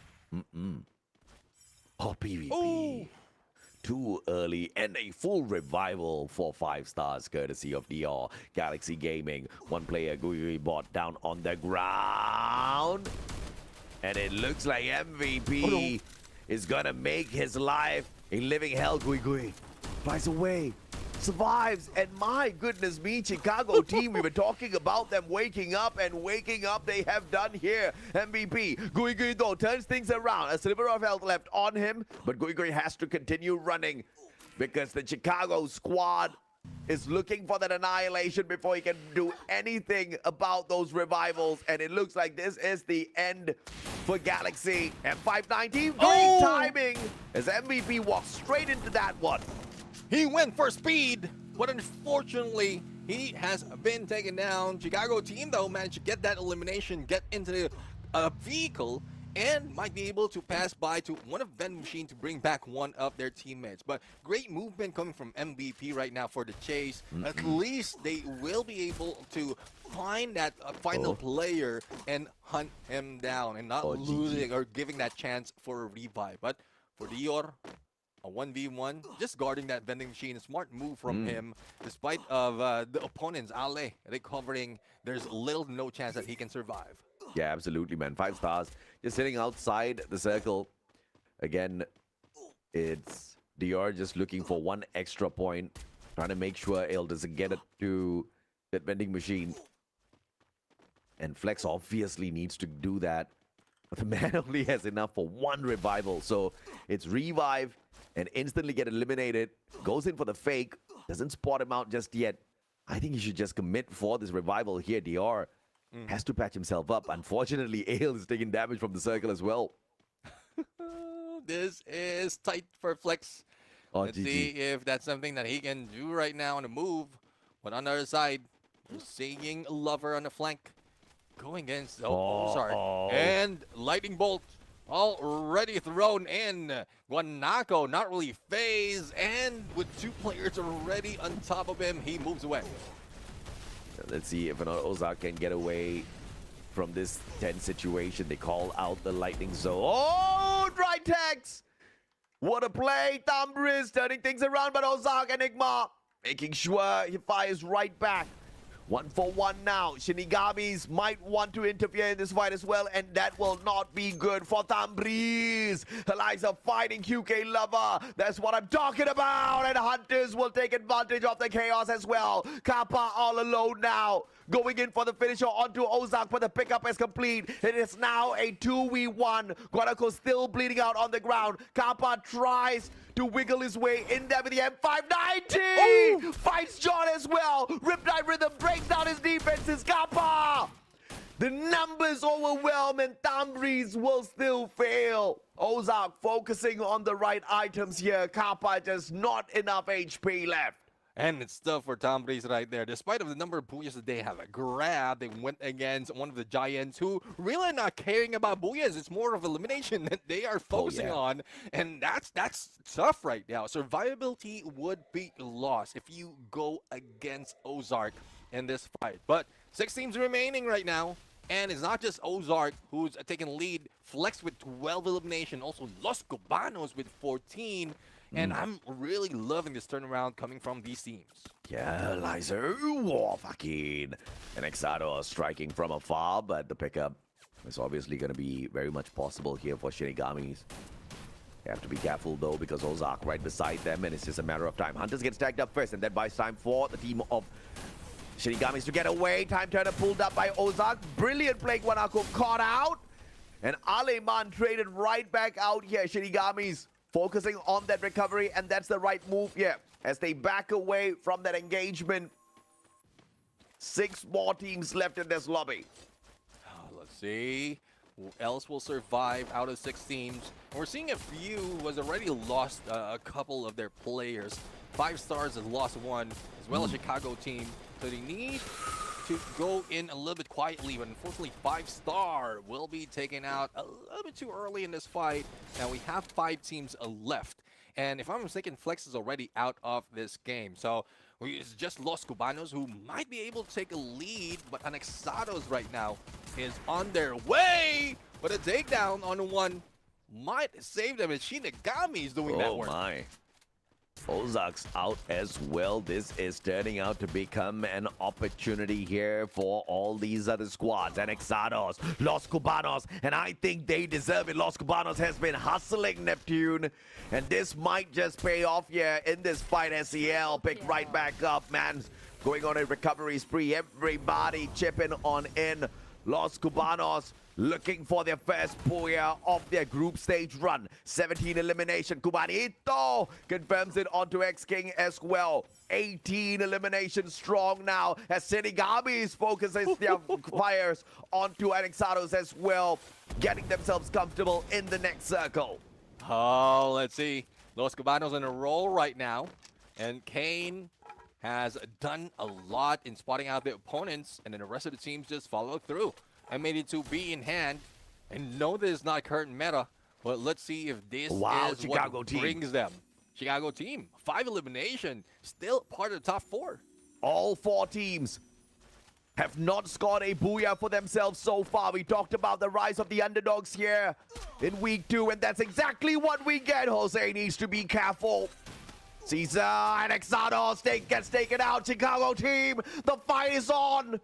Oh, PvP. Too early, and a full revival for 5 stars, courtesy of Dior. Galaxy Gaming, 1 player, Gui bot down on the ground. And it looks like MVP is gonna make his life a living hell. Gui flies away. Survives, and my goodness me, Chicago team, we were talking about them waking up, and waking up they have done here. MVP, Gui though turns things around, a sliver of health left on him, but Gui has to continue running because the Chicago squad is looking for that annihilation before he can do anything about those revivals, and it looks like this is the end for Galaxy. M519, great timing as MVP walks straight into that one. He went for speed, but unfortunately, he has been taken down. Chicago team, though, managed to get that elimination, get into the vehicle, and might be able to pass by to one of vending machine to bring back one of their teammates. But great movement coming from MVP right now for the chase. At least they will be able to find that final player and hunt him down and not losing or giving that chance for a revive. But for Dior, a 1v1, just guarding that vending machine, a smart move from him. Despite of the opponent's Ale recovering, there's little to no chance that he can survive. Yeah, absolutely, man. 5 stars. Just sitting outside the circle. Again, it's Dior just looking for one extra point. Trying to make sure Ale doesn't get it to that vending machine. And Flex obviously needs to do that. But the man only has enough for one revival. So it's revive and instantly get eliminated. Goes in for the fake. Doesn't spot him out just yet. I think he should just commit for this revival here. Dior has to patch himself up. Unfortunately, Ale is taking damage from the circle as well. This is tight for Flex. Let's see if that's something that he can do right now on the move. But on the other side, we're seeing Lover on the flank. Going against Ozark. And Lightning Bolt already thrown in. Guanaco not really phased. And with 2 players already on top of him, he moves away. Let's see if Ozark can get away from this tense situation. They call out the Lightning Zone. Oh, dry text! What a play! Thambris turning things around, but Ozark Enigma making sure he fires right back. 1-for-1 now. Shinigamis might want to interfere in this fight as well, and that will not be good for Thambris. Eliza fighting QK Lover. That's what I'm talking about. And Hunters will take advantage of the chaos as well. Kappa all alone now. Going in for the finisher onto Ozark, but the pickup is complete. It is now a 2v1. Guanaco still bleeding out on the ground. Kappa tries to wiggle his way in there with the M590. Fights John as well. Riptide Rhythm breaks down his defenses. Kappa. The numbers overwhelm and Thambris will still fail. Ozark focusing on the right items here. Kappa just not enough HP left. And it's tough for Thambris right there. Despite of the number of booyahs that they have grabbed, they went against one of the giants who really not caring about booyahs. It's more of elimination that they are focusing on. And that's tough right now. Survivability would be lost if you go against Ozark in this fight. But 6 teams remaining right now. And it's not just Ozark who's taking lead. Flex with 12 elimination. Also Los Cubanos with 14. And I'm really loving this turnaround coming from these teams. Yeah, Liza, fucking. And Exado striking from afar, but the pickup is obviously going to be very much possible here for Shinigamis. They have to be careful, though, because Ozark right beside them, and it's just a matter of time. Hunters get stacked up first, and that buys time for the team of Shinigamis to get away. Time turner pulled up by Ozark. Brilliant play, Guanaco caught out. And Aleman traded right back out here. Shinigamis focusing on that recovery, and that's the right move here as they back away from that engagement. 6 more teams left in this lobby. Let's see who else will survive out of 6 teams. We're seeing a few who has already lost a couple of their players. 5 stars has lost 1, as well as Chicago team. So they need to go in a little bit quietly, but unfortunately 5-star will be taken out a little bit too early in this fight. Now we have 5 teams left, and if I'm mistaken, Flex is already out of this game. So it's just Los Cubanos who might be able to take a lead, but Anexados right now is on their way, but a takedown on 1 might save them, and Shinigami is doing that work. Oh my. Ozark's out as well. This is turning out to become an opportunity here for all these other squads. Anexados, Los Cubanos, and I think they deserve it. Los Cubanos has been hustling Neptune, and this might just pay off here in this fight. SEL picked right back up, man. Going on a recovery spree. Everybody chipping on in. Los Cubanos looking for their first booyah of their group stage run. 17 elimination. Cubanito confirms it onto X-King as well. 18 elimination strong now as Shinigamis focuses their fires onto Anexados as well, getting themselves comfortable in the next circle. Oh, let's see. Los Cubanos in a roll right now. And Kane has done a lot in spotting out the opponents, and then the rest of the teams just follow through. And made it to be in hand. And no, this is not current meta, but let's see if this Wow, is Chicago what team. brings them. Chicago team, 5 elimination, still part of the top 4. All 4 teams have not scored a booyah for themselves so far. We talked about the rise of the underdogs here in week 2, and that's exactly what we get. Jose needs to be careful. Caesar and Exados gets taken out. Chicago team, the fight is on.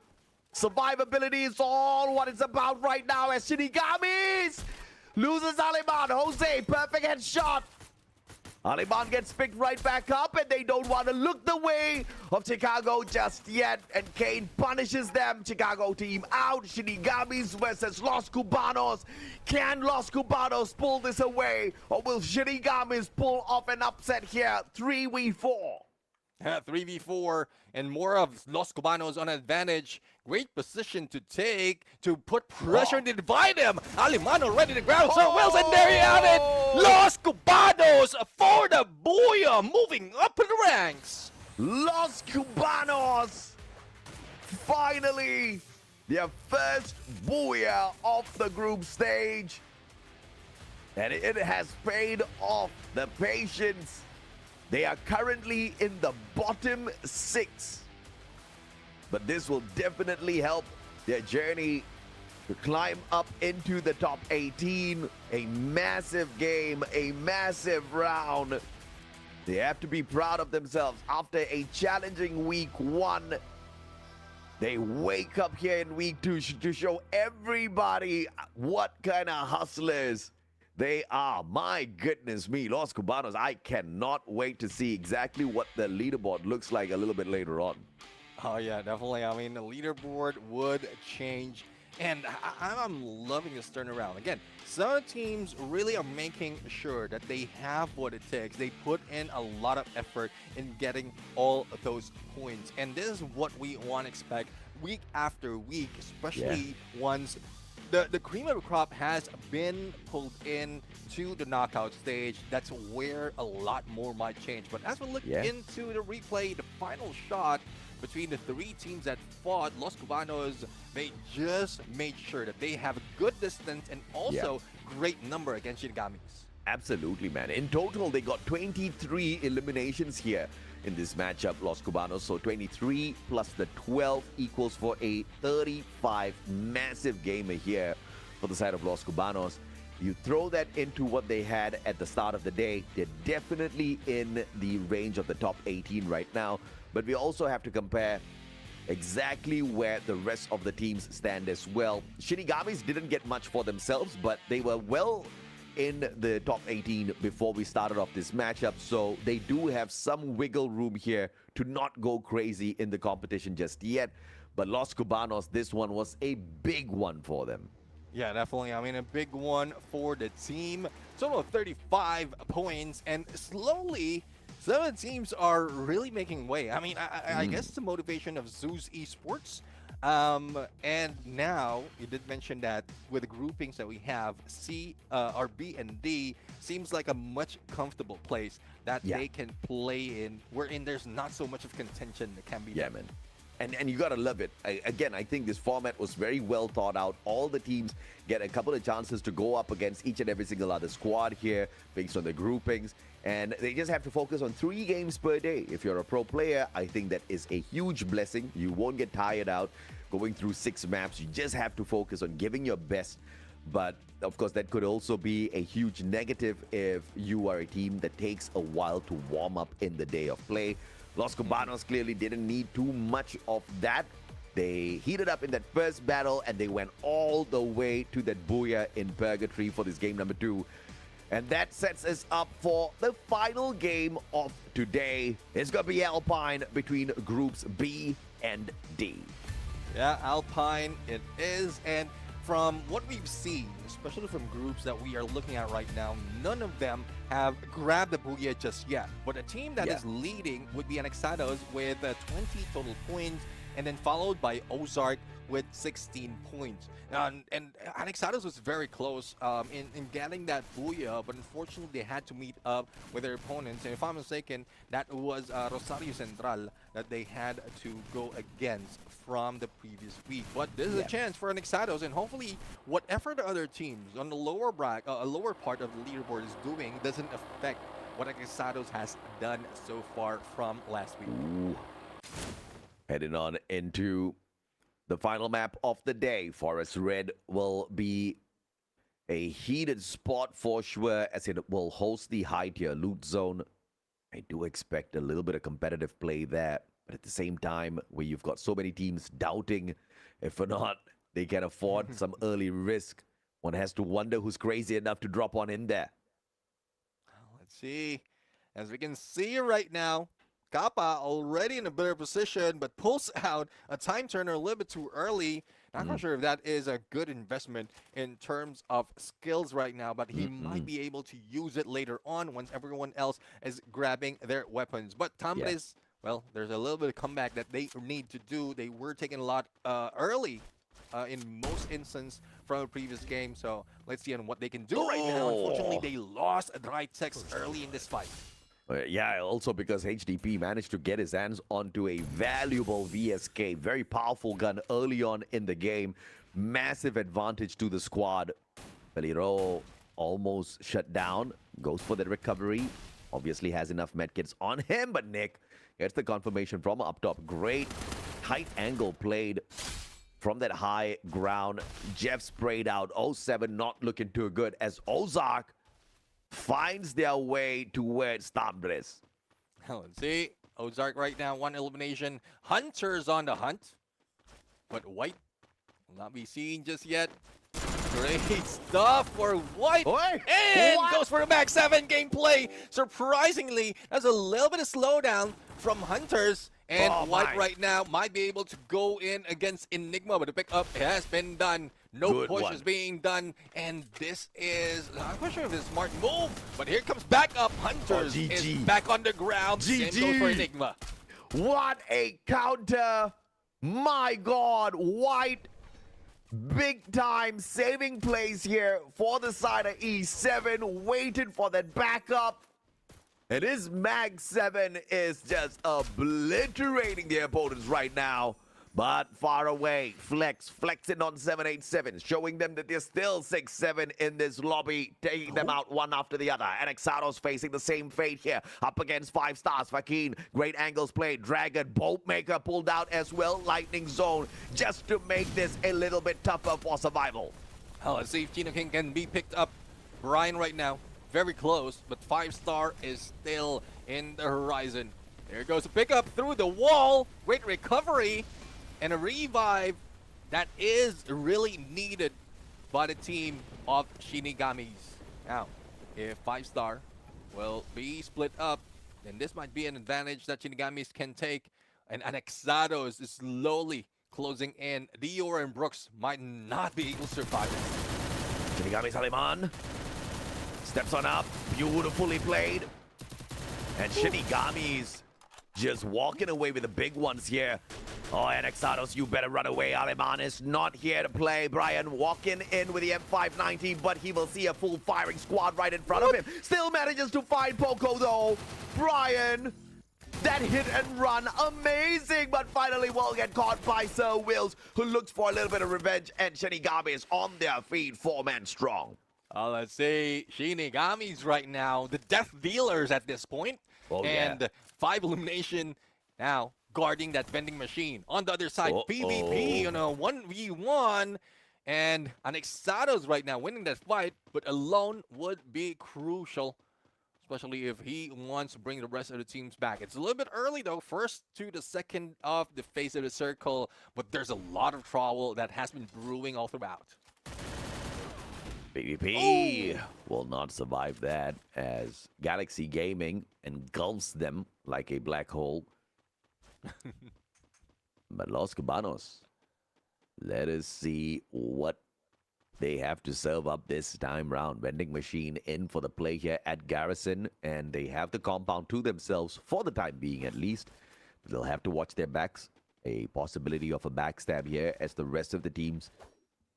Survivability is all what it's about right now as Shinigamis loses Aliman. Jose, perfect headshot. Aliman gets picked right back up, and they don't want to look the way of Chicago just yet. And Kane punishes them. Chicago team out. Shinigamis versus Los Cubanos. Can Los Cubanos pull this away, or will Shinigamis pull off an upset here? 3v4. 3v4 and more of Los Cubanos on advantage. Great position to take to put pressure and divide them. Alimano ready to ground. Sir Wilson, there you have it. Los Cubanos for the booyah, moving up in the ranks. Los Cubanos finally their first booyah off the group stage. And it has paid off the patience. They are currently in the bottom 6. But this will definitely help their journey to climb up into the top 18. A massive game, a massive round. They have to be proud of themselves after a challenging week 1. They wake up here in week 2 to show everybody what kind of hustlers they are. My goodness me, Los Cubanos, I cannot wait to see exactly what the leaderboard looks like a little bit later on. Oh yeah, definitely. I mean, the leaderboard would change, and I'm loving this turnaround. Again, some teams really are making sure that they have what it takes. They put in a lot of effort in getting all of those points, and this is what we want to expect week after week, especially once the cream of the crop has been pulled in to the knockout stage. That's where a lot more might change. But as we look into the replay, the final shot between the 3 teams that fought, Los Cubanos, they just made sure that they have a good distance and also great number against Shinigamis. Absolutely, man. In total, they got 23 eliminations here in this matchup, Los Cubanos. So 23 plus the 12 equals for a 35 massive gamer here for the side of Los Cubanos. You throw that into what they had at the start of the day, they're definitely in the range of the top 18 right now. But we also have to compare exactly where the rest of the teams stand as well. Shinigamis didn't get much for themselves, but they were well in the top 18 before we started off this matchup, so they do have some wiggle room here to not go crazy in the competition just yet. But Los Cubanos, this one was a big one for them. Yeah, definitely. I mean, a big one for the team. Total of 35 points, and slowly some of the teams are really making way. I mean, I guess it's the motivation of Zeus Esports. And now, you did mention that with the groupings that we have, C, or B and D seems like a much comfortable place that they can play in, wherein there's not so much of contention that can be done. Man. And you gotta love it. Again, I think this format was very well thought out. All the teams get a couple of chances to go up against each and every single other squad here based on the groupings. And they just have to focus on 3 games per day. If you're a pro player, I think that is a huge blessing. You won't get tired out going through 6 maps. You just have to focus on giving your best. But of course, that could also be a huge negative if you are a team that takes a while to warm up in the day of play. Los Cubanos clearly didn't need too much of that. They heated up in that first battle, and they went all the way to that booyah in Purgatory for this game number 2. And that sets us up for the final game of today. It's going to be Alpine between groups B and D. Yeah, Alpine it is. And from what we've seen, especially from groups that we are looking at right now, none of them have grabbed the booyah just yet. But a team that is leading would be Anexados with 20 total points. and then followed by Ozark with 16 points. And Anexados was very close in getting that booyah, but unfortunately they had to meet up with their opponents. And if I'm mistaken, that was Rosario Central that they had to go against from the previous week. But this is a chance for Anexados, and hopefully whatever the other teams on the lower part of the leaderboard is doing doesn't affect what Anexados has done so far from last week. Ooh. Heading on into the final map of the day. Forest Red will be a heated spot for sure, as it will host the high tier loot zone. I do expect a little bit of competitive play there, but at the same time, where you've got so many teams doubting if or not they can afford some early risk, one has to wonder who's crazy enough to drop one in there. Let's see. As we can see right now, Kappa already in a better position, but pulls out a time turner a little bit too early. I'm not sure if that is a good investment in terms of skills right now, but he might be able to use it later on once everyone else is grabbing their weapons. But Tambres, well, there's a little bit of comeback that they need to do. They were taken a lot early in most instances from the previous game, so let's see on what they can do right now. Unfortunately, they lost Drytex early in this fight. Yeah, also because HDP managed to get his hands onto a valuable VSK. Very powerful gun early on in the game. Massive advantage to the squad. Peliro almost shut down. Goes for the recovery. Obviously has enough medkits on him, but Nick gets the confirmation from up top. Great tight angle played from that high ground. Jeff sprayed out. 07 not looking too good as Ozark finds their way towards Tambres. Let's see. Ozark right now, 1 elimination. Hunter's on the hunt, but White will not be seen just yet. Great stuff for White. And goes for the back 7 gameplay. Surprisingly, that's a little bit of slowdown from Hunters. And White right now might be able to go in against Enigma, but the pickup has been done. No push is being done, and this is, I'm not sure if it's a smart move, but here comes back up. Hunters is back on the ground. Same goes for Enigma. What a counter. My God, White, big time saving plays here for the side of E7, waiting for that backup. And his Mag 7 is just obliterating the opponents right now. But far away, flexing on 787, showing them that there's still 6-7 in this lobby, taking them out one after the other. Anexados facing the same fate here, up against 5 stars. Fakin, great angles played. Dragon, Bolt Maker pulled out as well. Lightning Zone, just to make this a little bit tougher for survival. Let's see if Chino King can be picked up. Brian right now, very close, but 5-star is still in the horizon. There goes a pickup through the wall. Great recovery. And a revive that is really needed by the team of Shinigamis. Now, if 5-star will be split up, then this might be an advantage that Shinigamis can take. And Anexados is slowly closing in. Dior and Brooks might not be able to survive this. Shinigamis Aleman steps on up. Beautifully played. And Shinigamis just walking away with the big ones here. Oh, Anexados, you better run away. Aleman is not here to play. Brian walking in with the M590, but he will see a full firing squad right in front of him. Still manages to find Poco, though. Brian, that hit and run, amazing, but finally will get caught by Sir Wills, who looks for a little bit of revenge, and Shinigami on their feet, 4-man strong. Let's see, Shinigamis right now, the death dealers at this point. And 5 elimination now, guarding that vending machine. On the other side, PvP, 1v1. And Anexados right now winning that fight, but alone would be crucial, especially if he wants to bring the rest of the teams back. It's a little bit early, though. First to the second of the face of the circle, but there's a lot of trouble that has been brewing all throughout. PvP will not survive that, as Galaxy Gaming engulfs them like a black hole. But Los Cabanos, let us see what they have to serve up this time round. Vending machine in for the play here at Garrison, and they have the compound to themselves for the time being at least. But they'll have to watch their backs a possibility of a backstab here as the rest of the teams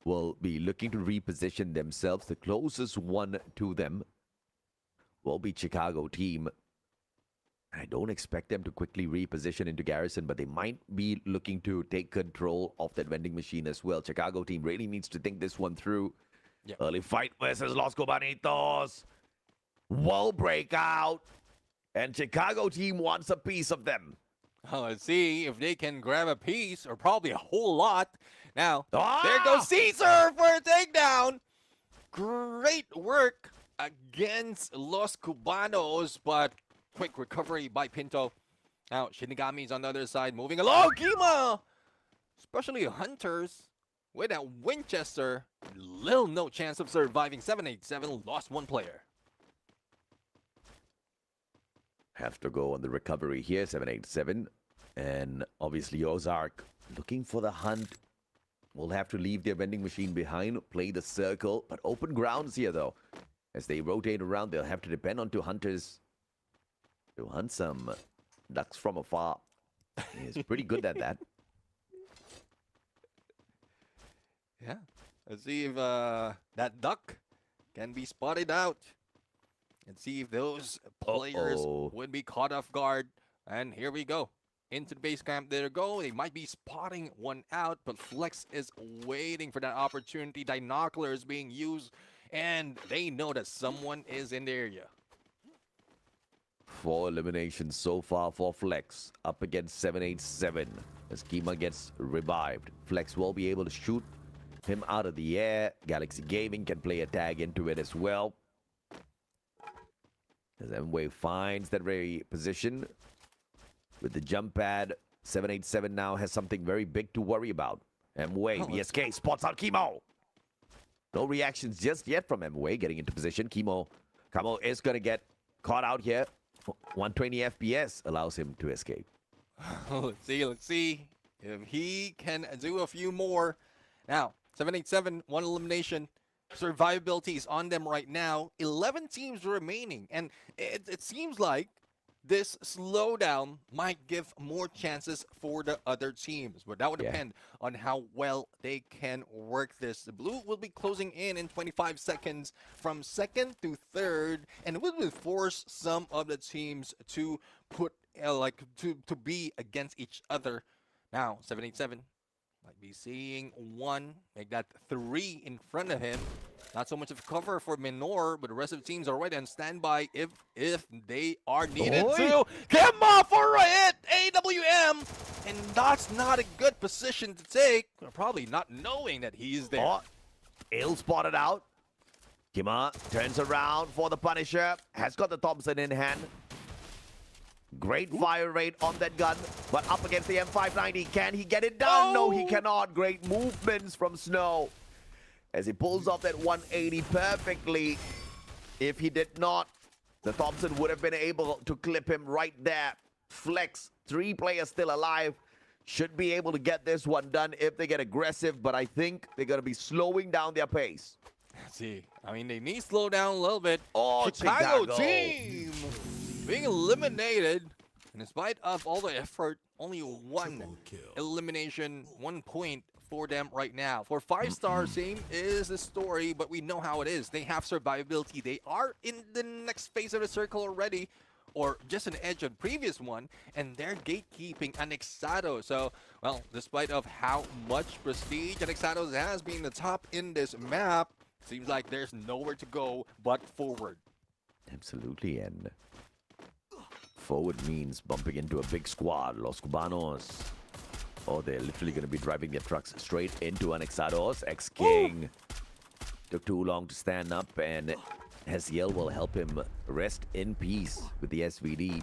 will be looking to reposition themselves. The closest one to them will be Chicago team. I don't expect them to quickly reposition into Garrison, but they might be looking to take control of that vending machine as well. Chicago team really needs to think this one through. Yeah. Early fight versus Los Cubanitos. Wall breakout. And Chicago team wants a piece of them. Let's see if they can grab a piece, or probably a whole lot. Now, there goes Caesar for a takedown. Great work against Los Cubanos, but quick recovery by Pinto. Now, Shinigami's on the other side, moving along. Kima! Especially Hunters with that Winchester. Little no chance of surviving. 787 lost one player. Have to go on the recovery here, 787. And obviously Ozark looking for the hunt. Will have to leave their vending machine behind, play the circle, but open grounds here though. As they rotate around, they'll have to depend on two hunters to hunt some ducks from afar. He's pretty good at that. Yeah. Let's see if that duck can be spotted out. And see if those players would be caught off guard. And here we go. Into the base camp. There they go. They might be spotting one out, but Flex is waiting for that opportunity. Dinocular is being used, and they know that someone is in the area. 4 eliminations so far for Flex, up against 787. As Kima gets revived, Flex will be able to shoot him out of the air. Galaxy Gaming can play a tag into it as well. As M-Wave finds that very position with the jump pad, 787 now has something very big to worry about. M-Wave, ESK spots out Kimo. No reactions just yet from M-Wave getting into position. Kamo is going to get caught out here. 120 FPS allows him to escape. Let's see if he can do a few more. Now, 787, 1 elimination. Survivability is on them right now. 11 teams remaining. And it seems like this slowdown might give more chances for the other teams. But that would depend on how well they can work this. The blue will be closing in 25 seconds from second to third. And it will force some of the teams to put, to be against each other. Now, 787. Might be seeing 1, make that 3 in front of him. Not so much of cover for Minor, but the rest of the teams are ready on standby if they are needed to. Come off for a hit! AWM! And that's not a good position to take. Probably not knowing that he's there. Ill spotted out. Kima turns around for the Punisher. Has got the Thompson in hand. Great fire rate on that gun, but up against the M590. Can he get it done? No, he cannot. Great movements from Snow as he pulls off that 180 perfectly. If he did not, the Thompson would have been able to clip him right there. Flex, 3 players still alive. Should be able to get this one done if they get aggressive, but I think they're going to be slowing down their pace. See, I mean, they need to slow down a little bit. Chicago team being eliminated. And in spite of all the effort, only 1 elimination, 1 point for them right now. For 5-star, same is the story, but we know how it is. They have survivability. They are in the next phase of the circle already, or just an edge on previous one, and they're gatekeeping Anexado. So, well, despite of how much prestige Anexado has being the top in this map, seems like there's nowhere to go but forward. Absolutely, and forward means bumping into a big squad. Los Cubanos. Oh, they're literally going to be driving their trucks straight into Anexados. X-King took too long to stand up, and Hesiel will help him rest in peace with the SVD.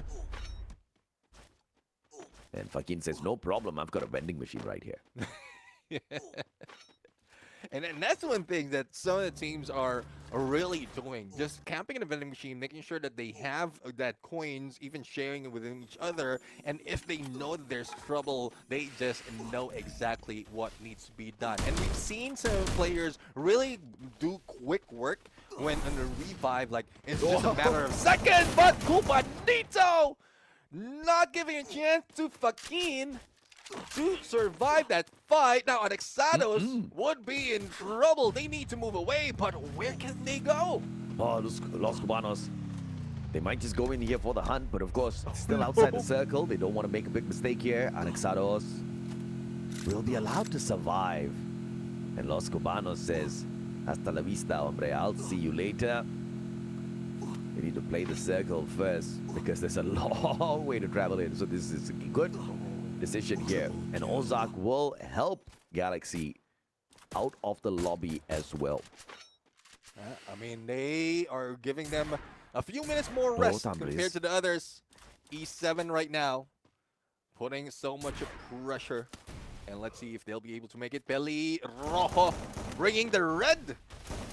And Fakin says, no problem, I've got a vending machine right here. And that's one thing that some of the teams are really doing. Just camping in a vending machine, making sure that they have that coins, even sharing it within each other. And if they know that there's trouble, they just know exactly what needs to be done. And we've seen some players really do quick work when on a revive, like it's just a matter of seconds. But Cubanito not giving a chance to Fakin. to survive that fight. Now, Anexados would be in trouble. They need to move away, but where can they go? Oh, Los Cubanos. They might just go in here for the hunt, but of course, still outside the circle. They don't want to make a big mistake here. Anexados will be allowed to survive. And Los Cubanos says, hasta la vista, hombre. I'll see you later. We need to play the circle first because there's a long way to travel in. So this is a good decision here. And Ozark will help Galaxy out of the lobby as well. I mean, they are giving them a few minutes more rest compared to the others. E7 right now, putting so much pressure. And let's see if they'll be able to make it. Peli Rojo bringing the red.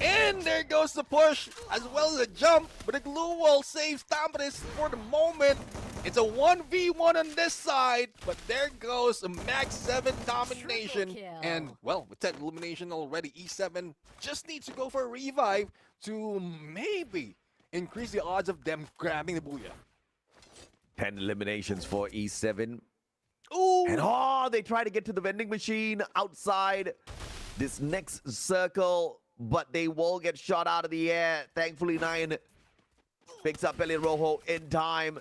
And there goes the push as well as the jump. But the glue wall saves Tambres for the moment. It's a 1v1 on this side. But there goes a max 7 domination. And, well, with that elimination already, E7 just needs to go for a revive to maybe increase the odds of them grabbing the booyah. 10 eliminations for E7. Ooh. And they try to get to the vending machine outside this next circle, but they will get shot out of the air. Thankfully, 9 picks up Peli Rojo in time,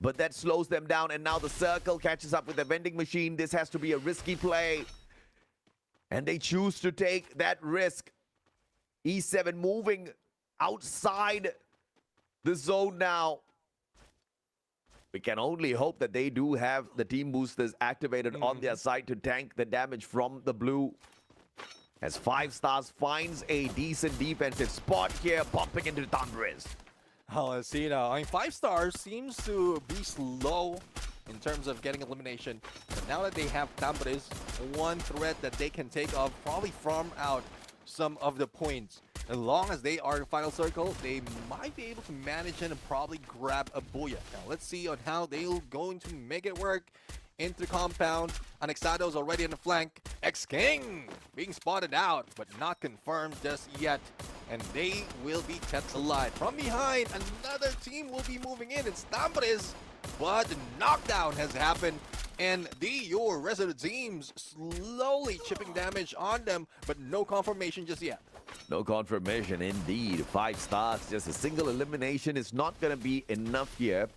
but that slows them down. And now the circle catches up with the vending machine. This has to be a risky play, and they choose to take that risk. E7 moving outside the zone now. We can only hope that they do have the team boosters activated on their side to tank the damage from the blue. As 5 Stars finds a decent defensive spot here, bumping into Thunderous. Oh, let's see now. I mean, 5 Stars seems to be slow in terms of getting elimination. But now that they have Tambres, one threat that they can take off, probably farm out some of the points. As long as they are in final circle, they might be able to manage it and probably grab a booyah. Now, let's see on how they're going to make it work. Into the compound. Anexado's already on the flank. X-King being spotted out, but not confirmed just yet. And they will be kept alive. From behind, another team will be moving in. It's Tambres, but the knockdown has happened. And your resident teams slowly chipping damage on them, but no confirmation just yet. No confirmation indeed. 5 Stars, just a single elimination is not going to be enough here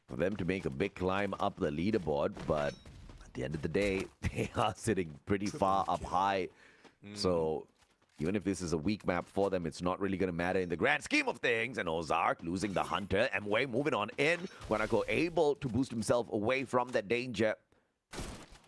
for them to make a big climb up the leaderboard. But at the end of the day, they are sitting pretty far up high. So even if this is a weak map for them, it's not really going to matter in the grand scheme of things. And Ozark losing the Hunter. Mway moving on in. Guanaco able to boost himself away from that danger.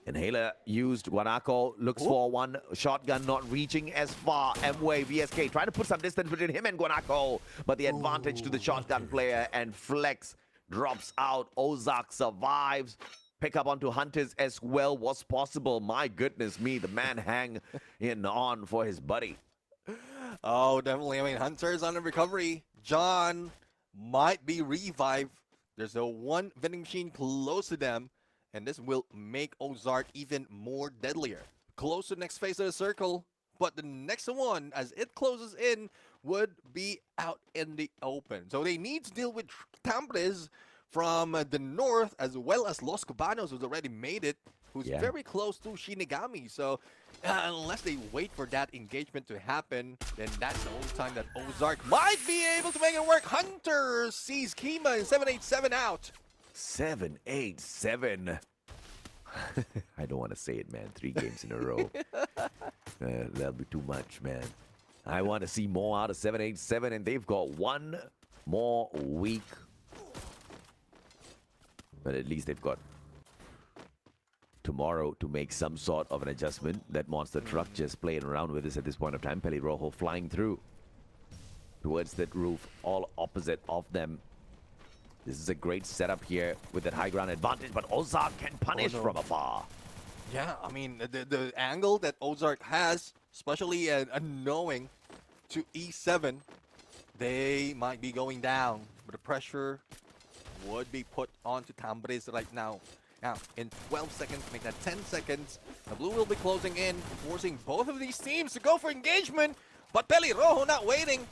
Inhaler used. Guanaco looks for one shotgun, not reaching as far. Mway, VSK trying to put some distance between him and Guanaco. But the advantage to the shotgun player, and Flex drops out. Ozark survives. Pick up onto Hunters as well was possible. My goodness me, the man hang in on for his buddy. Oh, definitely. I mean, Hunter's on the recovery. John might be revived. There's a one vending machine close to them, and this will make Ozark even more deadlier. Close to the next phase of the circle, but the next one, as it closes in, would be out in the open. So they need to deal with Tambres from the north, as well as Los Cubanos, who's already made it, who's very close to Shinigami. So unless they wait for that engagement to happen, then that's the only time that Ozark might be able to make it work. Hunter sees Kima and 787 out. 787. I don't want to say it, man. 3 games in a row. That'll be too much, man. I want to see more out of 787, and they've got 1 more week. But at least they've got tomorrow to make some sort of an adjustment. That monster truck just playing around with us at this point of time. Peli Rojo flying through towards that roof, all opposite of them. This is a great setup here with that high ground advantage, but Ozark can punish from afar. Yeah, I mean, the angle that Ozark has, especially knowing to E7, they might be going down, but the pressure would be put onto Tambres right now. Now, in 12 seconds, make that 10 seconds. The blue will be closing in, forcing both of these teams to go for engagement, but Peli Rojo not waiting.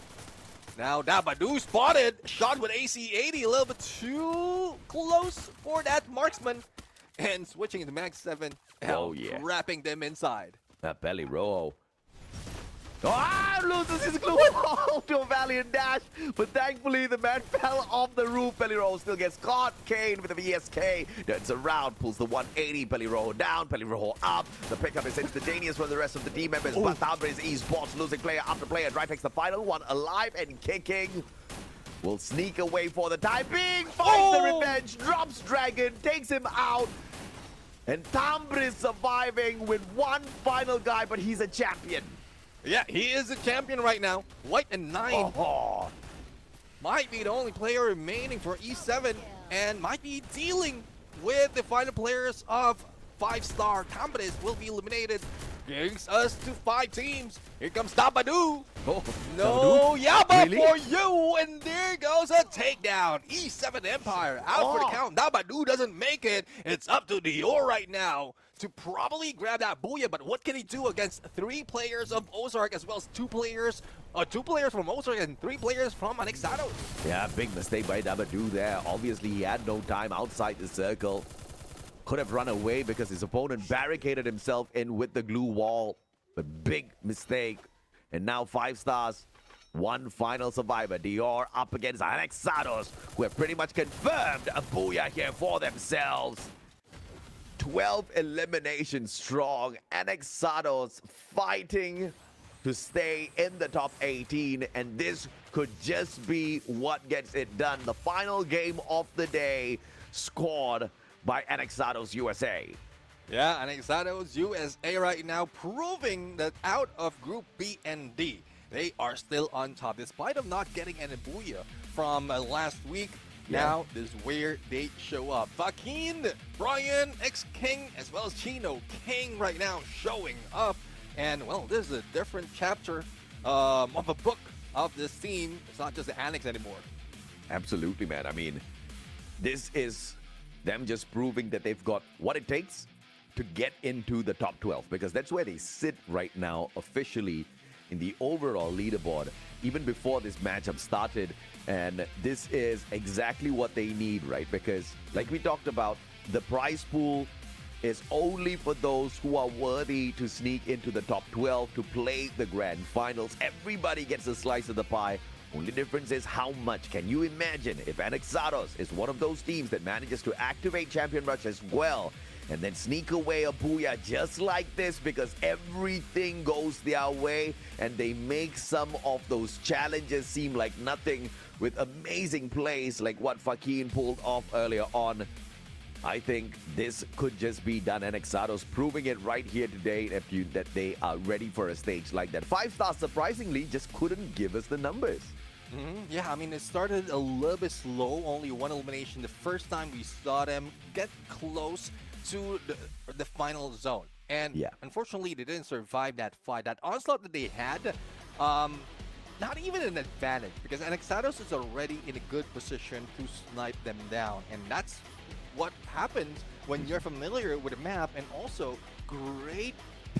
Now, Dabadoo spotted, shot with AC-80, a little bit too close for that marksman. and switching into Mag 7. Oh, yeah. Trapping them inside. That belly roll. Oh, loses his glue wall to a valiant dash, but thankfully the man fell off the roof. Belly roll still gets caught. Kane with the VSK turns around, pulls the 180. Belly roll down, belly roll up. The pickup is instantaneous from the rest of the team members, but Taubes Esports losing player after player. Dry takes the final one alive and kicking. Will sneak away for the time being. Finds the revenge, drops Dragon, takes him out. And Tambris surviving with one final guy, but he's a champion. Yeah, he is a champion right now. White and 9 might be the only player remaining for E7 and might be dealing with the final players of 5-star. Tambris will be eliminated. Brings us to 5 teams. Here comes Dabadoo. Oh, no, Yaba really? for you. And there goes a takedown. E7 Empire out for the count. Dabadoo doesn't make it. It's up to Dior right now to probably grab that Booyah. But what can he do against 3 players of Ozark as well as 2 players from Ozark and 3 players from Anexados? Yeah, big mistake by Dabadoo there. Obviously, he had no time outside the circle. Could have run away because his opponent barricaded himself in with the glue wall. But big mistake. And now 5 stars, 1 final survivor. Dior up against Anexados, who have pretty much confirmed a Booyah here for themselves. 12 eliminations strong. Anexados fighting to stay in the top 18. And this could just be what gets it done. The final game of the day scored by Anexados USA. Yeah, Anexados USA right now proving that out of Group B and D, they are still on top. Despite of not getting any Booyah from last week, now this is where they show up. Joaquin, Brian, X-King, as well as Chino King right now showing up. And, well, this is a different chapter of a book of this team. It's not just the Annex anymore. Absolutely, man. I mean, this is them just proving that they've got what it takes to get into the top 12, because that's where they sit right now officially in the overall leaderboard, even before this matchup started. And this is exactly what they need, right? Because like we talked about, the prize pool is only for those who are worthy to sneak into the top 12 to play the grand finals. Everybody gets a slice of the pie. Only difference is how much. Can you imagine if Anexados is one of those teams that manages to activate Champion Rush as well and then sneak away a Booyah just like this because everything goes their way and they make some of those challenges seem like nothing with amazing plays like what Joaquin pulled off earlier on. I think this could just be done. Anexados proving it right here today, Neptune, that they are ready for a stage like that. 5 stars surprisingly just couldn't give us the numbers. Yeah, I mean, it started a little bit slow. Only 1 elimination the first time we saw them get close to the final zone. And unfortunately, they didn't survive that fight. That onslaught that they had, not even an advantage, because Anexados is already in a good position to snipe them down. And that's what happens when you're familiar with the map, and also great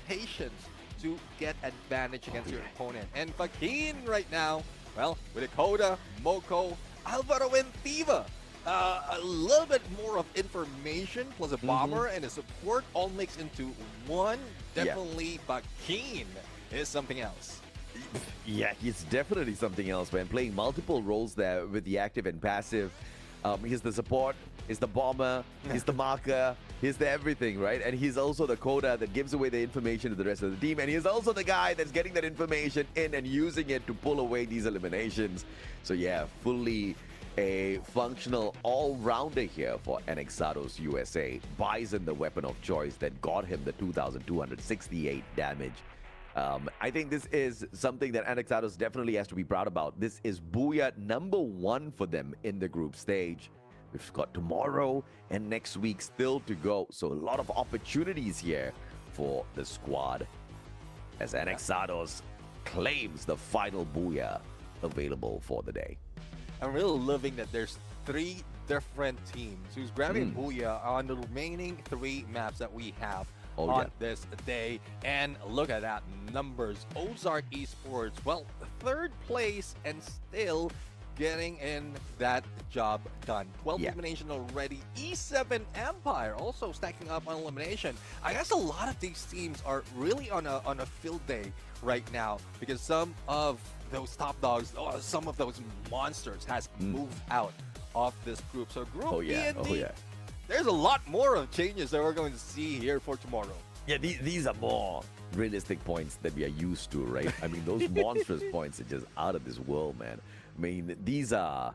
patience to get advantage against your opponent. And Joaquin right now, well, with Dakota, Moko, Alvaro, and Thiva. A little bit more of information plus a bomber and a support all mixed into one. Definitely Joaquin is something else. Yeah, he's definitely something else, man. Playing multiple roles there with the active and passive. He's the support, he's the bomber, he's the marker, he's the everything, right? And he's also the coda that gives away the information to the rest of the team. And he's also the guy that's getting that information in and using it to pull away these eliminations. So yeah, fully a functional all-rounder here for Anexados USA. Bison, the weapon of choice that got him the 2,268 damage. I think this is something that Anexados definitely has to be proud about. This is Booyah number 1 for them in the group stage. We've got tomorrow and next week still to go. So a lot of opportunities here for the squad as Anexados claims the final Booyah available for the day. I'm really loving that there's 3 different teams who's grabbing Booyah on the remaining 3 maps that we have on this day. And look at that numbers. Ozark Esports, well, 3rd place and still getting in that job done. 12 elimination already. E7 Empire also stacking up on elimination. I guess a lot of these teams are really on a field day right now because some of those top dogs, some of those monsters has moved out of this group. So group B and D, there's a lot more of changes that we're going to see here for tomorrow. Yeah, these are more realistic points that we are used to, right? I mean, those monstrous points are just out of this world, man. I mean, these are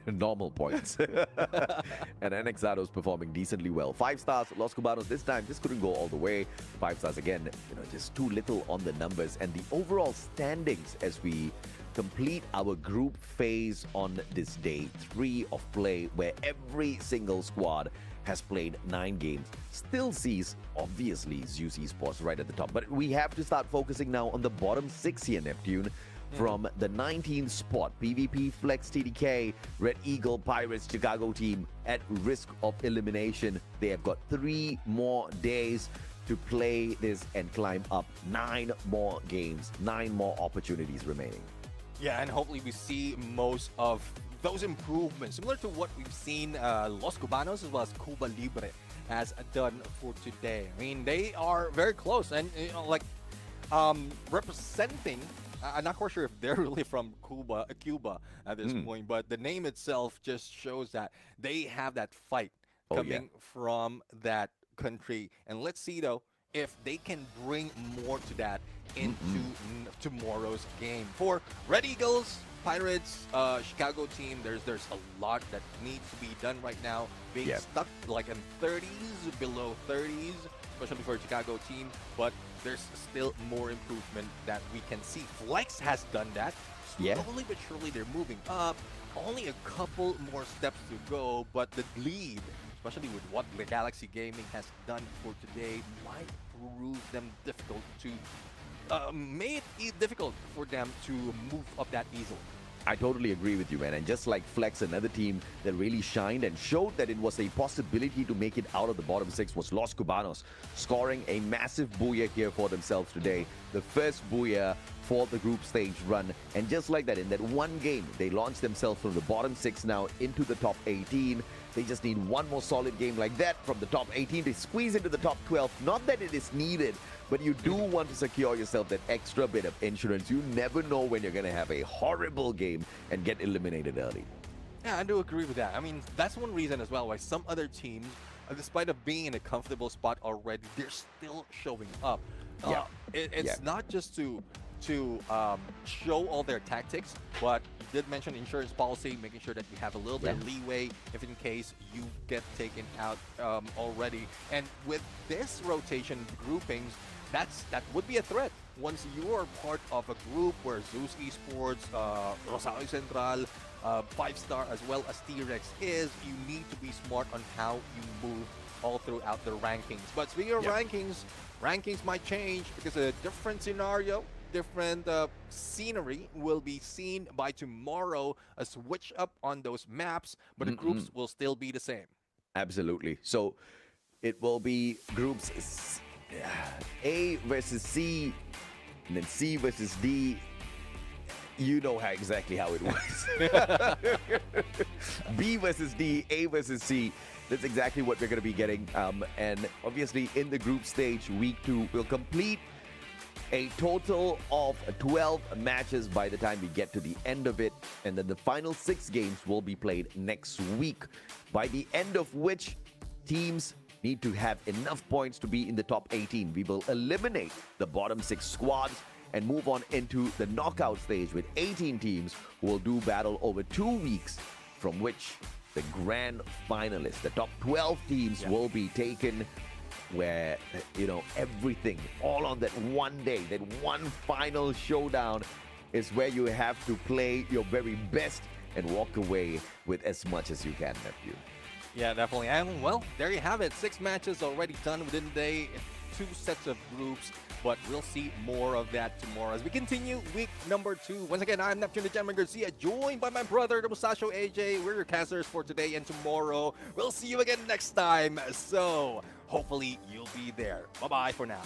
normal points. And NXado's performing decently well. 5 stars, Los Cubanos this time just couldn't go all the way. 5 stars again, just too little on the numbers. And the overall standings as we complete our group phase on this day 3 of play, where every single squad has played 9 games, still sees, obviously, Zeus Esports right at the top. But we have to start focusing now on the bottom 6 here, Neptune. From the 19th spot, PvP, Flex, TDK, Red Eagle, Pirates, Chicago team at risk of elimination. They have got 3 more days to play this and climb up. 9 more games, 9 more opportunities remaining. Yeah, and hopefully we see most of those improvements, similar to what we've seen Los Cubanos as well as Cuba Libre has done for today. I mean, they are very close and, representing. I'm not quite sure if they're really from Cuba at this point, but the name itself just shows that they have that fight coming from that country. And let's see, though, if they can bring more to that into tomorrow's game. For Red Eagles, Pirates, Chicago team, there's a lot that needs to be done right now. Being stuck like in 30s, below 30s, especially for a Chicago team, but there's still more improvement that we can see. Flex has done that. Slowly but surely they're moving up. Only a couple more steps to go, but the lead, especially with what the Galaxy Gaming has done for today, might prove them difficult to made it difficult for them to move up that easily. I totally agree with you, man. And just like Flex, another team that really shined and showed that it was a possibility to make it out of the bottom 6 was Los Cubanos, scoring a massive booyah here for themselves today. The first booyah for the group stage run. And just like that, in that one game, they launched themselves from the bottom 6 now into the top 18. They just need one more solid game like that from the top 18 to squeeze into the top 12. Not that it is needed, but you do want to secure yourself that extra bit of insurance. You never know when you're going to have a horrible game and get eliminated early. Yeah, I do agree with that. I mean, that's one reason as well why some other teams, despite of being in a comfortable spot already, they're still showing up. It's not just to show all their tactics, but you did mention insurance policy, making sure that you have a little bit of leeway if in case you get taken out already. And with this rotation groupings, that would be a threat. Once you are part of a group where Zeus Esports, Rosario Central, 5 Star, as well as T-Rex is, you need to be smart on how you move all throughout the rankings. But speaking of rankings might change because a different scenario, different scenery will be seen by tomorrow. A switch up on those maps, but the groups will still be the same. Absolutely. So it will be groups A versus C, and then C versus D. You know exactly how it works. B versus D, A versus C. That's exactly what we're going to be getting. And obviously in the group stage, week 2, we'll complete a total of 12 matches by the time we get to the end of it. And then the final 6 games will be played next week, by the end of which teams need to have enough points to be in the top 18. We will eliminate the bottom 6 squads and move on into the knockout stage with 18 teams who will do battle over 2 weeks, from which the grand finalists, the top 12 teams, will be taken, where, everything all on that one day, that one final showdown is where you have to play your very best and walk away with as much as you can, Neptune. Yeah, definitely. And, well, there you have it. 6 matches already done within the day. 2 sets of groups. But we'll see more of that tomorrow as we continue week number 2. Once again, I'm Neptune the Gentleman Garcia, joined by my brother, the Musacho AJ. We're your casters for today and tomorrow. We'll see you again next time. So, hopefully, you'll be there. Bye-bye for now.